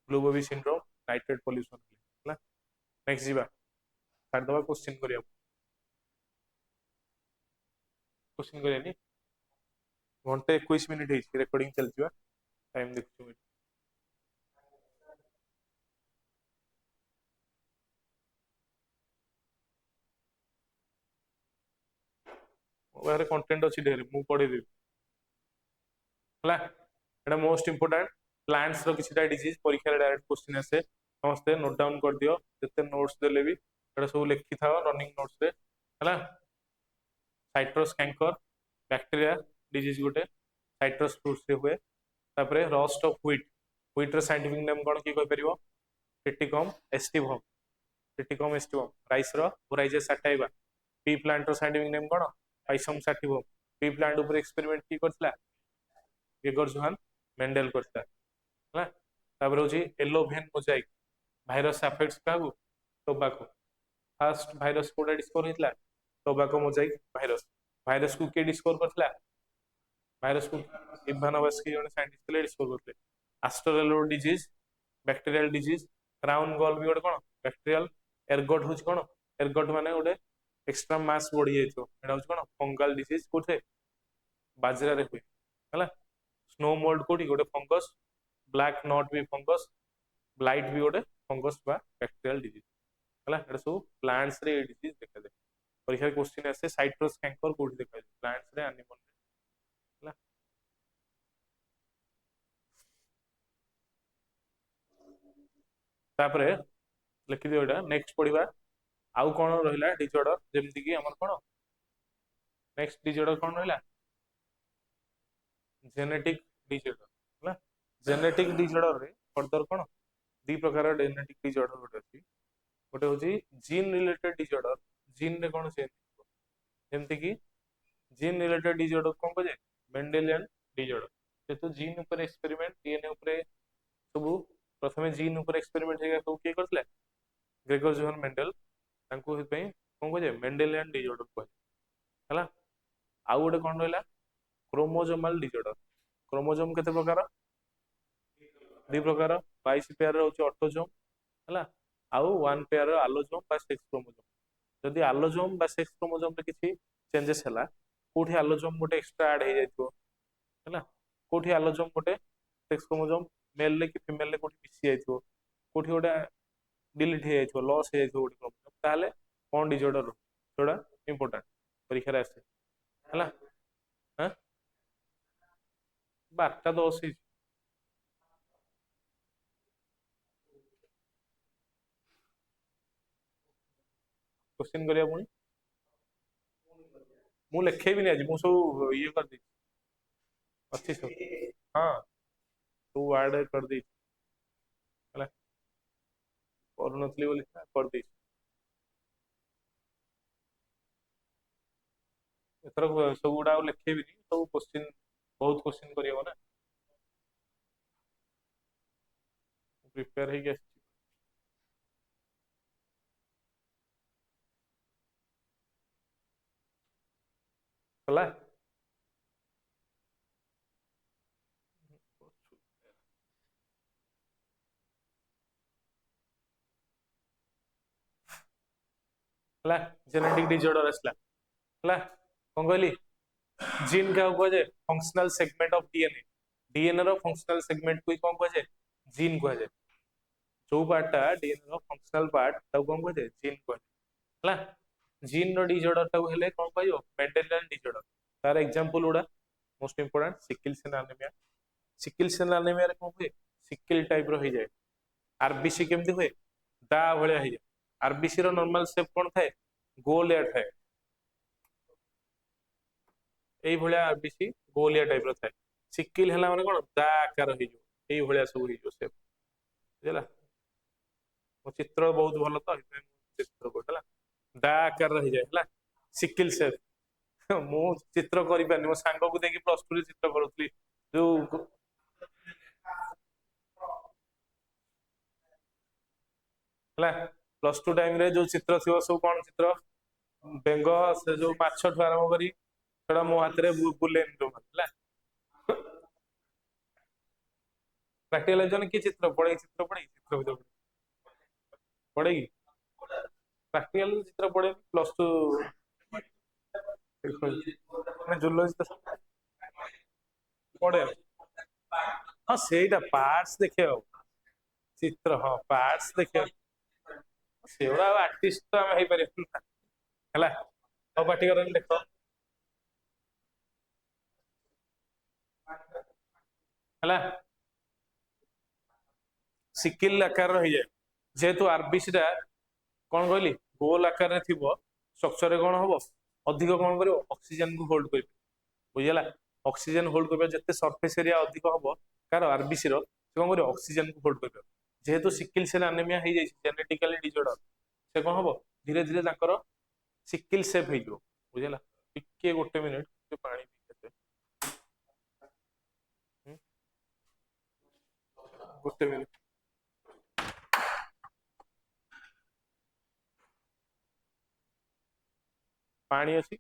blue baby syndrome, nitrate pollution ହେଲା। ନେକ୍ସଟ ଯିବା, ଛାଡ଼ିଦବା କ୍ୱେଶ୍ଚିନ୍ କରିବାକୁ। କ୍ୱେଶ୍ଚିନ୍ କରିବାନି, ଘଣ୍ଟେ 21 ମିନିଟ୍ ହେଇଛି, ରେକର୍ଡିଂ ଚାଲିଛି ବା, ଟାଇମ ଦେଖୁଛୁ। ମୋ ପାଖରେ କଣ୍ଟେଣ୍ଟ ଅଛି ଢେର, ମୁଁ ପଢେଇଦେବି। ହେଲା, ଏଟା ମୋଷ୍ଟ ଇମ୍ପୋର୍ଟାଣ୍ଟ। ପ୍ଲାଣ୍ଟସ ର କିଛିଟା ଡିଜିଜ ପରୀକ୍ଷାରେ ଡାଇରେକ୍ଟ କ୍ୱେଶ୍ଚିନ୍ ଆସେ, ସମସ୍ତେ ନୋଟ ଡାଉନ କରିଦିଅ। ଯେତେ ନୋଟ୍ସ ଦେଲେ ବି ଏଟା ସବୁ ଲେଖିଥାଅ ରନିଂ ନୋଟ୍ସ ରେ। ହେଲା, ସାଇଟ୍ରସ କ୍ୟାଙ୍କର ବ୍ୟାକ୍ଟେରିଆ ଡିଜିଜ ଗୋଟେ, ସାଇଟ୍ରସ ଫ୍ରୁଟ୍ସ ରେ ହୁଏ। ତାପରେ ରଷ୍ଟ ଅଫ ହ୍ୱିଟ, ହ୍ୱିଟ ର ସାଇଣ୍ଟିଫିକ ନେମ୍ କଣ କିଏ କହିପାରିବ? ଟ୍ରିଟିକମ ଏସ୍ଟିଭମ, ଟ୍ରିଟିକମ ଏସ୍ଟିଭମ। ରାଇସ ର ଓରାଇଜା ସାଟାଇବା। ପି ପ୍ଲାଣ୍ଟ ର ସାଇଣ୍ଟିଫିକ ନେମ୍ କଣ? Pisum sativum. ପି ପ୍ଲାଣ୍ଟ ଉପରେ ଏକ୍ସପେରିମେଣ୍ଟ କିଏ କରିଥିଲା? ଗେଗର ଜୋହାନ ମେଣ୍ଡେଲ କରିଥିଲା। ହେଲା, ତାପରେ ହଉଛି ଏଲୋଭେନ ମୋଜାଇକ, ଭାଇରସ ଆଫେକ୍ଟ କାହାକୁ? ଟୋବାକୋ। ଫାଷ୍ଟ ଭାଇରସ କୋଉଟା ଡିସ୍କଭର ହେଇଥିଲା? Tobacco mosaic virus. ଭାଇରସ କୁ କିଏ ଡିସ୍କଭର କରିଥିଲା? ଭାଇରସ କୁ ଇଭାନୋଭାସ୍କି ଜଣେ ସାଇଣ୍ଟିଷ୍ଟ ଥିଲେ, ଡିସ୍କଭର କରିଥିଲେ। ଆଷ୍ଟ୍ରୋରେଲୋ ଡିଜିଜ, ବ୍ୟାକ୍ଟେରିଆଲ ଡିଜିଜ। କ୍ରାଉନ ଗଲ ବି ଗୋଟେ କଣ ବ୍ୟାକ୍ଟେରିଆଲ। ଏରଗଟ ହଉଛି କଣ, ଏରଗଟ ମାନେ ଗୋଟେ ଏକ୍ସଟ୍ରା ମାସ ବଢି ଯାଇଥିବ, ଏଟା ହଉଛି କଣ ଫଙ୍ଗାଲ ଡିଜିଜ। କୋଉଥିରେ? ବାଜରାରେ ହୁଏ। ହେଲା, ସ୍ନୋ ମୋଲ୍ଡ କୋଉଠି, ଗୋଟେ ଫଙ୍ଗସ। ବ୍ଲାକ୍ ନଟ୍ ବି ଫଙ୍ଗସ, ବ୍ଲାଇଟ ବି ଗୋଟେ ଫଙ୍ଗସ ବା ବ୍ୟାକ୍ଟେରିଆଲ ଡିଜିଜ। ହେଲା, ଏଟା ସବୁ ପ୍ଲାଣ୍ଟସ ରେ ଏଇ ଡିଜିଜ ଦେଖାଯାଏ। ପରୀକ୍ଷାରେ କ୍ୱେଶ୍ଚିନ୍ ଆସେ, ସାଇଟ୍ରସ କ୍ୟାଙ୍କର କୋଉଠି ଦେଖାଯାଏ? ପ୍ଲାଣ୍ଟସ ରେ, ଆନିମଲ ରେ। ହେଲା, ତାପରେ ଲେଖିଦିଅ ଏଇଟା, ନେକ୍ସଟ ପଢିବା। ଆଉ କଣ ରହିଲା ଡିଜଅର୍ଡର, ଯେମିତି କି ଆମର କଣ, ନେକ୍ସଟ ଡିଜଅର୍ଡର କଣ ରହିଲା? Genetic disorder. ହେଲା, ଜେନେଟିକ ଡିଜଅର୍ଡର ରେ ଫର୍ଦର କଣ, ଦି ପ୍ରକାର ଜେନେଟିକ ଡିଜଅର୍ଡର ଗୋଟେ ଅଛି। ଗୋଟେ ହଉଛି ଜିନ୍ ରିଲେଟେଡ ଡିଜଅର୍ଡର, ଜିନ୍ ରେ କଣ ଚେଞ୍ଜ, ଯେମିତି କି ଜିନ୍ ରିଲେଟେଡ ଡିଜଅର୍ଡର କଣ କୁହାଯାଏ? ମେଣ୍ଡେଲିଆନ ଡିଜଅର୍ଡର। ଯେହେତୁ ଜିନ୍ ଉପରେ ଏକ୍ସପେରିମେଣ୍ଟ, ଡିଏନଏ ଉପରେ ସବୁ, ପ୍ରଥମେ ଜିନ୍ ଉପରେ ଏକ୍ସପେରିମେଣ୍ଟ ହେଇକା ସବୁ କିଏ କରିଥିଲେ? Gregor Johann Mendel. ତାଙ୍କୁ ସେଥିପାଇଁ କଣ କୁହାଯାଏ? ମେଣ୍ଡେଲିଆନ ଡିଜଅର୍ଡର କୁହାଯାଏ। ହେଲା, ଆଉ ଗୋଟେ କଣ ରହିଲା? କ୍ରୋମୋଜୋମାଲ ଡିଜଅର୍ଡର। କ୍ରୋମୋଜୋମ କେତେ ପ୍ରକାର? ଦି ପ୍ରକାର, 22 ପେୟାର ହଉଛି ଅଟୋଜୋମ। ହେଲା, ଆଉ 1 ପେୟାର ଆଲୋଜୋମ ବା ସେକ୍ସ କ୍ରୋମୋଜୋମ। ଯଦି ଆଲୋଜୋମ ବା ସେକ୍ସ କ୍ରୋମୋଜୋମ ରେ କିଛି ଚେଞ୍ଜେସ ହେଲା, କୋଉଠି ଆଲୋଜୋମ ଗୋଟେ ଏକ୍ସଟ୍ରା ଆଡ ହେଇଯାଇଥିବ। ହେଲା, କୋଉଠି ଆଲୋଜୋମ ଗୋଟେ ସେକ୍ସ କ୍ରୋମୋଜୋମ ମେଲ ରେ କି ଫିମେଲ ରେ କୋଉଠି ମିଶି ଯାଇଥିବ, କୋଉଠି ଗୋଟେ ଡିଲିଟ ହେଇଯାଇଥିବ, ଲସ୍ ହେଇଯାଇଥିବ ଗୋଟେ କ୍ରୋମୋଜୋମ, ତାହେଲେ କଣ ଡିଜଅର୍ଡର ରହୁଛି? ସେଗୁଡା ଇମ୍ପୋର୍ଟାଣ୍ଟ, ପରୀକ୍ଷାରେ ଆସେ। ହେଲା, ହଁ 12:10 ହେଇଛି। क्वेश्चन करिया पुणी ମୁଁ ଲେଖେଇବିନି ଆଜି, ମୁଁ ସବୁ ଇଏ କରିଦେଇଛି, ଅଛି ସବୁ। ହଁ ସବୁ ୱାର୍ଡ କରିଦେଇଛି ହେଲା, କରୁନଥିଲି ବୋଲି କରିଦେଇଛି। ଏଥର ସବୁ ଗୁଡା ଆଉ ଲେଖେଇବିନି, ସବୁ କ୍वेଶ୍ଚିନ୍ ବହୁତ କ୍वेଶ୍ଚିନ୍ କରିହବ ନା, ପ୍ରିପେୟାର ହେଇକି ଆସିଛି। ହେଲା ହେଲା ଜେନେଟିକ ଡିଜଅର୍ଡର ଆସିଲା ହେଲା, କଣ କହିଲି ଜିନ୍ କାହାକୁ କୁହାଯାଏ? Functional segment of DNA. DNA ର ଫଙ୍କସନାଲ ସେଗମେଣ୍ଟ କୁ କଣ କୁହାଯାଏ? ଜିନ୍ କୁହାଯାଏ। ଯୋଉ ପାର୍ଟଟା ଡିଏନଏ ର ଫଙ୍କସନାଲ ପାର୍ଟ ତାକୁ କଣ କୁହାଯାଏ? ଜିନ୍ କୁହାଯାଏ ହେଲା। ଜିନ୍ ର ଡିଜଅର୍ଡର ଟାକୁ ହେଲେ କଣ କହିବ? Mendelian disorder. ତାର ଏକ୍ସାମ୍ପଲ ଗୁଡା most important, sickle cell anaemia. Sickle cell ଆନିମିଆରେ କଣ ହୁଏ? ସିକିଲ ଟାଇପ ର ହେଇଯାଏ। ଆରବିସି କେମିତି ହୁଏ? ଦା ଭଳିଆ ହେଇଯାଏ। ଆରବିସି ର ନର୍ମାଲ ସେପ୍ କଣ ଥାଏ? ଗୋଲିଆ ଥାଏ, ଏଇଭଳିଆ ଆରବିସି ଗୋଲିଆ ଟାଇପ ର ଥାଏ। ସିକିଲ ହେଲା ମାନେ କଣ? ଦା ଆକାର ହେଇଯିବ, ଏଇଭଳିଆ ସବୁ ହେଇଯିବ ସେପ୍, ବୁଝିଲା। ମୋ ଚିତ୍ର ବହୁତ ଭଲ ତ, ସେଥିପାଇଁ ମୁଁ ଚିତ୍ର କରୁଛି ହେଲା। ଦା ଆକାରର ହେଇଯାଏ ହେଲା, ସିକିଲ ସେଲ୍। ମୁଁ ଚିତ୍ର କରିପାରିନି, ମୋ ସାଙ୍ଗକୁ ଦେଇକି ପ୍ଲସ ଟୁ ରେ ଚିତ୍ର କରୁଥିଲି। ଯୋଉ ହେଲା ପ୍ଲସ ଟୁ ଟାଇମ ରେ ଯୋଉ ଚିତ୍ର ଥିବ ସବୁ, କଣ ଚିତ୍ର? ବେଙ୍ଗ, ସେ ଯୋଉ ମାଛଠୁ ଆରମ୍ଭ କରି ସେଟା ମୋ ହାତରେ ବୁଲେନି ଜମା ହେଲା। ପ୍ରାକ୍ଟିକାଲ ଏକ୍ସାମ ରେ କିଏ ଚିତ୍ର ପଡେ? ଚିତ୍ର ପଡେ ଚିତ୍ର ପଡେ କି? ପ୍ରାକ୍ଟିକାଲ ଚିତ୍ର ପଡେ ପ୍ଲସ ଟୁ ଜୁଲୋଜି ପଡେ, ହଁ ସେଇଟା ପାର୍ଟସ ଦେଖିବା ଆଉ ଚିତ୍ର, ହଁ ପାର୍ଟସ ଦେଖିବା, ସେଗୁଡା ଆଉ ଆର୍ଟିଷ୍ଟ ତ ଆମେ ହେଇପାରିବୁନି ନା ହେଲା। ଆଉ ପାଟି କରନି, ଦେଖ ହେଲା ସିକିଲ ଆକାରର ହେଇଯାଏ। ଯେହେତୁ ଆରବିସି ଟା କଣ କହିଲି ଗୋଲ ଆକାରରେ ଥିବ, ଷ୍ଟ୍ରକ୍ଚରରେ କଣ ହବ? ଅଧିକ କଣ କରିବ? ଅକ୍ସିଜେନ କୁ ହୋଲ୍ଡ କରିବ, ବୁଝିହେଲା। ଅକ୍ସିଜେନ ହୋଲ୍ଡ କରିବା, ଯେତେ ସରଫେସ ଏରିଆ ଅଧିକ ହବ କାର ଆରବିସି ର, ସେ କଣ କରିବ? ଅକ୍ସିଜେନ କୁ ହୋଲ୍ଡ କରିବ। ଯେହେତୁ ସିକିଲ ସେଲ୍ ଆନିମିଆ ହେଇଯାଇଛି, ଜେନେଟିକାଲି ଡିଜଅର୍ଡର, ସେ କଣ ହବ? ଧୀରେ ଧୀରେ ତାଙ୍କର ସିକିଲ ସେପ୍ ହେଇଯିବ, ବୁଝିହେଲା। ଟିକେ ଗୋଟେ ମିନିଟ, ଟିକେ ପାଣି ପିଇତେ, ଗୋଟେ ମିନିଟ। ପାଣି ଅଛି?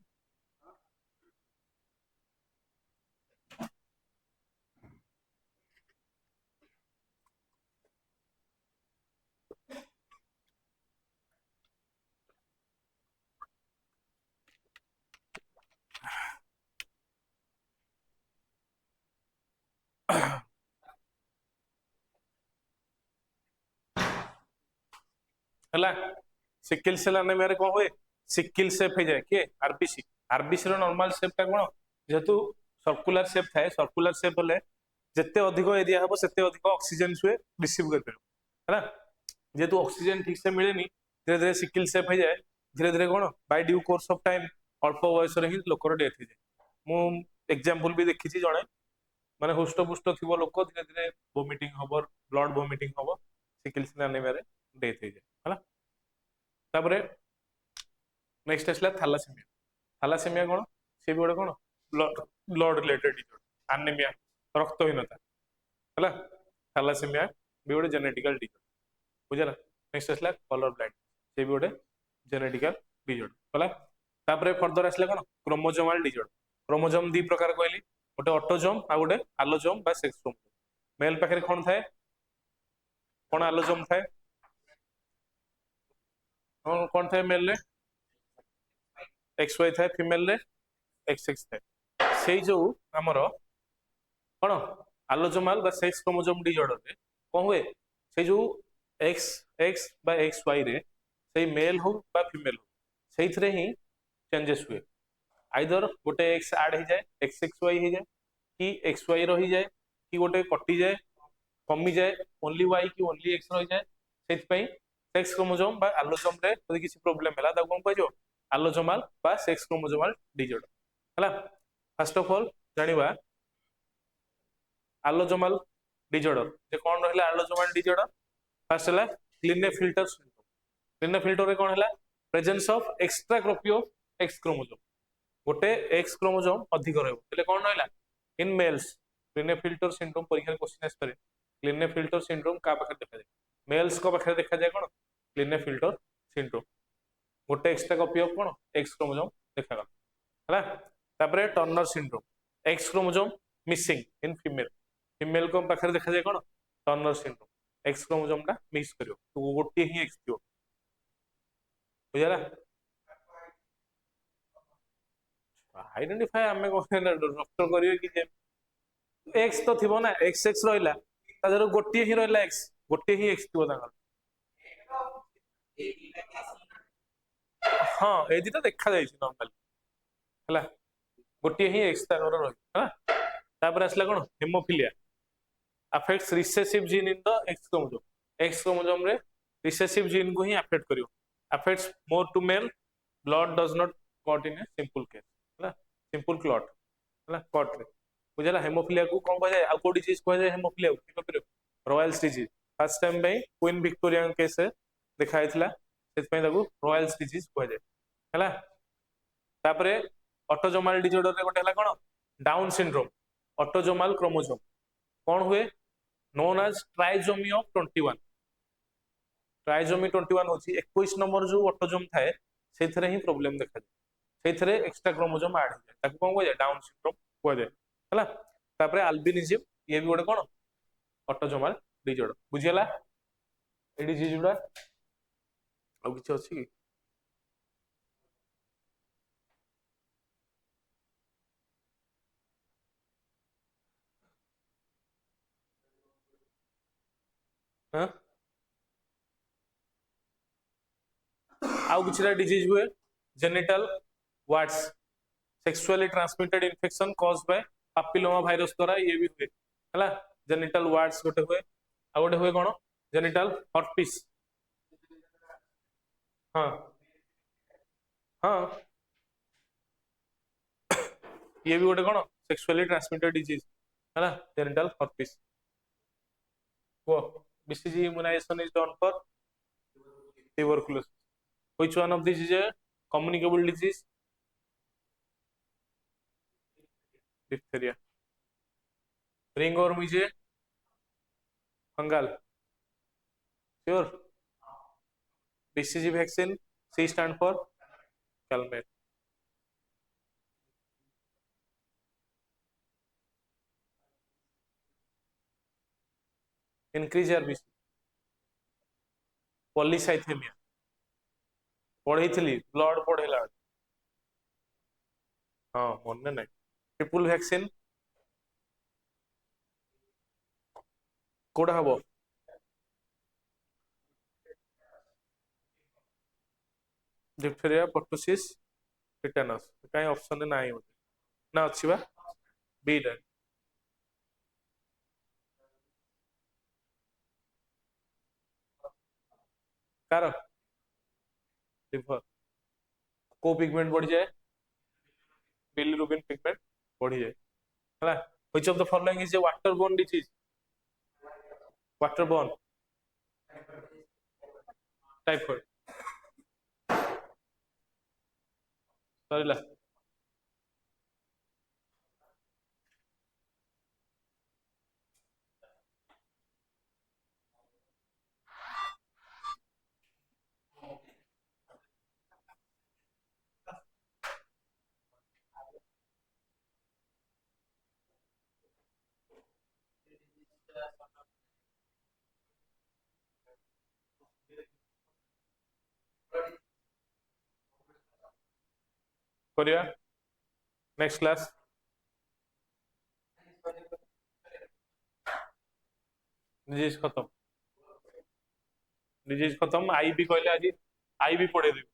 ହେଲା ସିକିଲ ସେଲ୍ ଆନିମିଆରେ କଣ ହୁଏ? ସିକିଲ ସେପ୍ ହେଇଯାଏ, କିଏ? ଆରବିସି। ଆରବିସି ର ନର୍ମାଲ ସେପ୍ ଟା କଣ? ଯେହେତୁ ସର୍କୁଲାର ସେପ୍ ଥାଏ, ସର୍କୁଲାର ସେପ୍ ହେଲେ ଯେତେ ଅଧିକ ଏରିଆ ହବ, ସେତେ ଅଧିକ ଅକ୍ସିଜେନ ହୁଏ ରିସିଭ କରିପାରିବ ହେଲା। ଯେହେତୁ ଅକ୍ସିଜେନ ଠିକ ସେ ମିଳେନି, ଧୀରେ ଧୀରେ ସିକିଲ ସେପ୍ ହେଇଯାଏ। ଧୀରେ ଧୀରେ କଣ? By due course of time, ଅଳ୍ପ ବୟସରେ ହିଁ ଲୋକର ଡେଥ ହେଇଯାଏ। ମୁଁ ଏକ୍ସାମ୍ପଲ ବି ଦେଖିଛି, ଜଣେ ମାନେ ହୃଷ୍ଟ ପୁଷ୍ଟ ଥିବ ଲୋକ, ଧୀରେ ଧୀରେ ଭୋମିଟିଂ ହବ, ବ୍ଲଡ ଭୋମିଟିଂ ହବ, ସିକିଲ ସେଲ୍ ଆନିମିଆରେ ଡେଥ ହେଇଯାଏ ହେଲା। ତାପରେ ନେକ୍ସଟ ଆସିଲା ଥାଲାସେମିଆ। ଥାଲାସେମିଆ କଣ? ସେ ବି ଗୋଟେ କଣ? ବ୍ଲଡ ରିଲେଟେଡ ଡିଜଅର୍ଡର, ଆନିମିଆ, ରକ୍ତହୀନତା ହେଲା। ଥାଲାସେମିଆ ବି ଗୋଟେ ଜେନେଟିକାଲ ଡିଜଅର୍ଡର, ବୁଝିହେଲା। ନେକ୍ସଟ ଆସିଲା କଲର ବ୍ଲାଇଣ୍ଡ, ସେ ବି ଗୋଟେ ଜେନେଟିକାଲ ଡିଜଅର୍ଡର ହେଲା। ତାପରେ ଫର୍ଦର ଆସିଲା କଣ? କ୍ରୋମୋଜୋମାଲ ଡିଜଅର୍ଡର। କ୍ରୋମୋଜୋମ ଦି ପ୍ରକାର କହିଲି, ଗୋଟେ ଅଟୋଜୋମ ଆଉ ଗୋଟେ ଆଲୋଜୋମ ବା ସେକ୍ସ କ୍ରୋମୋଜୋମ। ମେଲ ପାଖରେ କଣ ଥାଏ? କଣ ଆଲୋଜୋମ ଥାଏ? ହଁ କଣ ଥାଏ ମେଲ ରେ? ଏକ୍ସ ୱାଇ ଥାଏ, ଫିମେଲ ରେ ଏକ୍ସ ଏକ୍ସ ଥାଏ। ସେଇ ଯୋଉ ଆମର କଣ ଆଲୋଜୋମାଲ ବା ସେକ୍ସ କ୍ରୋମୋଜୋମ ଡିଜଅର୍ଡରରେ କଣ ହୁଏ? ସେଇ ଯୋଉ ଏକ୍ସ ଏକ୍ସ ବା ଏକ୍ସ ୱାଇ ରେ, ସେଇ ମେଲ ହଉ ବା ଫିମେଲ ହଉ, ସେଇଥିରେ ହିଁ ଚେଞ୍ଜେସ ହୁଏ। ଆଇଦର ଗୋଟେ ଏକ୍ସ ଆଡ ହେଇଯାଏ, ଏକ୍ସ ଏକ୍ସ ୱାଇ ହେଇଯାଏ, କି ଏକ୍ସ ୱାଇ ରହିଯାଏ, କି ଗୋଟେ କଟିଯାଏ, କମିଯାଏ, ଓନ୍ଲି ୱାଇ କି ଓନ୍ଲି ଏକ୍ସ ରହିଯାଏ। ସେଥିପାଇଁ सेक्स क्रोमोसोम बा एलोसोम रे यदि किसी प्रोब्लेम हैला ताको कोन कहजो एलोसोमल बा सेक्स क्रोमोसोमल डिसऑर्डर हैला। फर्स्ट ऑफ ऑल जानिबा एलोसोमल डिसऑर्डर जे कोन रहला एलोसोमल डिसऑर्डर। फर्स्ट हैला क्लिनेफिल्टर सिंड्रोम। क्लिनेफिल्टर रे कोन हैला presence of extra copy of x chromosome गोटे एक्स क्रोमोसोम अधिक रहबो तले कोन रहला इन मेल्स। क्लिनेफिल्टर सिंड्रोम परीक्षा क्वेश्चन आस पारे क्लिनेफिल्टर सिंड्रोम का पाखे देखा जाए मेल्स को पाखे देखा जाए कोन क्लिनेफिल्टर सिंड्रोम गोटे extra copy of cone x chromosome देखा गला हैला। तापरे Turner syndrome x chromosome missing in female female को पाखे देखा जाए कोन टर्नर सिंड्रोम एक्स क्रोमोसोम टा मिस करियो तो गोटे ही एक्स थियो बुझला। आइडेंटिफाई आमे कोन डॉक्टर करियो कि जे एक्स तो थिबो ना एक्स एक्स रहिला ताजर गोटे ही रहिला एक्स गोटे ही एक्स थिबो तांगर हां ए दिटा देखा जाय छी नॉर्मली हैला गोटे ही एक्स तांगर रहि हैला। तापर आसला कोन haemophilia affects recessive gene in the X chromosome रे रिसेसिव जीन को ही अफेक्ट करियो affects more to male blood does not clot in a simple case हैला सिंपल क्लॉट हैला क्लॉट रे बुझला। हेमोफिलिया को कोन कह जाय आ को डिजीज कह जाय हेमोफिलिया को करियो रॉयल्स डिजीज फर्स्ट टाइम पे क्वीन विक्टोरिया केस देखाइथिला सेत पे ताको रॉयल्स डिजीज कह जाय हैला। तापरे ऑटोजोमल डिसऑर्डर रे गोटे हला कोन डाउन सिंड्रोम ऑटोजोमल क्रोमोसोम कौन हुए known as trisomy of 21 trisomy 21 होची 21 नंबर जो ऑटोजोम थाए सेथरे ही प्रॉब्लम देखा जाय सेथरे एक्स्ट्रा क्रोमोसोम ऐड हो जाय ताको कोन कह जाय डाउन सिंड्रोम कह जाय हैला। तापरे अल्बिनिज्म ये भी गोटे कोन ऑटोजोमल डिसऑर्डर बुझियला ए डिजीज गुडा आ किछ अछि कि हां आउ किछरा डिजीज हुए genital warts sexually transmitted infection caused by papilloma virus द्वारा ये भी हुए हैला। जेनिटल वार्ड्स गोटे हुए आ गोटे हुए कोन जेनिटल हर्पिस हां हां ये भी गोटे कोन सेक्सुअली ट्रांसमिटेड डिजीज हैला जेनिटल हर्पिस को BCG immunization is done for tuberculosis which one of these is a communicable disease diphtheria ringworm is a fungal sure BCG vaccine C stand for calmette increase RBC polycythemia पढ़ी blood पढ़ेला हाँ मन ना triple vaccine कोड़ा हम diphtheria pertussis tetanus कहीं option ना ना अच्छी बा बी रे कार लिवर को पिगमेंट बढ़ जाए बिलिरुबिन पिगमेंट बढ़ जाए है which of the following is a water borne disease water borne typhoid Sarila करिया नेक्स्ट क्लास डिजीज खत्म डिजीज खत्म आई भी कहले आज आई भी पढ़े देबी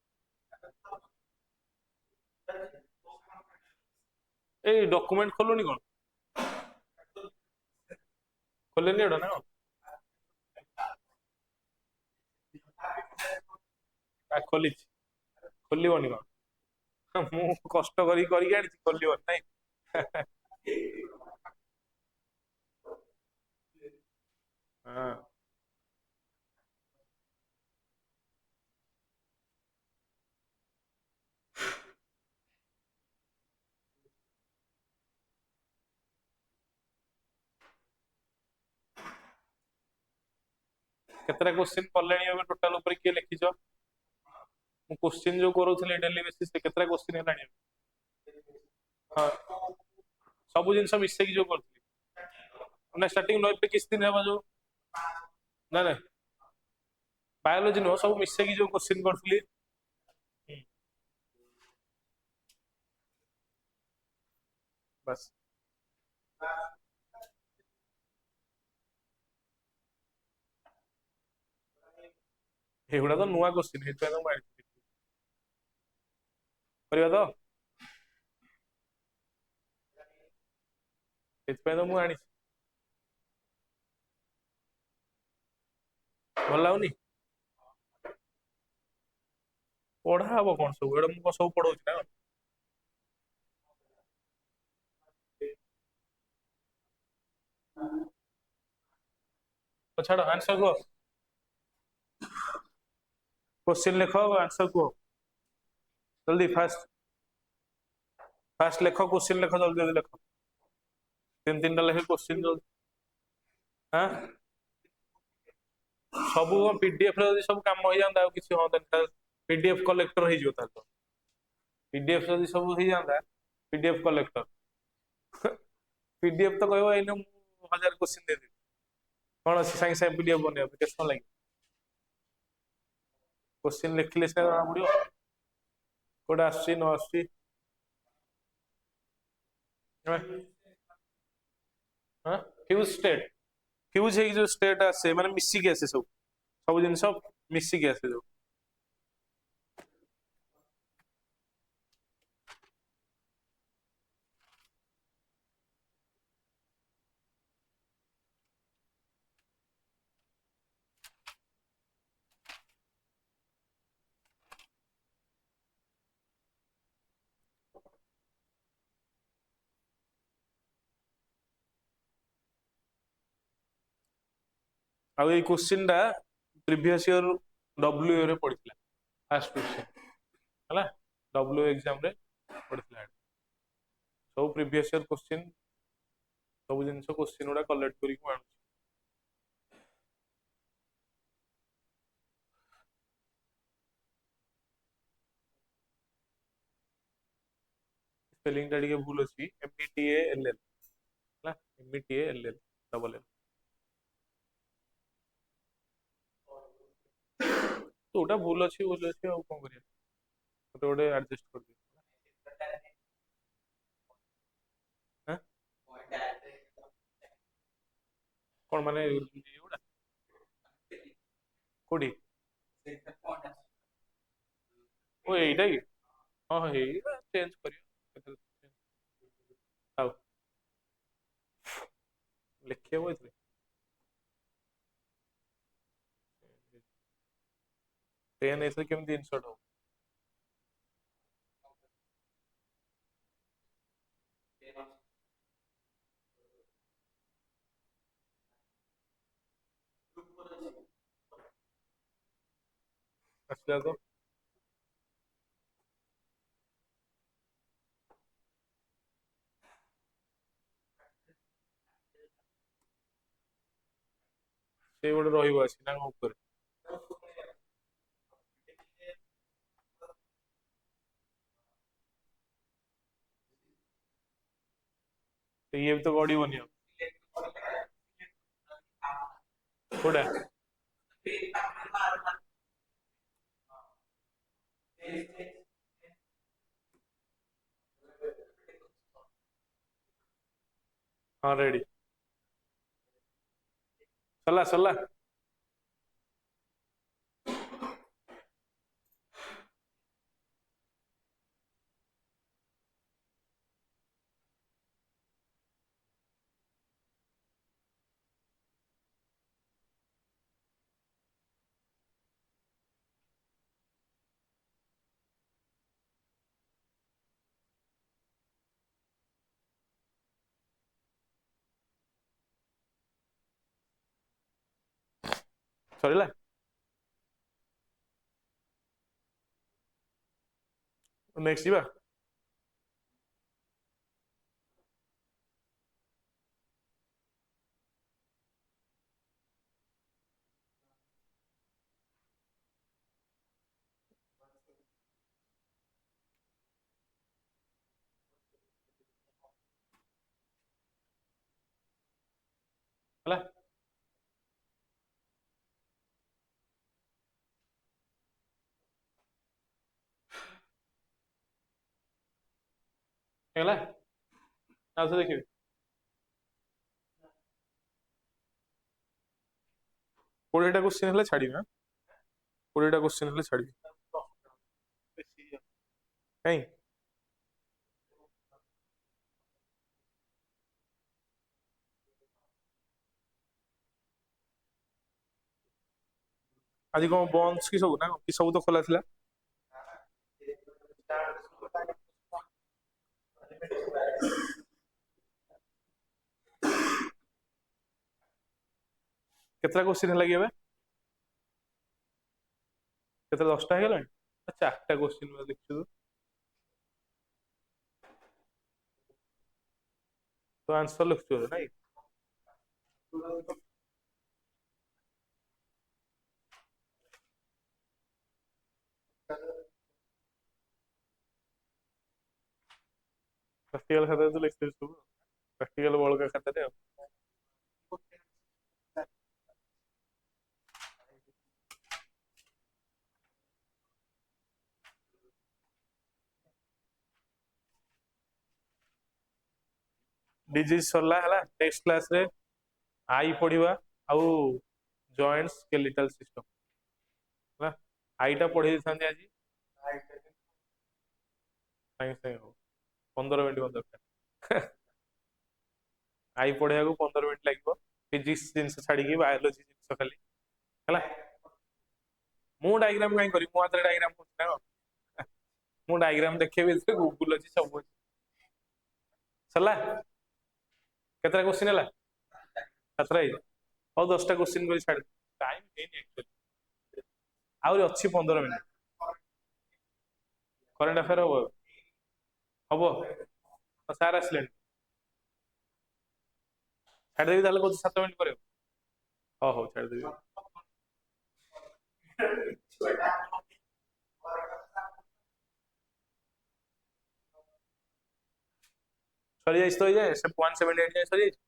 ए डॉक्यूमेंट खोलुनी कोन खोलेनी एडा ना खोली खोलबनी कौन मु कष्ट करी आनी खोलबनी नाଇଁ हाँ केतरा क्वेश्चन पल्लेनी ଏବେ टोटल ऊपर किए लिखिछ मु क्वेश्चन जो करूଥିଲି डेली बेसिस रे केतरा क्वेश्चन हेलानी हाँ सब जिन मिसेकी जो करଥିଲି ना स्टार्टिंग नो पे किस दिन हेबा जो ना ना बायोलॉजी नो सब मिसेकी जो क्वेश्चन करଥିଲି बस ଏଗୁଡା ତ ନୂଆ କ୍वेଶ୍ଚन ହେଇଥିପାଇଁ ତ ମୁଁ ଆଣିଥିଲି କରିବା ତ ସେଥିପାଇଁ ତ ମୁଁ ଆଣିଛି ଭଲ ଲାଗୁନି ପଢା ହବ କଣ ସବୁ ଏଇଟା ମୁଁ କଣ ସବୁ ପଢଉଛି ନା କଣ? ଛାଡ ଆନ୍ସର କୁହ क्वेश्चन लिख आंसर कुह जल्दी फास्ट लिख क्वेश्चन लिख जल्दी जल्दी लिख तीन तीन टा लिखे क्वेश्चन जल्दी हाँ ସବୁ पीडीएफ रे ଯଦି ସବୁ କାମ ହେଇଯାନ୍ତା ଆଉ କିଛି ହଅନ୍ତାନି पीडीएफ कलेक्टर ହେଇଯିବ ତାହେଲେ पीडीएफ ଯଦି ସବୁ ହେଇଯାନ୍ତା पीडीएफ कलेक्टर पीडीएफ तो कहबो एने ମୁଁ 1000 क्वेश्चन देदेବି कौन अच्छी साइंस पीडीएफ बनेଇବା କେତେ ସମୟ ଲାଗିବ क्वेश्चन लिखिले ସେ ଜଣା ପଡିବ କୋଉଟା ଆସୁଛି ନ ଆସୁଛି हाँ फ्यूज स्टेट फ्यूज ହେଇକି ଯୋଉ ଷ୍ଟେଟ ଆସେ ମାନେ ମିଶିକି ଆସେ ସବୁ ସବୁ ଜିନିଷ ମିଶିକି ଆସେ ଯୋଉ ଆଉ ଏଇ क्वेश्चन ଟା प्रीवियस ईयर डब्ल्यू रे पड़िଥିଲା फास्ट क्वेश्चन ହେଲା डब्ल्यू एग्जाम रे पड़िଥିଲା ସବୁ प्रीवियस ईयर क्वेश्चन ସବୁ ଜିନିଷ क्वेश्चन गुडा कलेक्ट करिक ମୁଁ ଆଣୁଛି स्पेलिंग ଟା ଟିକେ ଭୁଲ ଅଛି MBTALL ହେଲା MBTALL ଡबଲ ଏल ଯୋଉଟା ଭୁଲ ଅଛି ଆଉ କଣ କରିବା ଗୋଟେ ଗୋଟେ ଆଡଜଷ୍ଟ କରିଦିଅ ହାଁ କଣ ମାନେ ଏଗୁଡା କୋଉଠି ଓ ଏଇଟା କି ହଁ ହଁ ଏଇଟା ଚେଞ୍ଜ କରିବା ଆଉ ଲେଖିବାକୁ ଏଥିରେ ପେନ୍ ଏଥିରେ କେମିତି ଇନସର୍ଟ ହବ ଆସିଲା ତ ସେ ଗୋଟେ ରହିବ ଆସି ନା କଣ ଉପରେ ଇଏ ବି ତ ଗଡିବନି ଆଉ କୋଉଟା ହଁ ରେଡି ସରିଲା ସରିଲା ସରିଲା। ନେକ୍ସଟ ଯିବା। ହେଲା ହେଇଗଲା ଆଉ ଥରେ ଦେଖିବି। 20ଟା କ୍ୱେଶ୍ଚିନ୍ ହେଲେ ଛାଡ଼ିବି। 20ଟା କ୍ୱେଶ୍ଚିନ୍ ହେଲେ ଛାଡ଼ିବି। କାଇଁ ଆଜି କଣ ବନ୍ଦ କି ସବୁ ନା କି ସବୁ ତ ଖୋଲା ଥିଲା? କେତେଟା କ୍ୱେଶ୍ଚିନ୍ ହେଲା କି ଏବେ? କେତେ 10ଟା ହେଇଗଲାଣି? 4ଟା କ୍ୱେଶ୍ଚିନ୍ ଦେଖିଛୁ ତ ଆନ୍ସର ଲେଖୁଛୁ ନାଇଁ? ପ୍ରାକ୍ଟିକାଲ ଖାତାରେ ତ ଲେଖିଥିବୁ ସବୁ। ପ୍ରାକ୍ଟିକାଲ ବଳକା ଖାତାରେ ଆଉ। ଡିଜିଜ ସରିଲା ହେଲା। ନେକ୍ସଟ କ୍ଲାସ ରେ ଆଇ ପଢିବା ଆଉ ଜଏଣ୍ଟ ସ୍କେଲିଟାଲ ସିଷ୍ଟମ ହେଲା। ଆଇଟା ପଢେଇ ଦେଇଥାନ୍ତି ଆଜି ସାଙ୍ଗେ ସାଙ୍ଗେ ହବ। 15 ମିନିଟ୍ ଦରକାର। ଆଇ ପଢେଇବାକୁ 15 ମିନିଟ୍ ଲାଗିବ। ଫିଜିକ୍ସ ଜିନିଷ ଛାଡିକି ବାୟୋଲୋଜି ଜିନିଷ ଖାଲି ହେଲା। ମୁଁ ଡାଇଗ୍ରାମ କାଇଁ କରିବି? ମୋ ହାତରେ ଡାଇଗ୍ରାମ କରୁଛି ନା କଣ? ମୁଁ ଡାଇଗ୍ରାମ ଦେଖେଇବି, ଗୁଗୁଲ ଅଛି ସବୁ ଅଛି। ସରିଲା। କେତେଟା କ୍ୱେଶ୍ଚିନ୍ ହେଲା? 7ଟା ହେଇଛି। ହଉ 10ଟା କ୍ୱେଶ୍ଚିନ୍ କରି ଛାଡି ଟାଇମ ହେଇନି actually। ଆହୁରି ଅଛି 15 ମିନିଟ୍। କରେଣ୍ଟ ଆଫେୟାର ହବ ସାର୍ ଆସିଲେଣି। ଛାଡ଼ିଦେବି ତାହେଲେ କହୁଛି 7 ମିନିଟ୍ ପରେ। ହଉ ହଉ ଛାଡ଼ିଦେବି। ସରିଯାଇଛି ତ ଇଏ 178 ଯାଏ ସରିଯାଇଛି।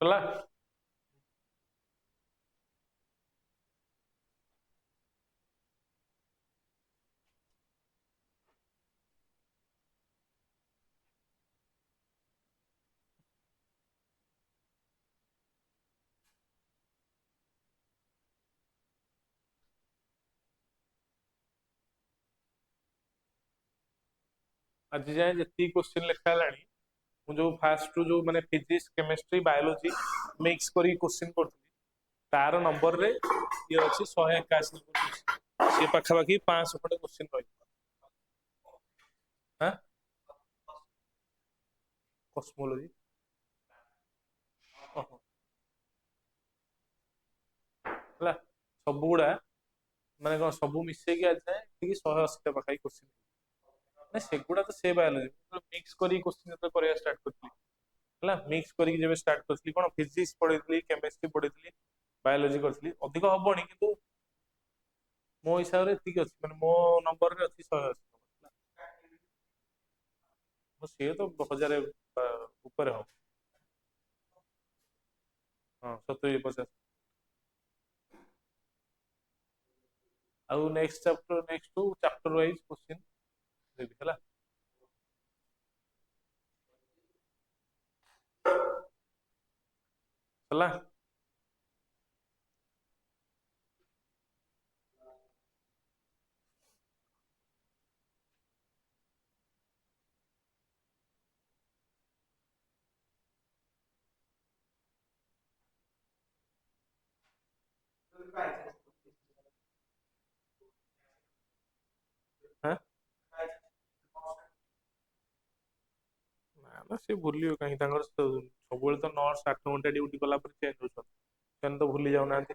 ହେଲା। ଆଜି ଯାଏ ଯେତିକି କ୍ୱେଶ୍ଚିନ୍ ଲେଖା ହେଲାଣି, ମୁଁ ଯୋଉ ଫାଷ୍ଟ ଯୋଉ ମାନେ ଫିଜିକ୍ସ କେମିଷ୍ଟ୍ରି ବାୟୋଲୋଜି ମିକ୍ସ କରିକି କ୍ୱେଶ୍ଚିନ୍ କରୁଥିଲି, ତାର ନମ୍ବରରେ ଇଏ ଅଛି 181 ନମ୍ବର। ସିଏ ପାଖାପାଖି 500 ଖଣ୍ଡେ କ୍ୱେଶ୍ଚିନ୍ ରହିବ। ହଁ କସ୍ମୋଲୋଜି ହେଲା। ସବୁଗୁଡା ମାନେ କଣ ସବୁ ମିଶେଇକି ଆଜି ଯାଏ ଠିକ 180ଟା ପାଖାପାଖି କ୍ୱେଶ୍ଚିନ୍। ନା ସେଗୁଡା ତ ସେ ବାୟୋଲୋଜି ମିକ୍ସ କରିକି କ୍ୱେଶ୍ଚିନ୍ ଯେତେବେଳେ କରିବା ଷ୍ଟାର୍ଟ କରିଥିଲି ହେଲା, ମିକ୍ସ କରିକି ଯେବେ ଷ୍ଟାର୍ଟ କରିଥିଲି, କଣ ଫିଜିକ୍ସ ପଢେଇଥିଲି, କେମିଷ୍ଟ୍ରି ପଢେଇଥିଲି, ବାୟୋଲୋଜି କରିଥିଲି, ଅଧିକ ହବନି କିନ୍ତୁ ମୋ ହିସାବରେ ଏତିକି ଅଛି, ମାନେ ମୋ ନମ୍ବରରେ ଅଛି 180। ସିଏ ତ 1000 ଉପରେ ହବ। ହଁ 70 50। ଆଉ next chapter next two chapter wise question देबी हला हला हां ना से भूलियो कहीं तांगर सबବେଳେ ତ ନର୍ସ 8 ଘଣ୍ଟା ଡ୍ୟୁଟି କଲା ପରେ ଚେଞ୍ଜ ହଉଛନ୍ତି ସେମାନେ ତ ଭୁଲି ଯାଉନାହାନ୍ତି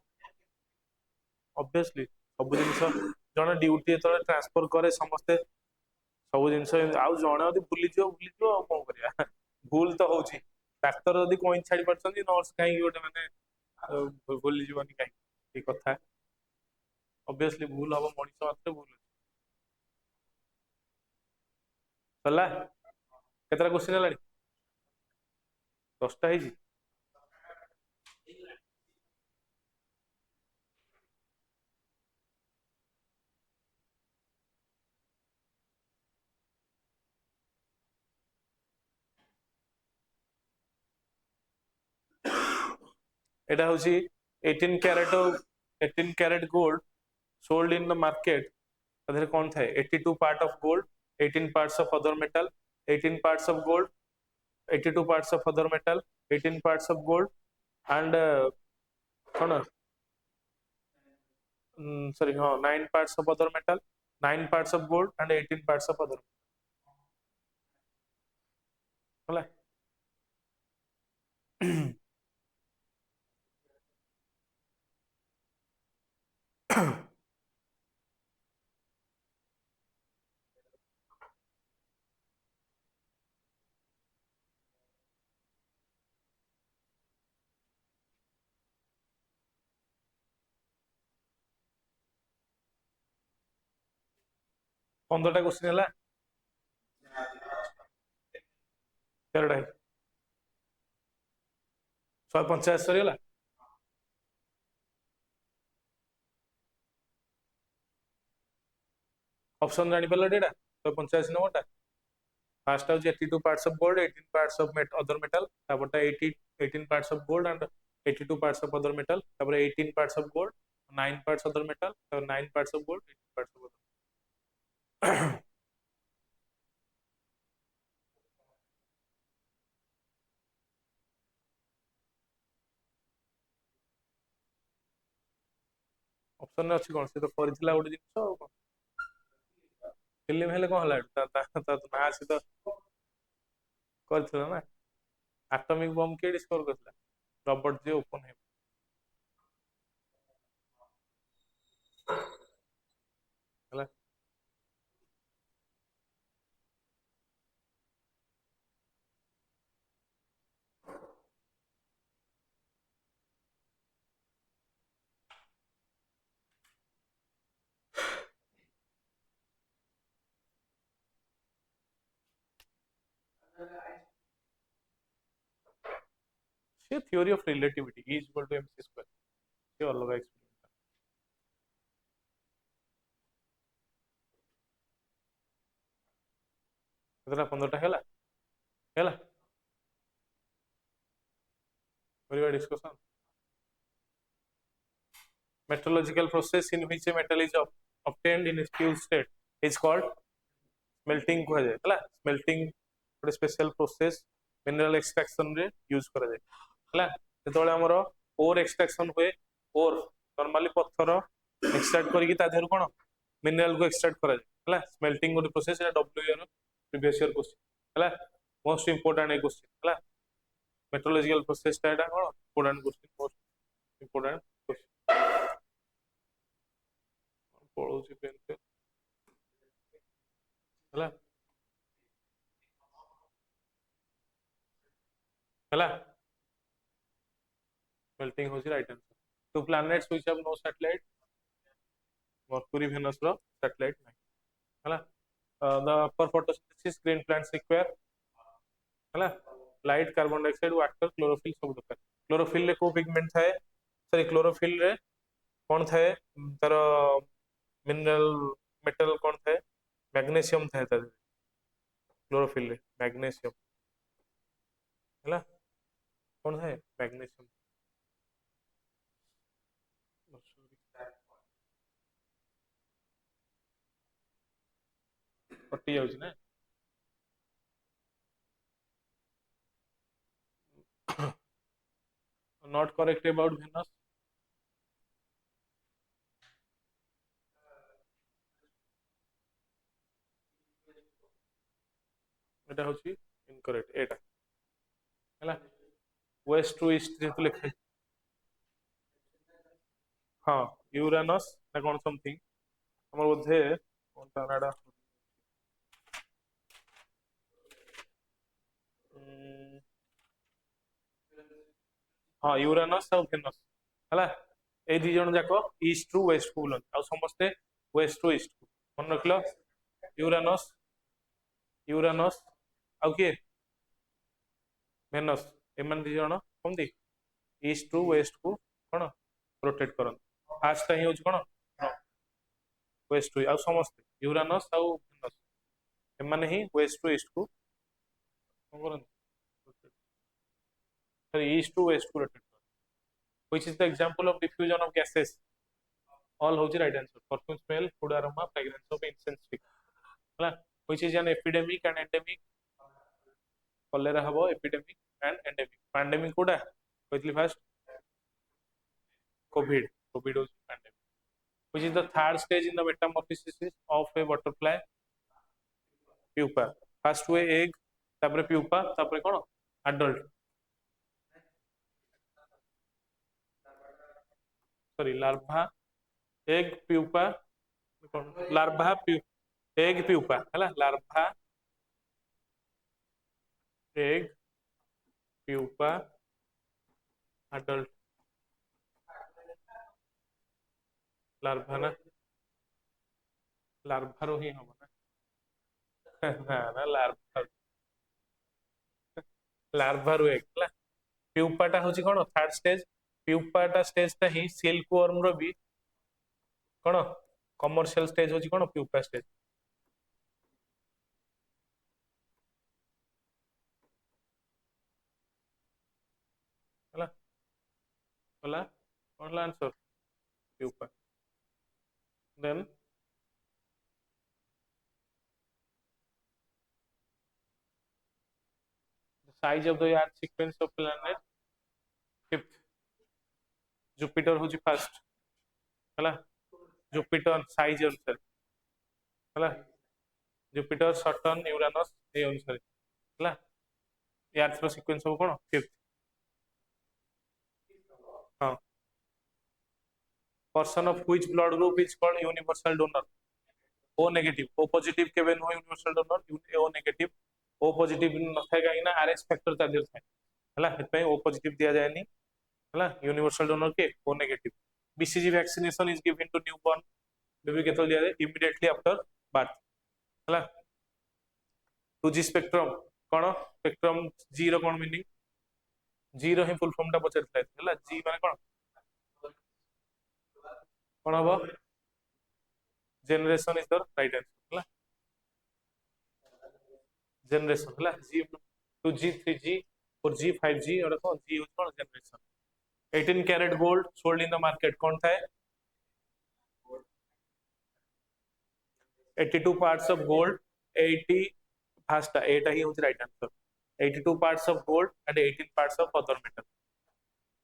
ଅବଭିୟसली ସବୁ ଜିନିଷ ଜଣେ ଡ୍ୟୁଟି ଯେତେବେଳେ ଟ୍ରାନ୍सଫର करे ସମସ୍ତେ ସବୁ ଜିନିଷ ଆଉ ଜଣେ ଯଦି ଭୁଲିଯିବ ଆଉ କଣ କରିବା ଭୁଲ ତ ହଉଛି ଡାକ୍ତର ଯଦି କଇଁ ଛାଡି ପାରୁଛନ୍ତି ନର୍ସ କାହିଁକି ଗୋଟେ ମାନେ ଭୁଲିଯିବନି କାହିଁକି ଏ କଥା ଅବଭିୟसली ଭୁଲ ହବ ମଣିଷ ମାତ୍ରେ ଭୁଲ ହେଲା କେତେଟା କ୍वेଶ୍चन ହେଲାଣି 10ଟା ହେଇଛି এটা হচ্ছে 18 carat 18 carat gold sold in the market তাদের কোন থাকে 82 part of gold 18 parts of other metal 18 parts of gold 82 parts of other metal 18 parts of gold and কোন sorry ହଁ 9 parts of other metal 9 parts of gold and 18 parts of other ହେଲା 15ଟା question ହେଲା 13ଟା 150 ସରିଗଲା option ଜାଣିପାରିଲ ଏଇଟା 185 ନମ୍ବରଟା First house 82 parts of gold, 18 parts of other metal. তারপরটা 18 parts of gold and 82 parts of other metal. তারপরে 18 parts of gold, 9 parts other metal. তারপর 9 parts of gold, 18 parts of other. ଅପସନରେ ଅଛି କଣ ସେ ତ କରିଥିଲା ଗୋଟେ ଜିନିଷ ଆଉ କଣ ଫିଲ୍ମ ହେଲେ କଣ ହେଲା ତା ନାଁ ସେ ତ କରିଥିଲା ନା ଆଟମିକ ବମ୍ କିଏ ଡିସ୍କଭର କରିଥିଲା ରବର୍ଟ ଜେ ଓପନ ହେଲା ସେ theory of relativity E equal to mc square ସେ ଅଲଗା ଏକ୍ସପେରିମେଣ୍ଟ କେତେଟା 15ଟା ହେଲା ହେଲା କରିବା discussion metrological process in which a metal is obtained in its pure state is called smelting କୁହାଯାଏ ହେଲା smelting ଗୋଟେ ସ୍ପେଶାଲ ପ୍ରୋସେସ ମିନେରାଲ ଏକ୍ସଟ୍ରାକ୍ସନ ରେ ୟୁଜ କରାଯାଏ ହେଲା ଯେତେବେଳେ ଆମର ଓର ଏକ୍ସଟ୍ରାକ୍ସନ ହୁଏ ଓର ନର୍ମାଲି ପଥର ଏକ୍ସଟ୍ରାକ୍ଟ କରିକି ତା ଦେହରୁ କଣ ମିନେରାଲ କୁ ଏକ୍ସଟ୍ରାକ୍ଟ କରାଯାଏ ହେଲା ସ୍ମେଲ୍ଟିଂ ଗୋଟେ ପ୍ରୋସେସ ଏଟା ଡବ୍ଲ୍ୟୁ ର ପ୍ରିଭିୟସ ଇୟର क्वेश्चन ହେଲା ମୋଷ୍ଟ ଇମ୍ପୋର୍ଟାଣ୍ଟ ଏ क्वेश्चन ହେଲା मेट्रोलॉजिकल प्रोसेस ଟା ଏଟା କଣ important question most important question ପଳଉଛି ପେନ୍ ହେଲା ହେଲା मेल्टिंग होची right answer two planets which have no satellite Mercury Venus रो सैटेलाइट नहीं ହେଲା the for photosynthesis green plants require ହେଲା light carbon dioxide water chlorophyll सब दरकार क्लोरोफिल रे को पिगमेंट थाए सॉरी क्लोरोफिल रे कौन थाए तार मिनरल मेटल कौन थे मैग्नेशियम थे क्लोरोफिल रे मैग्नेशियम है कौन थे मैग्नेशियम कटि जाउछि ना नॉट करेक्ट अबाउट वेनस एटा होछि इनकरेक्ट एटा हैला वेस्ट टू ईस्ट जेतु लिखा हाँ यूरानस ना कौन समथिंग हमर बोधे कौन ताराडा हाँ यूरानस और भेनस हैला ए दी जन जाक ईस्ट टू वेस्ट को बुलन आ समस्ते वेस्ट टू ईस्ट को मन रखलो यूरानस यूरानस आउ किए भेनस एमन दी जन कमदी ईस्ट टू वेस्ट को कौन रोटेट करन फास्ट ही होछ कौन वेस्ट टू आ समस्ते यूरानस आउ भेनस एमाने ही वेस्ट टू ईस्ट को कौन करन सॉरी ईस्ट टू वेस्ट को rotate which is the example of diffusion of gases all होची right answer perfume smell food aroma fragrance of incense stick ହେଲା which is an epidemic and endemic cholera हबो epidemic and endemic pandemic कोडा कहतली first covid होची pandemic which is the third stage in the metamorphosis of a butterfly pupa first हुए egg तापरे pupa तापरे कोन adult sorry larva egg pupa larva egg pupa है larva egg pupa adult larva ना larva रो ही हम ना ना larva रो egg है pupa टा होची कोन थर्ड स्टेज pupa टा स्टेज टा ही सिल्क वर्म रो भी कोन कमर्शियल स्टेज होची कोन pupa स्टेज है होला कौन answer pupa then the size of the earth sequence of planet fifth Jupiter होची फर्स्ट है जुपिटर साइज अनुसार है जुपिटर सटर्न यूरानस ए अनुसार है यार रो सीक्वेंस हो कोन फिफ्थ हां person of which blood group is called universal donor O negative O positive केबे no universal donor O negative O positive न थाए काई ना आरएस फैक्टर तादिर थाए हला हेतै ओ पॉजिटिव दिया जाय नी हला यूनिवर्सल डोनर के O negative BCG vaccination is given to newborn baby केतो दिया जाय इमीडिएटली आफ्टर बर्थ हला 2G स्पेक्ट्रम कोन स्पेक्ट्रम जी रो कोन मीनिंग जी रो ही फुल फॉर्म टा पचरतै हला जी माने कोन कोन हबो generation is the right answer हला जनरेशन हला G 2G 3G 4G 5G और कोन जी होच कोन generation 18 carat gold sold in the market कौन था 82 पार्ट्स ऑफ गोल्ड 80 फास्ट एटा ही होची right answer 82 parts of gold and 18 parts of other metal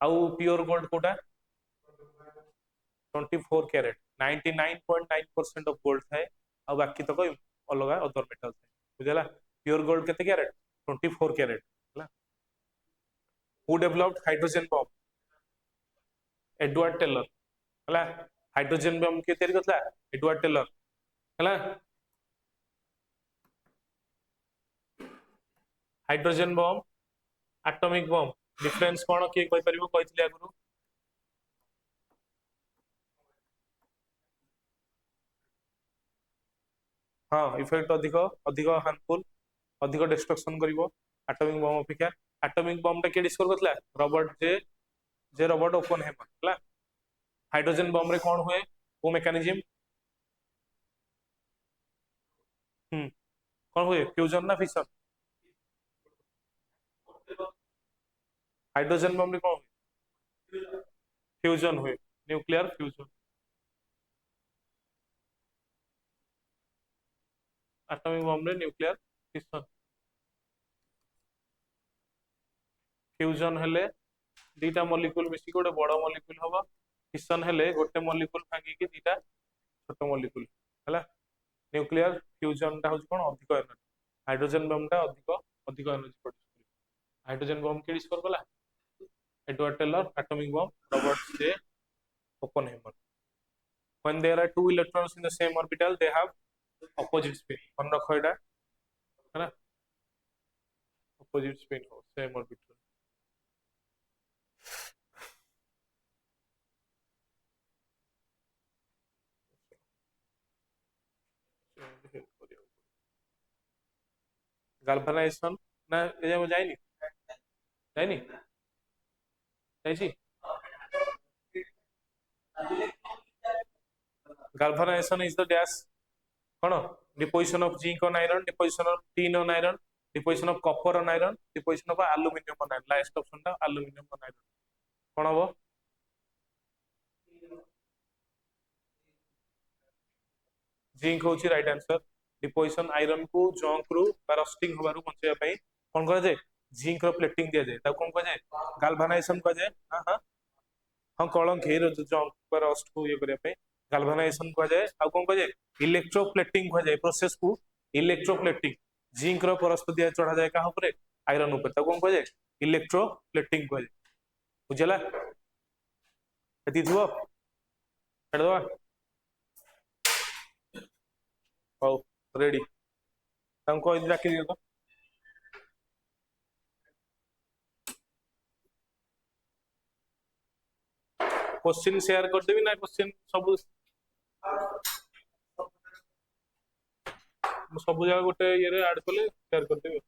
आउ प्योर गोल्ड कोटा 24 कैरेट 99.9% ऑफ गोल्ड थाए आ बाकी तक अलग अदर मेटल थाए बुझला प्योर गोल्ड केते कैरेट 24 कैरेट हला who developed hydrogen bomb Edward Teller हला हाइड्रोजन बम के तैयारी करथला एडवर्ड टेलर हला hydrogen bomb atomic bomb difference कोन के कहि परिबो कहितले आगुरु हाँ इफेक्ट अधिक अधिक हार्मफुल अधिक डिस्ट्रक्शन करिवो एटॉमिक बम अपेक्षा एटॉमिक बम टा के डिस्कवर करथला रॉबर्ट जे जे रॉबर्ट ओपनहेमर हला हाइड्रोजन बम रे कोन हुए वो मेकानिज्म कौन हुए फ्यूजन ना फिशन हाइड्रोजन बम रे कौन फ्यूजन हुए न्यूक्लियर फ्यूजन एटॉमिक बम रे न्यूक्लियर फिशन फ्यूजन हेले दीटा मॉलिक्यूल मिसी गोटे बड़ मॉलिक्यूल हबो फिशन हेले गोटे मॉलिक्यूल भांगी की दीटा छोट मॉलिक्यूल हैला न्यूक्लियर फ्यूजन टा होची कोन अधिक एनर्जी हाइड्रोजन बम टा अधिक अधिक एनर्जी प्रोड्यूस करे हाइड्रोजन बम के डिस्कवर कला Edward Teller atomic bomb Robert J Oppenheimer when there are two electrons in the same orbital they have opposite spin मन रखो एटा है ना opposite spin हो same orbital galvanization ना ये वो जाइनी जाइनी जाइছি galvanization is the dash कौन deposition of zinc on iron deposition of tin on iron deposition of copper on iron deposition of aluminum on iron last option टा aluminum on iron कौन हबो zinc होची right answer deposition iron को junk रु rusting होबारु बंचेया पई कोन करा जाय zinc रो plating दिया जाय ता कोन करा जाय गाल्वानाइजेशन करा जाय हां हां हम कलंक हे जंक पर रस्ट को ये करिया पई गाल्वानाइजेशन करा जाय आ कोन करा जाय इलेक्ट्रोप्लेटिंग करा जाय प्रोसेस को इलेक्ट्रोप्लेटिंग जिंक रो परस्त दिया चढ़ा जाय का ऊपर आयरन ऊपर ता कोन करा जाय इलेक्ट्रोप्लेटिंग करा जाय बुझला एती दुआ छड़ दवा हो रेडी हमको इधर रख दियो तो क्वेश्चन शेयर कर देबी ना क्वेश्चन सब सब जगह गोटे ये ऐड कले शेयर कर देबी